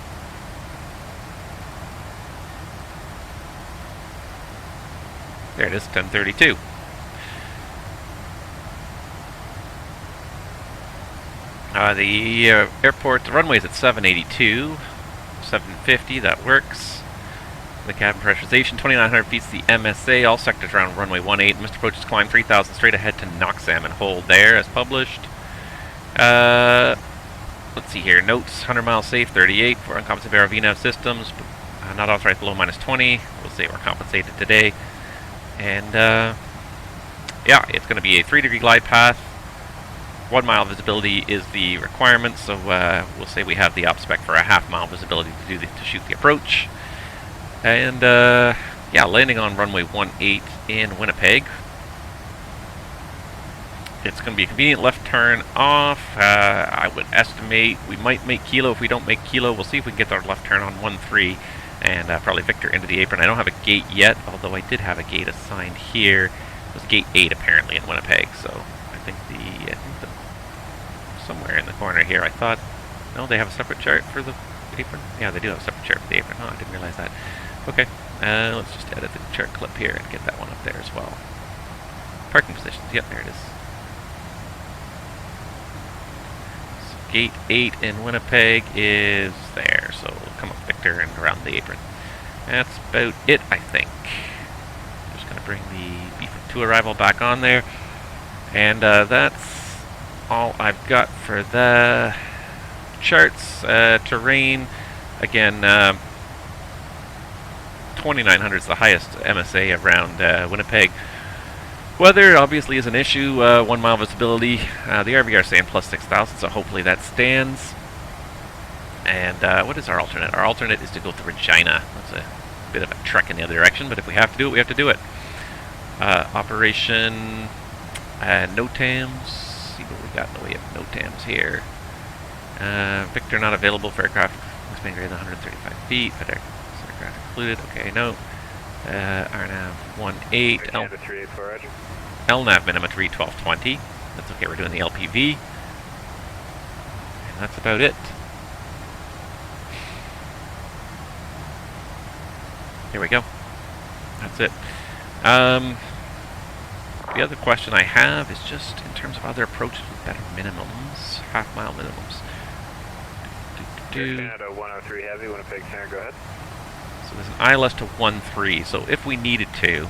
There it is, 1032. The airport, the runway is at 782, 750, that works. The cabin pressurization, 2,900 feet the MSA, all sectors around runway 18. Missed approaches climb 3,000 straight ahead to Noxam and hold there as published. Let's see here, notes, 100 miles safe, 38 for uncompensated VNAV systems, not authorized below -20. We'll say we're compensated today. And yeah, it's going to be a 3-degree glide path. 1 mile visibility is the requirement, so we'll say we have the op spec for a half-mile visibility to shoot the approach. And yeah, landing on runway 18 in Winnipeg. It's going to be a convenient left turn off. I would estimate we might make kilo. If we don't make kilo, we'll see if we can get our left turn on 13 and probably Victor into the apron. I don't have a gate yet, although I did have a gate assigned here. It was gate 8 apparently in Winnipeg, so I think somewhere in the corner here. I thought, no, they have a separate chart for the apron. Yeah, they do have a separate chart for the apron. Oh, I didn't realize that. Okay, let's just edit the chart clip here and get that one up there as well. Parking positions. Yep, there it is. So gate 8 in Winnipeg is there. So we'll come up Victor and around the apron. That's about it, I think. Just going to bring the B-52 arrival back on there. And that's all I've got for the charts. Terrain, again, 2,900 is the highest MSA around Winnipeg. Weather obviously is an issue. 1 mile visibility. The RVR is saying plus 6,000, so hopefully that stands. And what is our alternate? Our alternate is to go to Regina. That's a bit of a trek in the other direction, but if we have to do it, we have to do it. Operation NOTAMs. See what we got in the way of NOTAMs here. Victor not available for aircraft wingspan greater than 135 feet. Aircraft included. Okay, no. RNAV 18. LNAV minimum 31220. That's okay. We're doing the LPV. And that's about it. Here we go. That's it. The other question I have is just in terms of other approaches with better minimums, half-mile minimums. Canada 103 heavy, Winnipeg Centre, go ahead. So there's an ILS to 13. So if we needed to,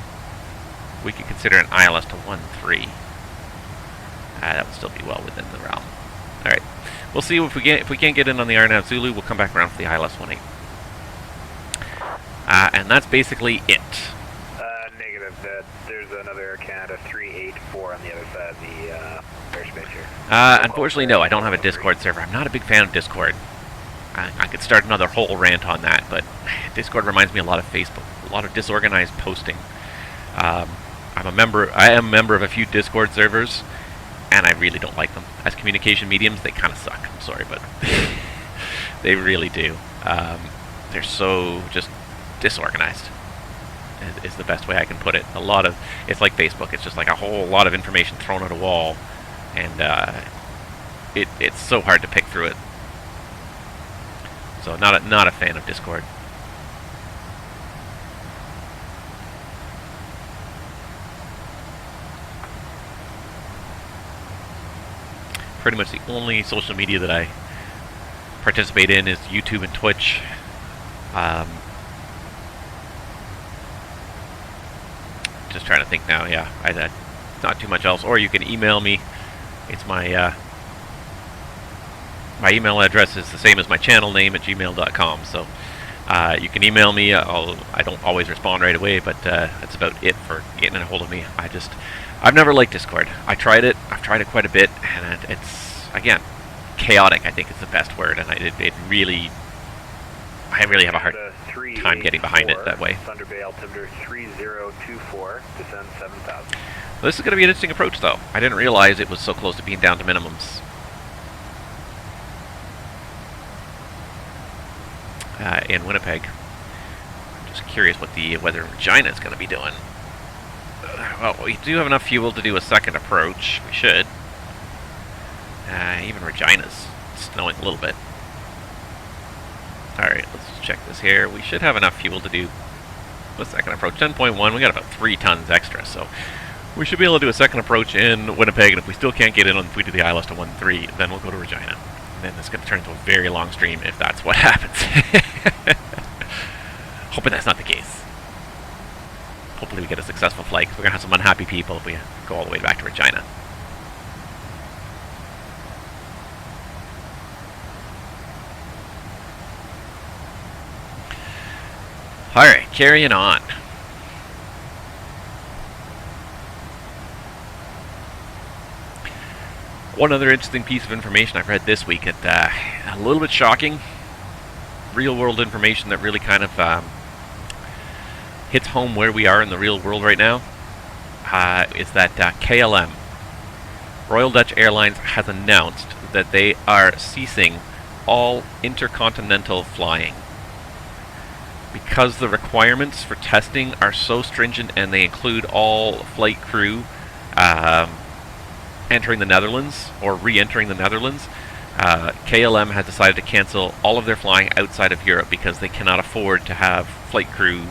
we could consider an ILS to 13. That would still be well within the realm. All right, we'll see if we can't get in on the RNAV Zulu. We'll come back around for the ILS 18. And that's basically it. Negative. There's another Air Canada 384 on the other side of the airspace here. Unfortunately, no. I don't have a Discord server. I'm not a big fan of Discord. I could start another whole rant on that, but Discord reminds me a lot of Facebook. A lot of disorganized posting. I am a member of a few Discord servers, and I really don't like them. As communication mediums, they kind of suck. I'm sorry, but they really do. They're so just disorganized. Is the best way I can put it. It's like Facebook. It's just like a whole lot of information thrown at a wall, and it's so hard to pick through it. So not a fan of Discord. Pretty much the only social media that I participate in is YouTube and Twitch. Just trying to think now. Yeah, not too much else. Or you can email me. It's my my email address is the same as my channel name at gmail.com. So you can email me. I don't always respond right away, but that's about it for getting a hold of me. I've never liked Discord. I've tried it quite a bit, and it's, again, chaotic, I think is the best word, and I really have a hard time getting behind it that way. Thunder Bay altimeter 3024, descend 7,000. This is going to be an interesting approach, though. I didn't realize it was so close to being down to minimums. In Winnipeg. I'm just curious what the weather in Regina is going to be doing. Well, we do have enough fuel to do a second approach. We should. Even Regina's snowing a little bit. Alright, let's check this here. We should have enough fuel to do a second approach. 10.1, we got about 3 tons extra, so We should be able to do a second approach in Winnipeg, and if we still can't get in on P3D ILS to 1-3, then we'll go to Regina. And then it's going to turn into a very long stream if that's what happens. Hoping that's not the case. Hopefully we get a successful flight, because we're going to have some unhappy people if we go all the way back to Regina. Alright, carrying on. One other interesting piece of information I've read this week, a little bit shocking, real world information that really kind of hits home where we are in the real world right now, is that KLM, Royal Dutch Airlines, has announced that they are ceasing all intercontinental flying. Because the requirements for testing are so stringent and they include all flight crew entering the Netherlands or re-entering the Netherlands, KLM has decided to cancel all of their flying outside of Europe because they cannot afford to have flight crew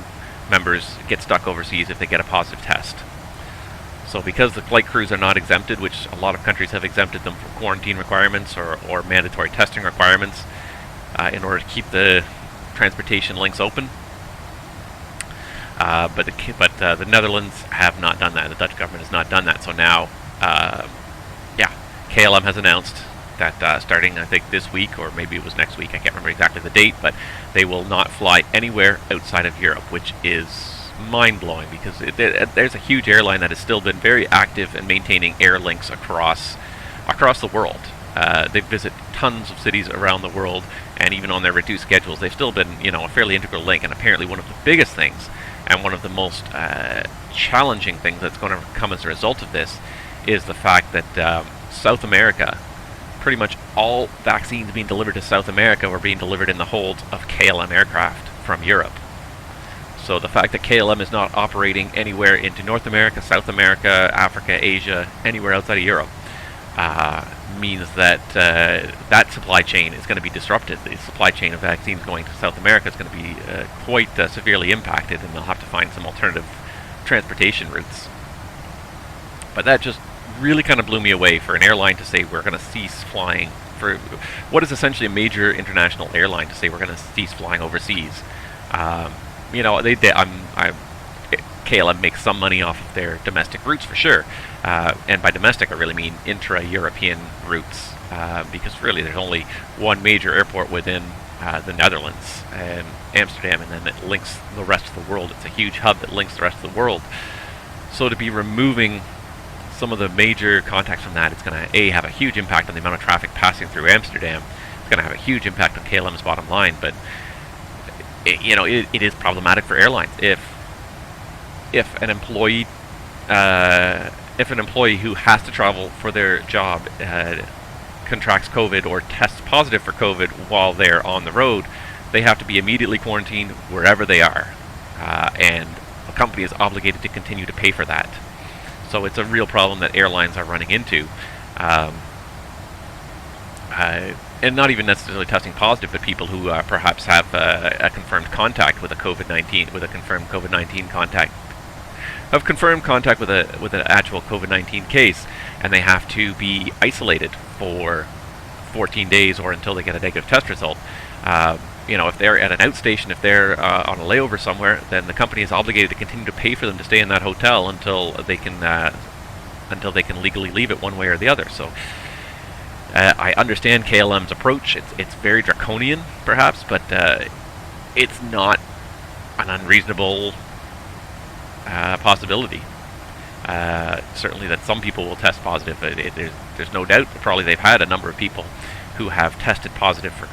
members get stuck overseas if they get a positive test. So because the flight crews are not exempted, which a lot of countries have exempted them from quarantine requirements or mandatory testing requirements in order to keep the transportation links open, but the Netherlands have not done that. The Dutch government has not done that. So now, KLM has announced that starting, I think, this week, or maybe it was next week, I can't remember exactly the date, but they will not fly anywhere outside of Europe, which is mind-blowing because there's a huge airline that has still been very active in maintaining air links across the world. They visit tons of cities around the world, and even on their reduced schedules, they've still been, a fairly integral link. And apparently, one of the biggest things, and one of the most challenging things that's going to come as a result of this, is the fact that South America, pretty much all vaccines being delivered to South America were being delivered in the holds of KLM aircraft from Europe. So the fact that KLM is not operating anywhere into North America, South America, Africa, Asia, anywhere outside of Europe, means that that supply chain is going to be disrupted. The supply chain of vaccines going to South America is going to be quite severely impacted, and they'll have to find some alternative transportation routes. But that just really kind of blew me away for an airline to say we're going to cease flying, for what is essentially a major international airline to say we're going to cease flying overseas. KLM makes some money off of their domestic routes for sure, and by domestic I really mean intra-European routes, because really there's only one major airport within the Netherlands, and Amsterdam, and then it links the rest of the world. It's a huge hub that links the rest of the world. So to be removing some of the major contacts from that, it's going to have a huge impact on the amount of traffic passing through Amsterdam. It's going to have a huge impact on KLM's bottom line, but it is problematic for airlines if an employee who has to travel for their job contracts COVID or tests positive for COVID while they're on the road, they have to be immediately quarantined wherever they are, and the company is obligated to continue to pay for that. So it's a real problem that airlines are running into, and not even necessarily testing positive, but people who perhaps have a confirmed contact with a confirmed COVID-19 contact, have confirmed contact with an actual COVID-19 case, and they have to be isolated for 14 days or until they get a negative test result. If they're at an outstation, if they're on a layover somewhere, then the company is obligated to continue to pay for them to stay in that hotel until they can legally leave it one way or the other. So I understand KLM's approach. It's very draconian, perhaps, but it's not an unreasonable possibility. Certainly that some people will test positive. There's no doubt that probably they've had a number of people who have tested positive for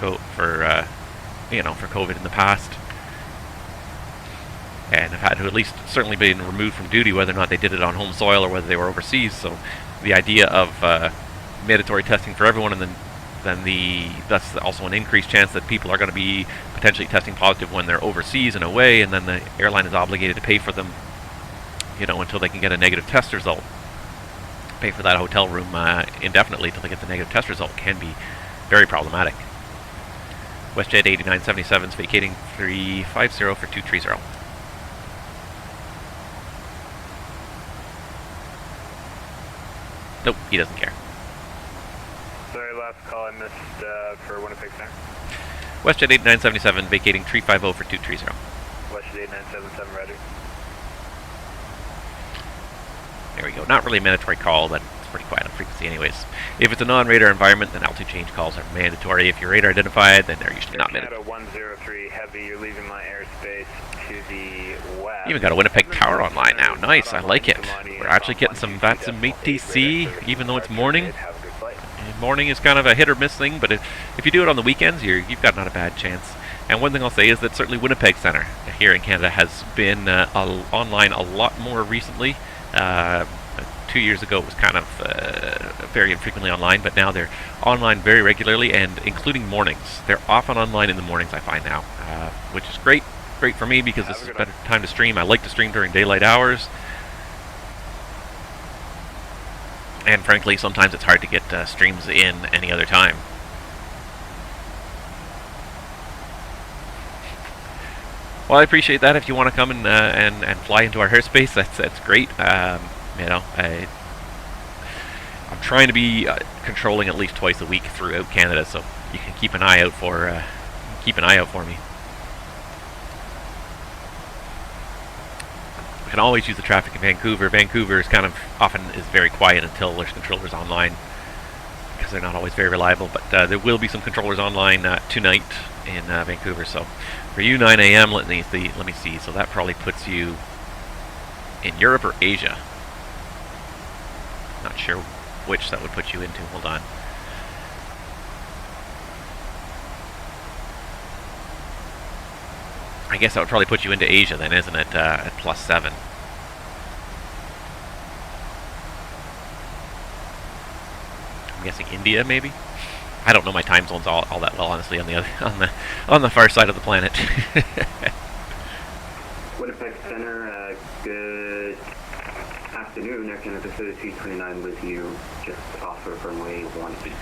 COVID in the past, and have had to at least certainly been removed from duty, whether or not they did it on home soil or whether they were overseas. So the idea of mandatory testing for everyone, and then that's also an increased chance that people are going to be potentially testing positive when they're overseas and away, and then the airline is obligated to pay for them, until they can get a negative test result. Pay for that hotel room indefinitely until they get the negative test result can be very problematic. WestJet 8977 is vacating 350 for 230. Nope, he doesn't care. Sorry, last call I missed for Winnipeg Centre. WestJet 8977 vacating 350 for 230. WestJet 8977, roger. There we go. Not really a mandatory call, but it's pretty quiet on frequency anyways. If it's a non-radar environment, then altitude change calls are mandatory. If you're radar identified, then they're usually not mandatory. Canada 103 heavy, you're leaving my airspace to the west. Even got a Winnipeg tower online now. Nice, I like it. We're actually getting some VATSIM ATC, even though it's morning. Have a good flight. Morning is kind of a hit or miss thing, but if you do it on the weekends, you've got not a bad chance. And one thing I'll say is that certainly Winnipeg Centre here in Canada has been online a lot more recently. 2 years ago it was kind of very infrequently online, but now they're online very regularly, and including mornings. They're often online in the mornings, I find now, which is great for me because this is a better time to stream. I like to stream during daylight hours, and frankly sometimes it's hard to get streams in any other time. Well, I appreciate that. If you want to come and fly into our airspace, that's great. You know, I'm trying to be controlling at least twice a week throughout Canada, so you can keep an eye out for me. I can always use the traffic in Vancouver. Vancouver is often very quiet until there's controllers online, because they're not always very reliable. But there will be some controllers online tonight in Vancouver. So for you, 9 a.m. Let me see. So that probably puts you in Europe or Asia. Not sure which that would put you into. Hold on. I guess that would probably put you into Asia then, isn't it? At +7. I'm guessing India, maybe. I don't know my time zones all that well, honestly. On the far side of the planet. Winnipeg Centre, good afternoon. Air Canada 3329 with you, just off of runway 18.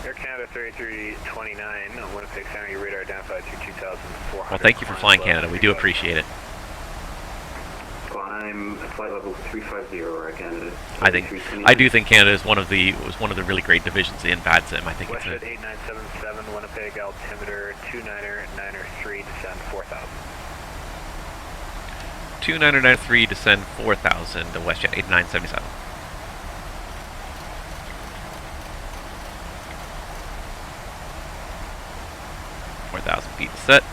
Air Canada 3329, Winnipeg Centre, your radar identified through 2,400. Well, thank you for flying Canada. We do appreciate it. Climb flight level 350, Air Canada. I do think Canada was one of the really great divisions in VATSIM. I think it's WestJet 8977, Winnipeg altimeter 2993, descend 4,000. 2993, descend 4,000 to WestJet 8977. Feet to set.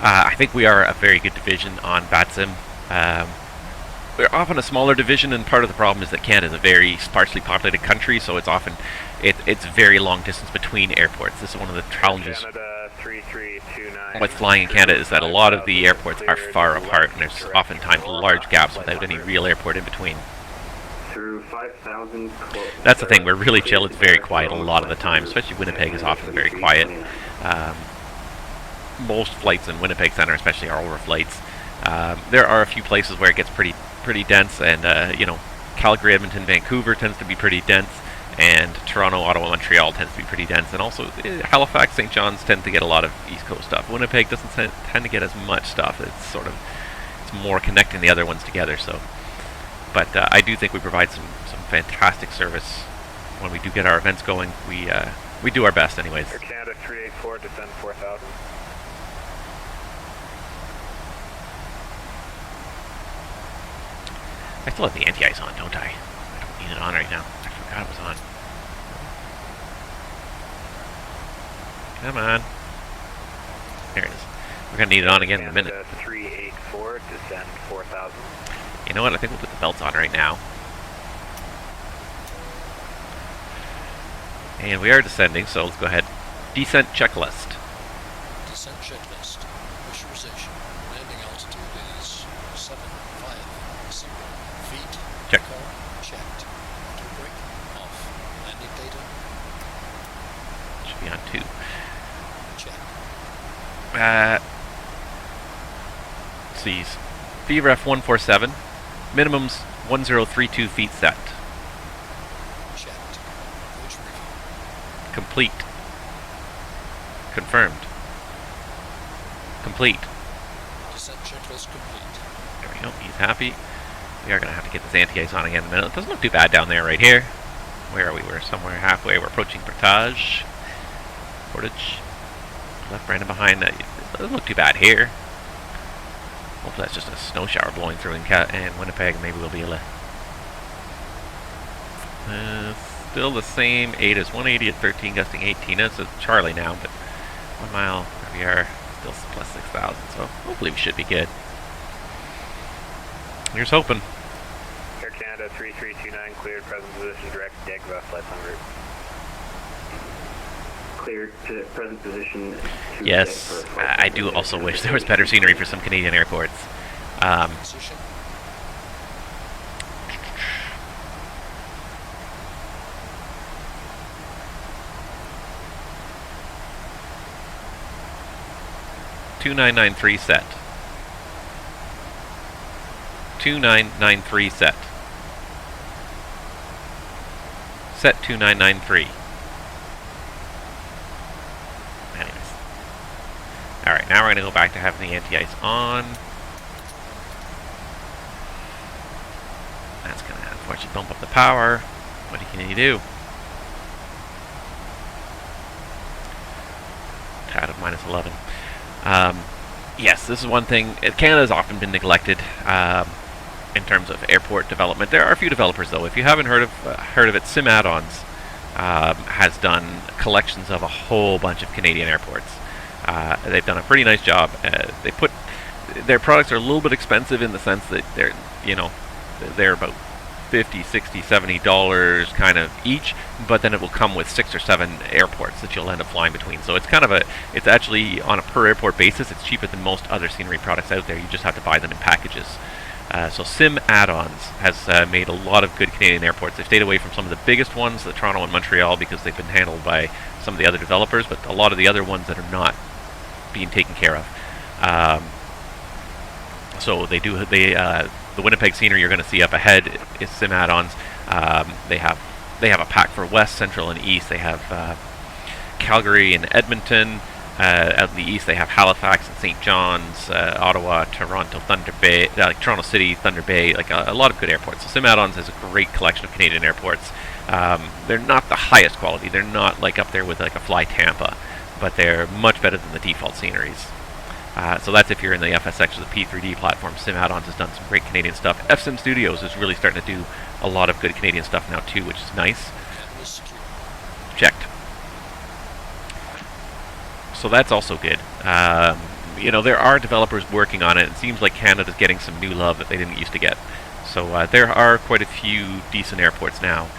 I think we are a very good division on VATSIM. We're often a smaller division, and part of the problem is that Canada is a very sparsely populated country, so it's often it's very long distance between airports. This is one of the challenges with flying in Canada, is that a lot of the airports are far apart, and there's oftentimes large gaps without any real airport in between. That's the thing, we're really chill. It's very quiet a lot of the time, especially Winnipeg is often very quiet. Most flights in Winnipeg Centre especially are overflights. There are a few places where it gets pretty dense, and you know, Calgary, Edmonton, Vancouver tends to be pretty dense, and Toronto, Ottawa, Montreal tends to be pretty dense, and also Halifax, St. John's tend to get a lot of East Coast stuff. Winnipeg doesn't tend to get as much stuff. It's more connecting the other ones together. So, but I do think we provide some fantastic service when we do get our events going. We do our best, anyways. Air Canada 384, descend 4,000. I still have the anti-ice on, don't I? I don't need it on right now. I forgot it was on. Come on. There it is. We're going to need it on again in a minute. 384, descend 4,000. You know what? I think we'll put the belts on right now. And we are descending, so let's go ahead. Descent checklist. Descent checklist. Pressurization. Landing altitude is 750 feet. Check. Car checked. Auto brake off. Landing data Should be on 2. check. Let's see. VREF 147. Minimums 1032 feet set. Checked. Coach review. Complete. Confirmed. Complete. Descent checklist complete. There we go. He's happy. We are going to have to get this anti-ice on again in a minute. It doesn't look too bad down there right here. Where are we? We're somewhere halfway. We're approaching Portage. Left Brandon behind. It doesn't look too bad here. Hopefully that's just a snow shower blowing through in Winnipeg. Maybe we'll be able to... still the same 8 as 180 at 13, gusting 18. That's a Charlie now, but 1 mile FIR still plus 6,000. So hopefully we should be good. Here's hoping. Air Canada 3329, cleared, present position, direct, Takeoff, flights en route. Cleared to present position. Yes, I do also wish there was better scenery for some Canadian airports. Position. $2993 set. 2993 set. Set 2993. Anyways. Alright, now we're going to go back to having the anti-ice on. That's going to unfortunately bump up the power. What can you do? Tad of minus 11. Yes, this is one thing. Canada's often been neglected in terms of airport development. There are a few developers, though. If you haven't heard of it, SimAddons has done collections of a whole bunch of Canadian airports. They've done a pretty nice job. They put their products are a little bit expensive in the sense that they're about $50, $60, $70 kind of each, but then it will come with 6 or 7 airports that you'll end up flying between. So it's kind of it's actually on a per airport basis, it's cheaper than most other scenery products out there. You just have to buy them in packages. So SimAddons has made a lot of good Canadian airports. They've stayed away from some of the biggest ones, the Toronto and Montreal, because they've been handled by some of the other developers, but a lot of the other ones that are not being taken care of. So the Winnipeg scenery you're going to see up ahead is SimAddons. They have a pack for West, Central, and East. They have Calgary and Edmonton. Out in the east, they have Halifax and St. John's, Ottawa, Toronto, Thunder Bay, Toronto City, Thunder Bay, like a lot of good airports. So SimAddons is a great collection of Canadian airports. They're not the highest quality. They're not like up there with like a Fly Tampa, but they're much better than the default sceneries. So that's if you're in the FSX or the P3D platform. SimAddons has done some great Canadian stuff. FSIM Studios is really starting to do a lot of good Canadian stuff now too, which is nice. Checked. So that's also good. There are developers working on it. It seems like Canada's getting some new love that they didn't used to get. So there are quite a few decent airports now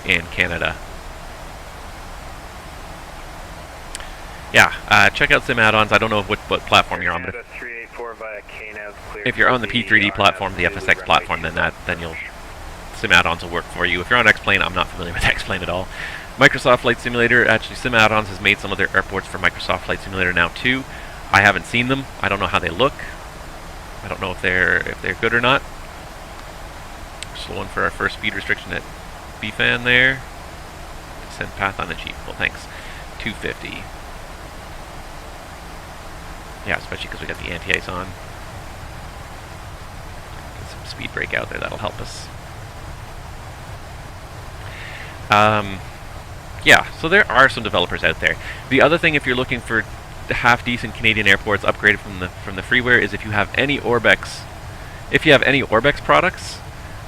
in Canada. Yeah, check out SimAddons. I don't know what platform you're on, but if you're on the P3D platform, the FSX platform, then SimAddons will work for you. If you're on X-Plane, I'm not familiar with X-Plane at all. Microsoft Flight Simulator, actually SimAddons has made some of their airports for Microsoft Flight Simulator now too. I haven't seen them. I don't know how they look. I don't know if they're good or not. Slowing for our first speed restriction at BFAN there. Descent path unachievable. Thanks. 250. Yeah, especially because we got the anti-ice on. Get some speed brake out there. That'll help us. Yeah, so there are some developers out there. The other thing, if you're looking for half-decent Canadian airports upgraded from the Freeware, is if you have any Orbex, products,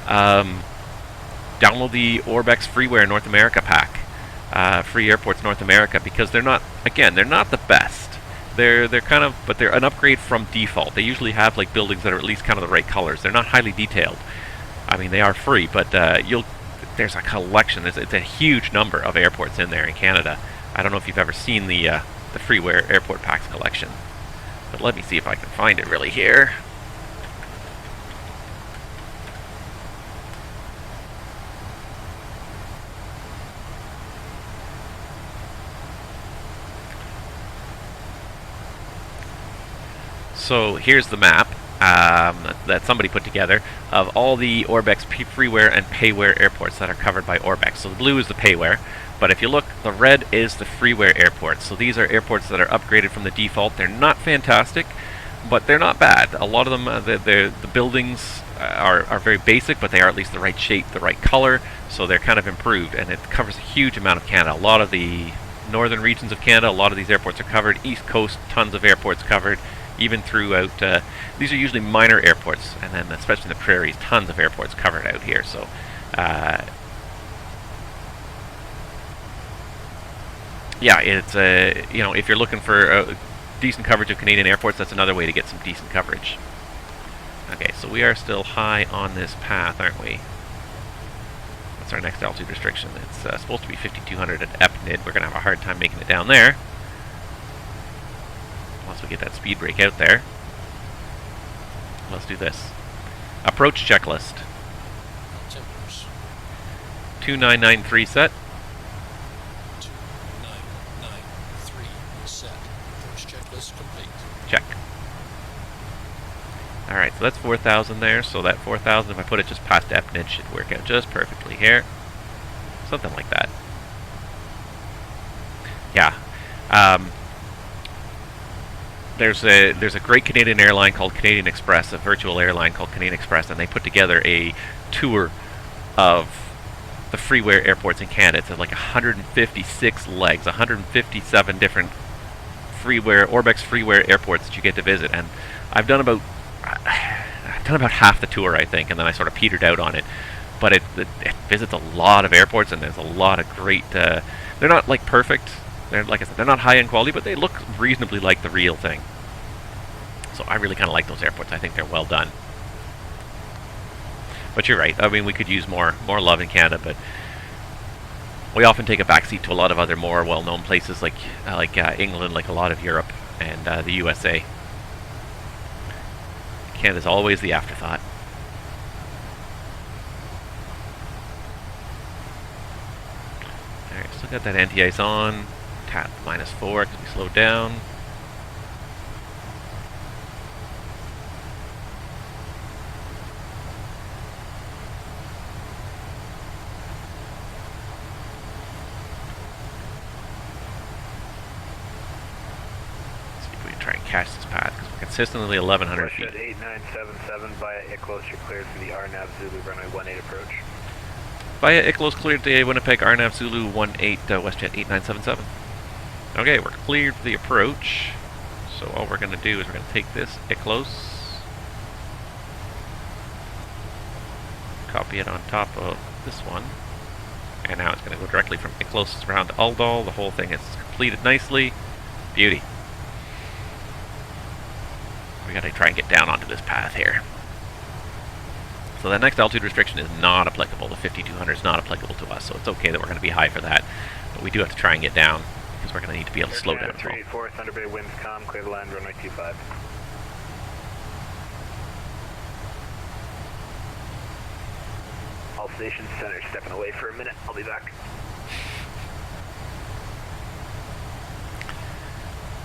download the Orbex Freeware North America pack, Free Airports North America, because they're not the best. They're kind of, but they're an upgrade from default. They usually have like buildings that are at least kind of the right colors. They're not highly detailed. I mean, they are free, but there's a collection. It's a huge number of airports in there in Canada. I don't know if you've ever seen the Freeware Airport Packs collection, but let me see if I can find it really here. So here's the map that somebody put together of all the Orbex Freeware and Payware airports that are covered by Orbex. So the blue is the Payware, but if you look, the red is the Freeware airports. So these are airports that are upgraded from the default. They're not fantastic. but they're not bad. A lot of them, the buildings are very basic, but they are at least the right shape, the right color, so they're kind of improved, and it covers a huge amount of Canada. A lot of the northern regions of Canada, a lot of these airports are covered. East Coast, tons of airports covered, even throughout. These are usually minor airports, and then especially in the prairies, tons of airports covered out here. So. Yeah, it's if you're looking for decent coverage of Canadian airports, that's another way to get some decent coverage. Okay, so we are still high on this path, aren't we? What's our next altitude restriction? It's supposed to be 5,200 at EPNID. We're going to have a hard time making it down there. Once we get that speed brake out there. Let's do this. Approach checklist. Altimeters. 2993 set. 2993 set. Approach checklist complete. Check. Alright, so that's 4,000 there, so that 4,000, if I put it just past EPNID, should work out just perfectly here. Something like that. Yeah. There's a great Canadian airline called Canadian Express, a virtual airline called Canadian Express, and they put together a tour of the Freeware airports in Canada. It's like 156 legs, 157 different Orbex Freeware airports that you get to visit, and I've done about half the tour, I think, and then I sort of petered out on it. But it visits a lot of airports, and there's a lot of great. They're not like perfect. They're, like I said, they're not high end quality, but they look reasonably like the real thing. So I really kind of like those airports. I think they're well done. But you're right. I mean, we could use more love in Canada, but we often take a backseat to a lot of other more well-known places like England, like a lot of Europe, and the USA. Canada's always the afterthought. Alright, still got that anti-ice on. Tap -4 because we slowed down. Catch this path because we're consistently 1,100 feet. 8977 via ICLOS, you're cleared for the RNAV Zulu runway 18 approach. Via ICLOS cleared to Winnipeg RNAV Zulu 18 WestJet 8977. Okay, we're cleared for the approach. So all we're going to do is we're going to take this ICLOS, copy it on top of this one, and now it's going to go directly from ICLOS around to Aldal. The whole thing is completed nicely. Beauty. We gotta try and get down onto this path here. So that next altitude restriction is not applicable. The 5,200 is not applicable to us, so it's okay that we're going to be high for that. But we do have to try and get down because we're going to need to be able to slow down as well. 384 Thunder Bay winds calm, clear the land runway 25. All stations, center stepping away for a minute. I'll be back.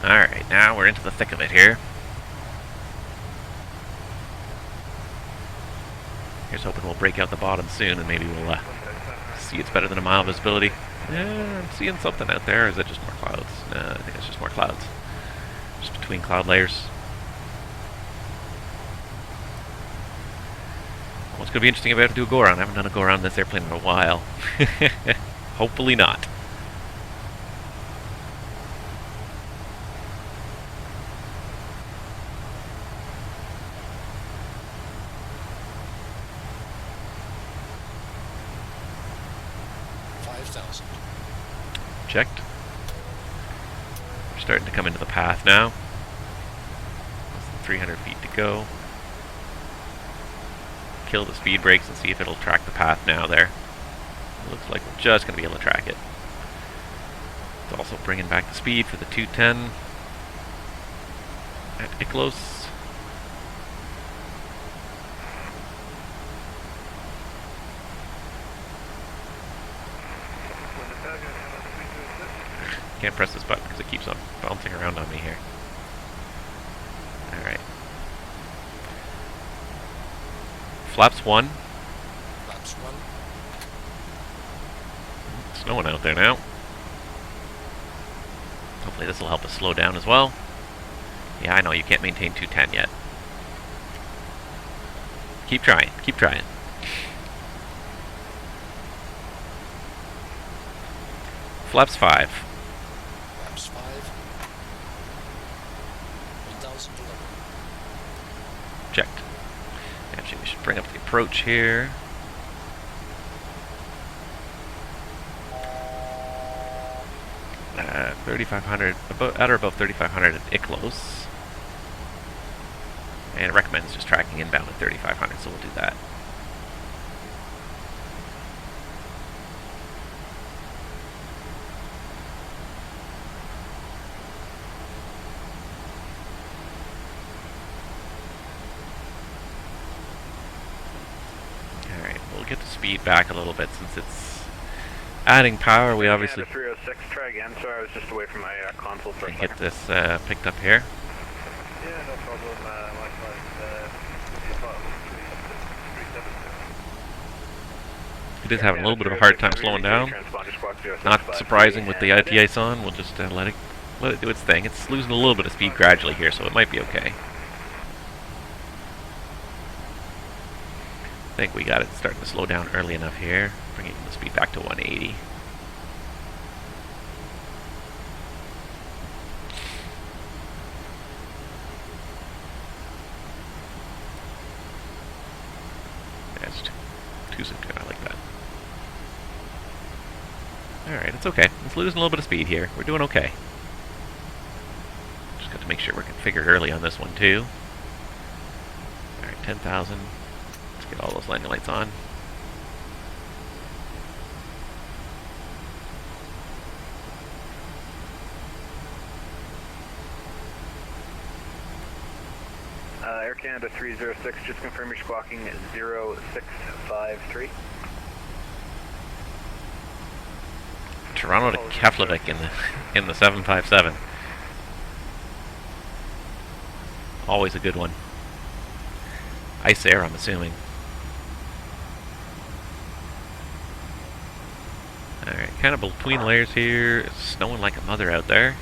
Alright, now we're into the thick of it here. Here's hoping we'll break out the bottom soon and maybe we'll see it's better than a mile visibility. Yeah, I'm seeing something out there, or is it just more clouds? No, I think it's just more clouds. Just between cloud layers. What's going to be interesting about to do a go-around? I haven't done a go-around in this airplane in a while. Hopefully not. Checked. We're starting to come into the path now. Less than 300 feet to go. Kill the speed brakes and see if it'll track the path now there. It looks like we're just going to be able to track it. It's also bringing back the speed for the 210 at ICLOS. Can't press this button because it keeps on bouncing around on me here. Alright. Flaps 1. Flaps 1. It's snowing out there now. Hopefully this will help us slow down as well. Yeah, I know, you can't maintain 210 yet. Keep trying, keep trying. Flaps 5. Flaps 5. 1011. Checked. Actually, we should bring up the approach here. Uh, 3,500, at or above 3,500 at Iklos. And it recommends just tracking inbound at 3,500, so we'll do that. Alright, we'll get the speed back a little bit since it's adding power. We obviously 306, try again. Sorry, I was just away from my console for a can second. get this picked up here. Yeah, no problem. Likewise, It is having a little bit of a hard time slowing down. Not surprising with the ITS on. We'll just let it do its thing. It's losing a little bit of speed gradually here, so it might be okay. I think we got it starting to slow down early enough here, bringing the speed back to 180. That's too soon. I like that. Alright, it's okay. It's losing a little bit of speed here. We're doing okay. Just got to make sure we're configured early on this one too. Alright, 10,000. Let's get all those landing lights on. Air Canada 306, just confirm you're squawking 0653. Toronto to Keflavik in the 757. Always a good one. Ice air, I'm assuming. Alright, kind of between layers here. It's snowing like a mother out there.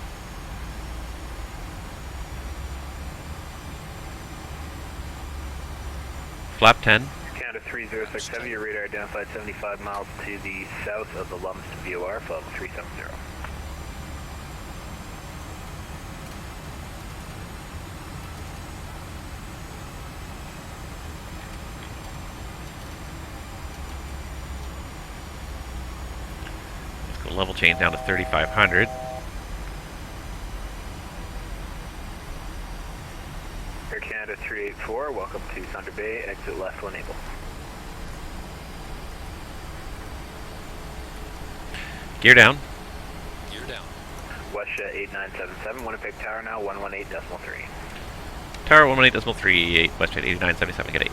Flap 10. Canada 306 Heavy, your radar identified 75 miles to the south of the Lumsden VOR, flight 370. Let's go level change down to 3,500. Air Canada 384, welcome to Thunder Bay, exit left when able. Gear down. Gear down. Westjet 8977, Winnipeg Tower now 118.3. Tower 118.38, Westjet 8977, get 8.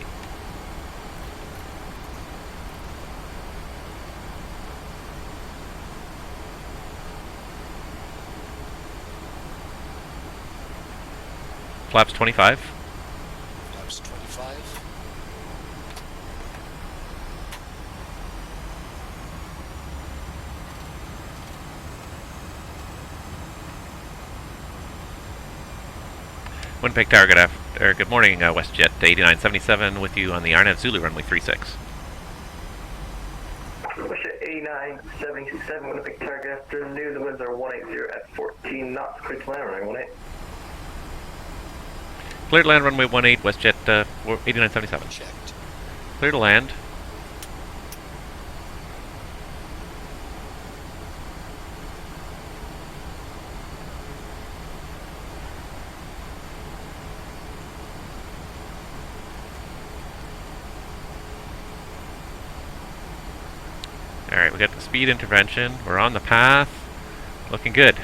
Flaps 25. Flaps 25. Winnipeg Tower, good morning, WestJet 8977 with you on the Arnav Zulu runway 36. Westjet 8977, Winnipeg Tower, good afternoon. The winds are 180 at 14 knots, clear to land runway 18. Clear to land runway 18, WestJet 8977. Checked. Clear to land. Alright, we got the speed intervention. We're on the path. Looking good. Are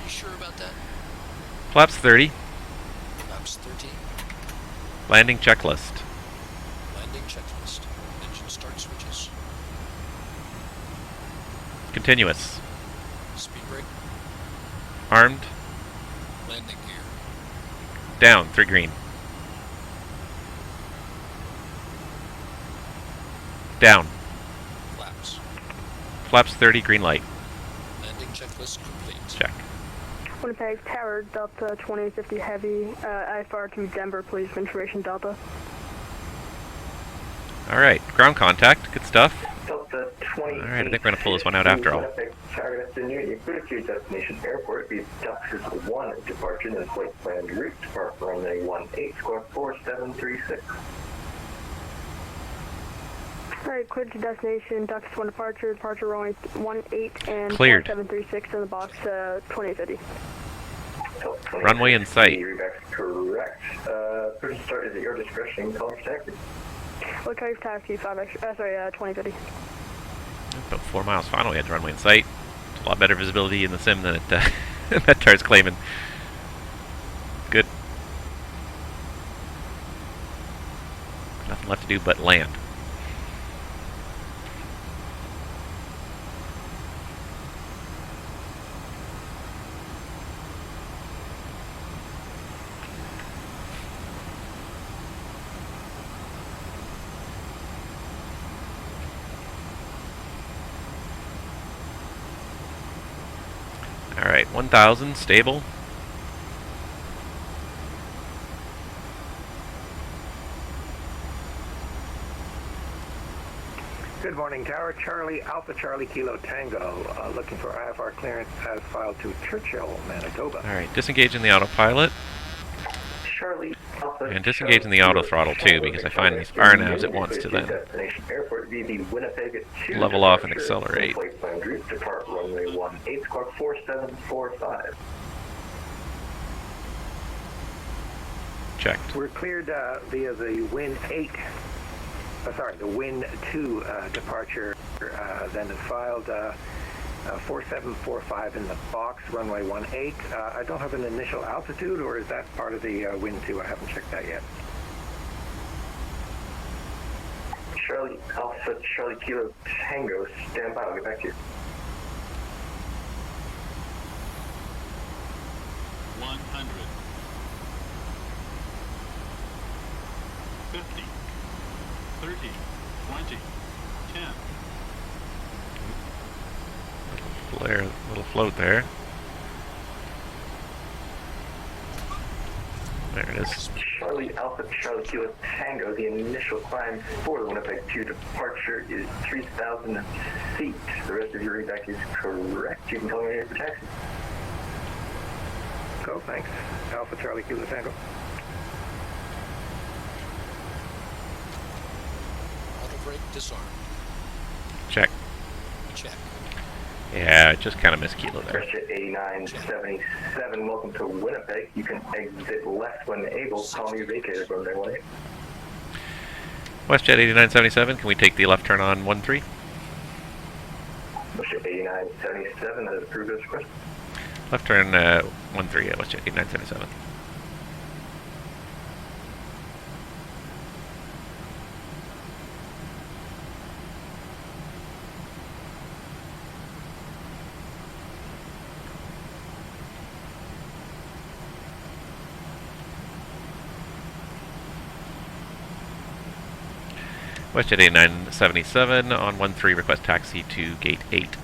you sure about that? Flaps 30. Flaps 30. Landing checklist. Landing checklist. Engine start switches. Continuous. Speed brake. Armed. Landing gear. Down. 3 green. Down. Flaps. Flaps 30, green light. Landing checklist complete. Check. Winnipeg Tower, Delta 2050 Heavy, IFR to Denver, please, information Delta. Alright, ground contact, good stuff. Delta 20. Alright, I think we're going to pull this one out after all. Winnipeg Tower, you put it to your destination airport, be Texas 1 departure, then flight planned route, depart runway 18, squawk 4736. Alright, cleared to destination, Ducks 1 departure, departure runway 18 and Cleared. 4736 in the box 2050. Runway in sight. Correct. First start is at your discretion, color taxi. What kind of taxi, 2050. About 4 miles final, we had the runway in sight. It's a lot better visibility in the sim than it, that TAR's claiming. Good. Nothing left to do but land. Alright, 1,000, stable. Good morning, Tower. Charlie, Alpha Charlie Kilo Tango, looking for IFR clearance as filed to Churchill, Manitoba. Alright, disengaging the autopilot. Charlie, Alpha, And disengaging the auto throttle too, because I find these RNAVs it wants to then airport, Winnipeg at 2 level off and accelerate. Flight planned route, depart runway 18, squawk 4745. Checked. We're cleared via the Win 8, the Win 2 departure, then is filed 4745 in the box, runway 18. I don't have an initial altitude, or is that part of the Win 2? I haven't checked that yet. Charlie, Alpha Charlie Kilo Tango, stand by, I'll get back to you. 100. 50. 30. 20. 10. Flare, little float there. There it is. Charlie Alpha Charlie Kilo Tango, the initial climb for the Winnipeg 2 departure is 3,000 feet. The rest of your readback is correct. You can call me here for taxi. Go, thanks. Alpha Charlie Kilo Tango. Auto brake disarmed. Check. Check. Yeah, it just kind of missed Kilo there. WestJet 8977, welcome to Winnipeg. You can exit left when able. Call me vacated from there, 18. WestJet 8977, can we take the left turn on 13? WestJet 8977, that is approved as requested. Left turn 13 at WestJet 8977. WestJet 8977 on 13, request taxi to gate 8.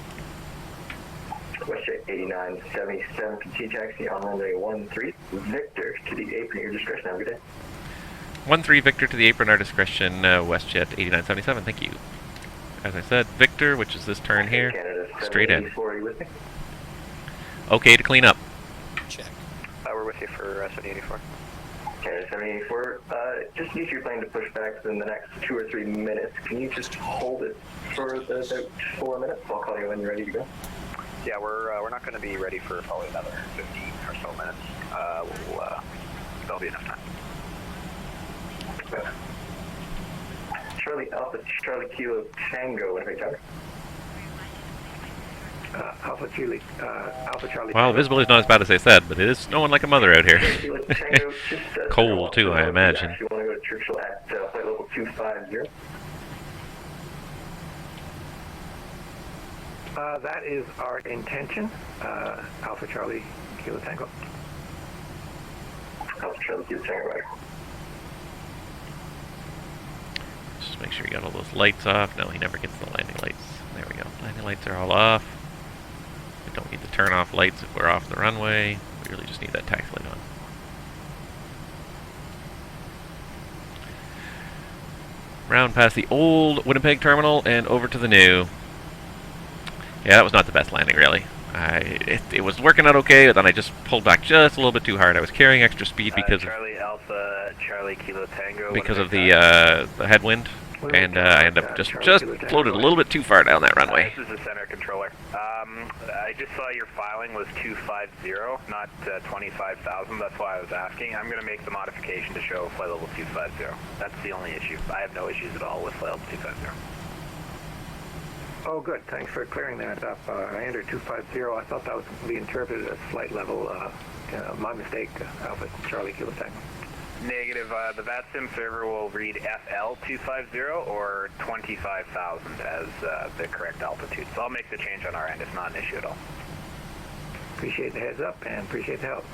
WestJet 8977, continue taxi on runway 13, Victor to the apron at your discretion. Have a good day. 13 Victor to the apron, our discretion, WestJet 8977, thank you. As I said, Victor, which is this turn here, Canada straight in. 784, are you with me? Okay to clean up. Check. We're with you for 784. Canada 784, just need your plane to push back in the next 2 or 3 minutes. Can you just hold it for about 4 minutes? I'll call you when you're ready to go. Yeah, we're not going to be ready for probably another 15 or so minutes. There'll be enough time. Charlie Alpha Charlie Kilo Tango, Winnipeg Tower. Alpha Charlie. Well, visibility is not as bad as they said, but it is snowing like a mother out here. Kilo Tango, just, Cold too, I imagine. You want to go to Churchill at flight level 250. That is our intention. Alpha Charlie Kilo Tango. Alpha Charlie Kilo Tango, right. Just make sure you got all those lights off. No, he never gets the landing lights. There we go. Landing lights are all off. We don't need to turn off lights if we're off the runway. We really just need that taxi light on. Round past the old Winnipeg terminal and over to the new. Yeah, that was not the best landing, really. It was working out okay, but then I just pulled back just a little bit too hard. I was carrying extra speed because Charlie Alpha, Charlie Kilo Tango. because of the headwind, and I ended up just floated a little bit too far down that runway. This is the center controller. I just saw your filing was 250, not 25,000. That's why I was asking. I'm going to make the modification to show flight level 250. That's the only issue. I have no issues at all with flight level 250. Oh, good. Thanks for clearing that up. I entered 250. I thought that was to be interpreted as flight level. My mistake, Alpha Charlie Kilo Tango. Negative. The VATSIM server will read FL 250 or 25,000 as the correct altitude. So I'll make the change on our end. It's not an issue at all. Appreciate the heads up and appreciate the help.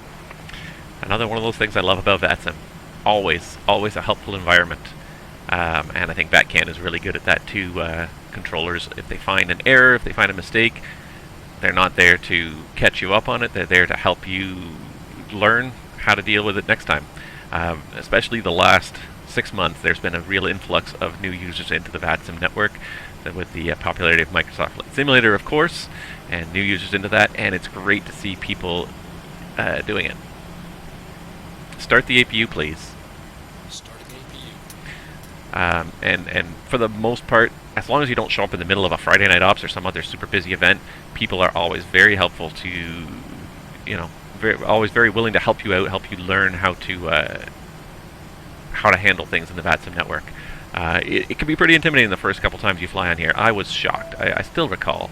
Another one of those things I love about VATSIM. Always a helpful environment. And I think VATCAN is really good at that too. Controllers, if they find an error, if they find a mistake, they're not there to catch you up on it. They're there to help you learn how to deal with it next time. Especially the last 6 months, there's been a real influx of new users into the VATSIM network with the popularity of Microsoft Flight Simulator, of course, and new users into that, and it's great to see people doing it. Start the APU, please. Starting APU. And for the most part, as long as you don't show up in the middle of a Friday night ops or some other super busy event, people are always very helpful to, always very willing to help you out, help you learn how to handle things in the VATSIM network. It can be pretty intimidating the first couple times you fly on here. I was shocked. I still recall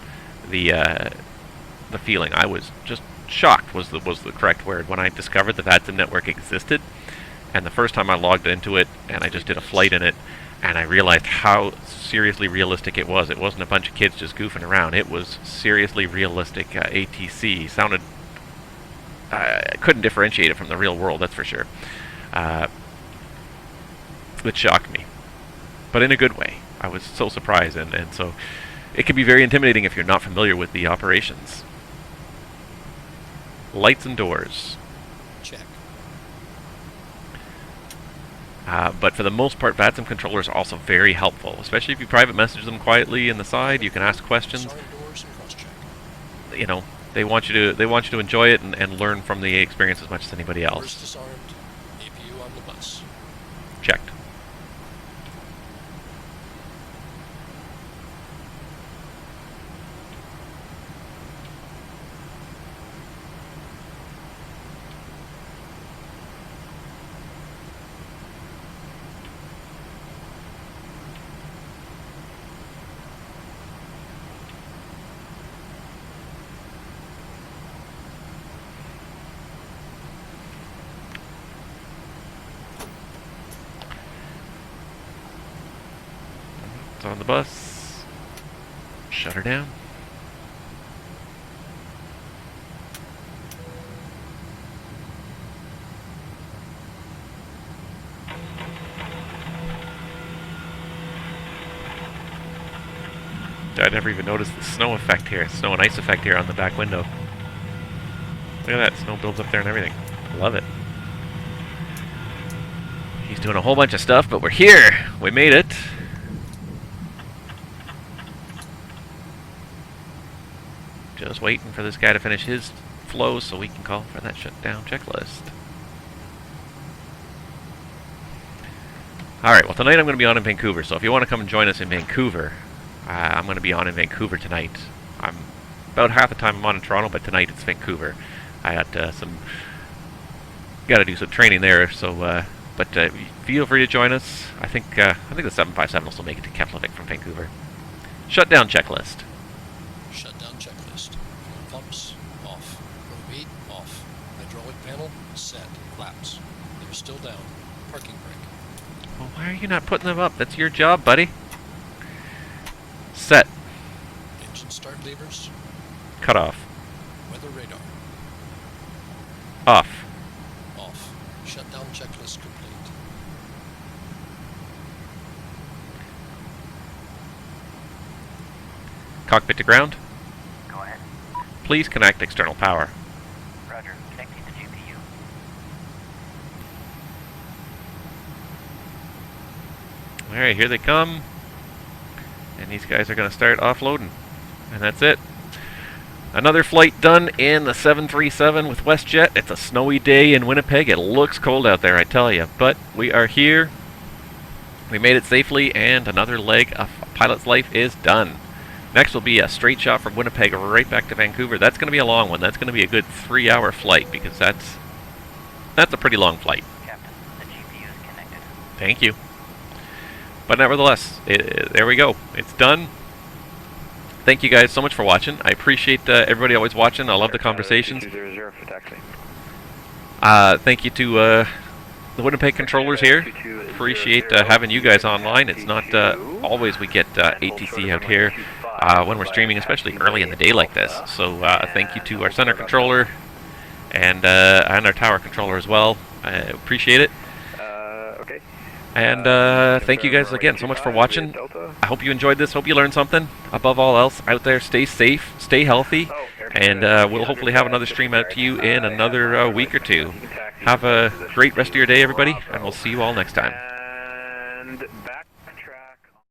the feeling. I was just shocked was the correct word when I discovered the VATSIM network existed. And the first time I logged into it and I just did a flight in it, and I realized how seriously realistic it was. It wasn't a bunch of kids just goofing around. It was seriously realistic ATC. Sounded... couldn't differentiate it from the real world, that's for sure. It shocked me. But in a good way. I was so surprised, and so it can be very intimidating if you're not familiar with the operations. Lights and doors. Check. But for the most part, VATSIM controllers are also very helpful, especially if you private message them quietly in the side. You can ask questions. Doors and cross-check. You know, they want you to enjoy it and learn from the experience as much as anybody else. Doors disarmed. APU on the bus. Checked. On the bus. Shut her down. I never even noticed the snow effect here, snow and ice effect here on the back window. Look at that, snow builds up there and everything. I love it. He's doing a whole bunch of stuff, but we're here! We made it! Just waiting for this guy to finish his flow so we can call for that shutdown checklist. Alright, well tonight I'm going to be on in Vancouver, so if you want to come and join us in Vancouver, I'm going to be on in Vancouver tonight. I'm about half the time I'm on in Toronto, but tonight it's Vancouver. I got got to do some training there, so but feel free to join us. I think the 757 will still make it to Keflavik from Vancouver. Shutdown checklist. Shutdown checklist. Fuel pumps off. Row 8 off. Hydraulic panel set. Flaps. They're still down. Parking brake. Well, why are you not putting them up? That's your job, buddy. Set. Engine start levers. Cut off. Weather radar. Off. Off. Shutdown checklist complete. Cockpit to ground. Go ahead. Please connect external power. Roger. Connecting to Alright, here they come. And these guys are going to start offloading. And that's it. Another flight done in the 737 with WestJet. It's a snowy day in Winnipeg. It looks cold out there, I tell you. But we are here. We made it safely, and another leg of a pilot's life is done. Next will be a straight shot from Winnipeg right back to Vancouver. That's going to be a long one. That's going to be a good 3-hour flight, because that's a pretty long flight. Captain, the GPU is connected. Thank you. But nevertheless, there we go. It's done. Thank you guys so much for watching. I appreciate everybody always watching. I love the conversations. 200 for taxi. Thank you to the Winnipeg controllers here. Appreciate having you guys online. It's not always we get ATC out here when we're streaming, especially early in the day like this. So thank you to our center controller and our tower controller as well. I appreciate it. Okay. And thank you guys again so much for watching. I hope you enjoyed this. Hope you learned something. Above all else, out there, stay safe, stay healthy, and we'll hopefully have another stream out to you in another week or two. Have a great rest of your day, everybody, and we'll see you all next time. And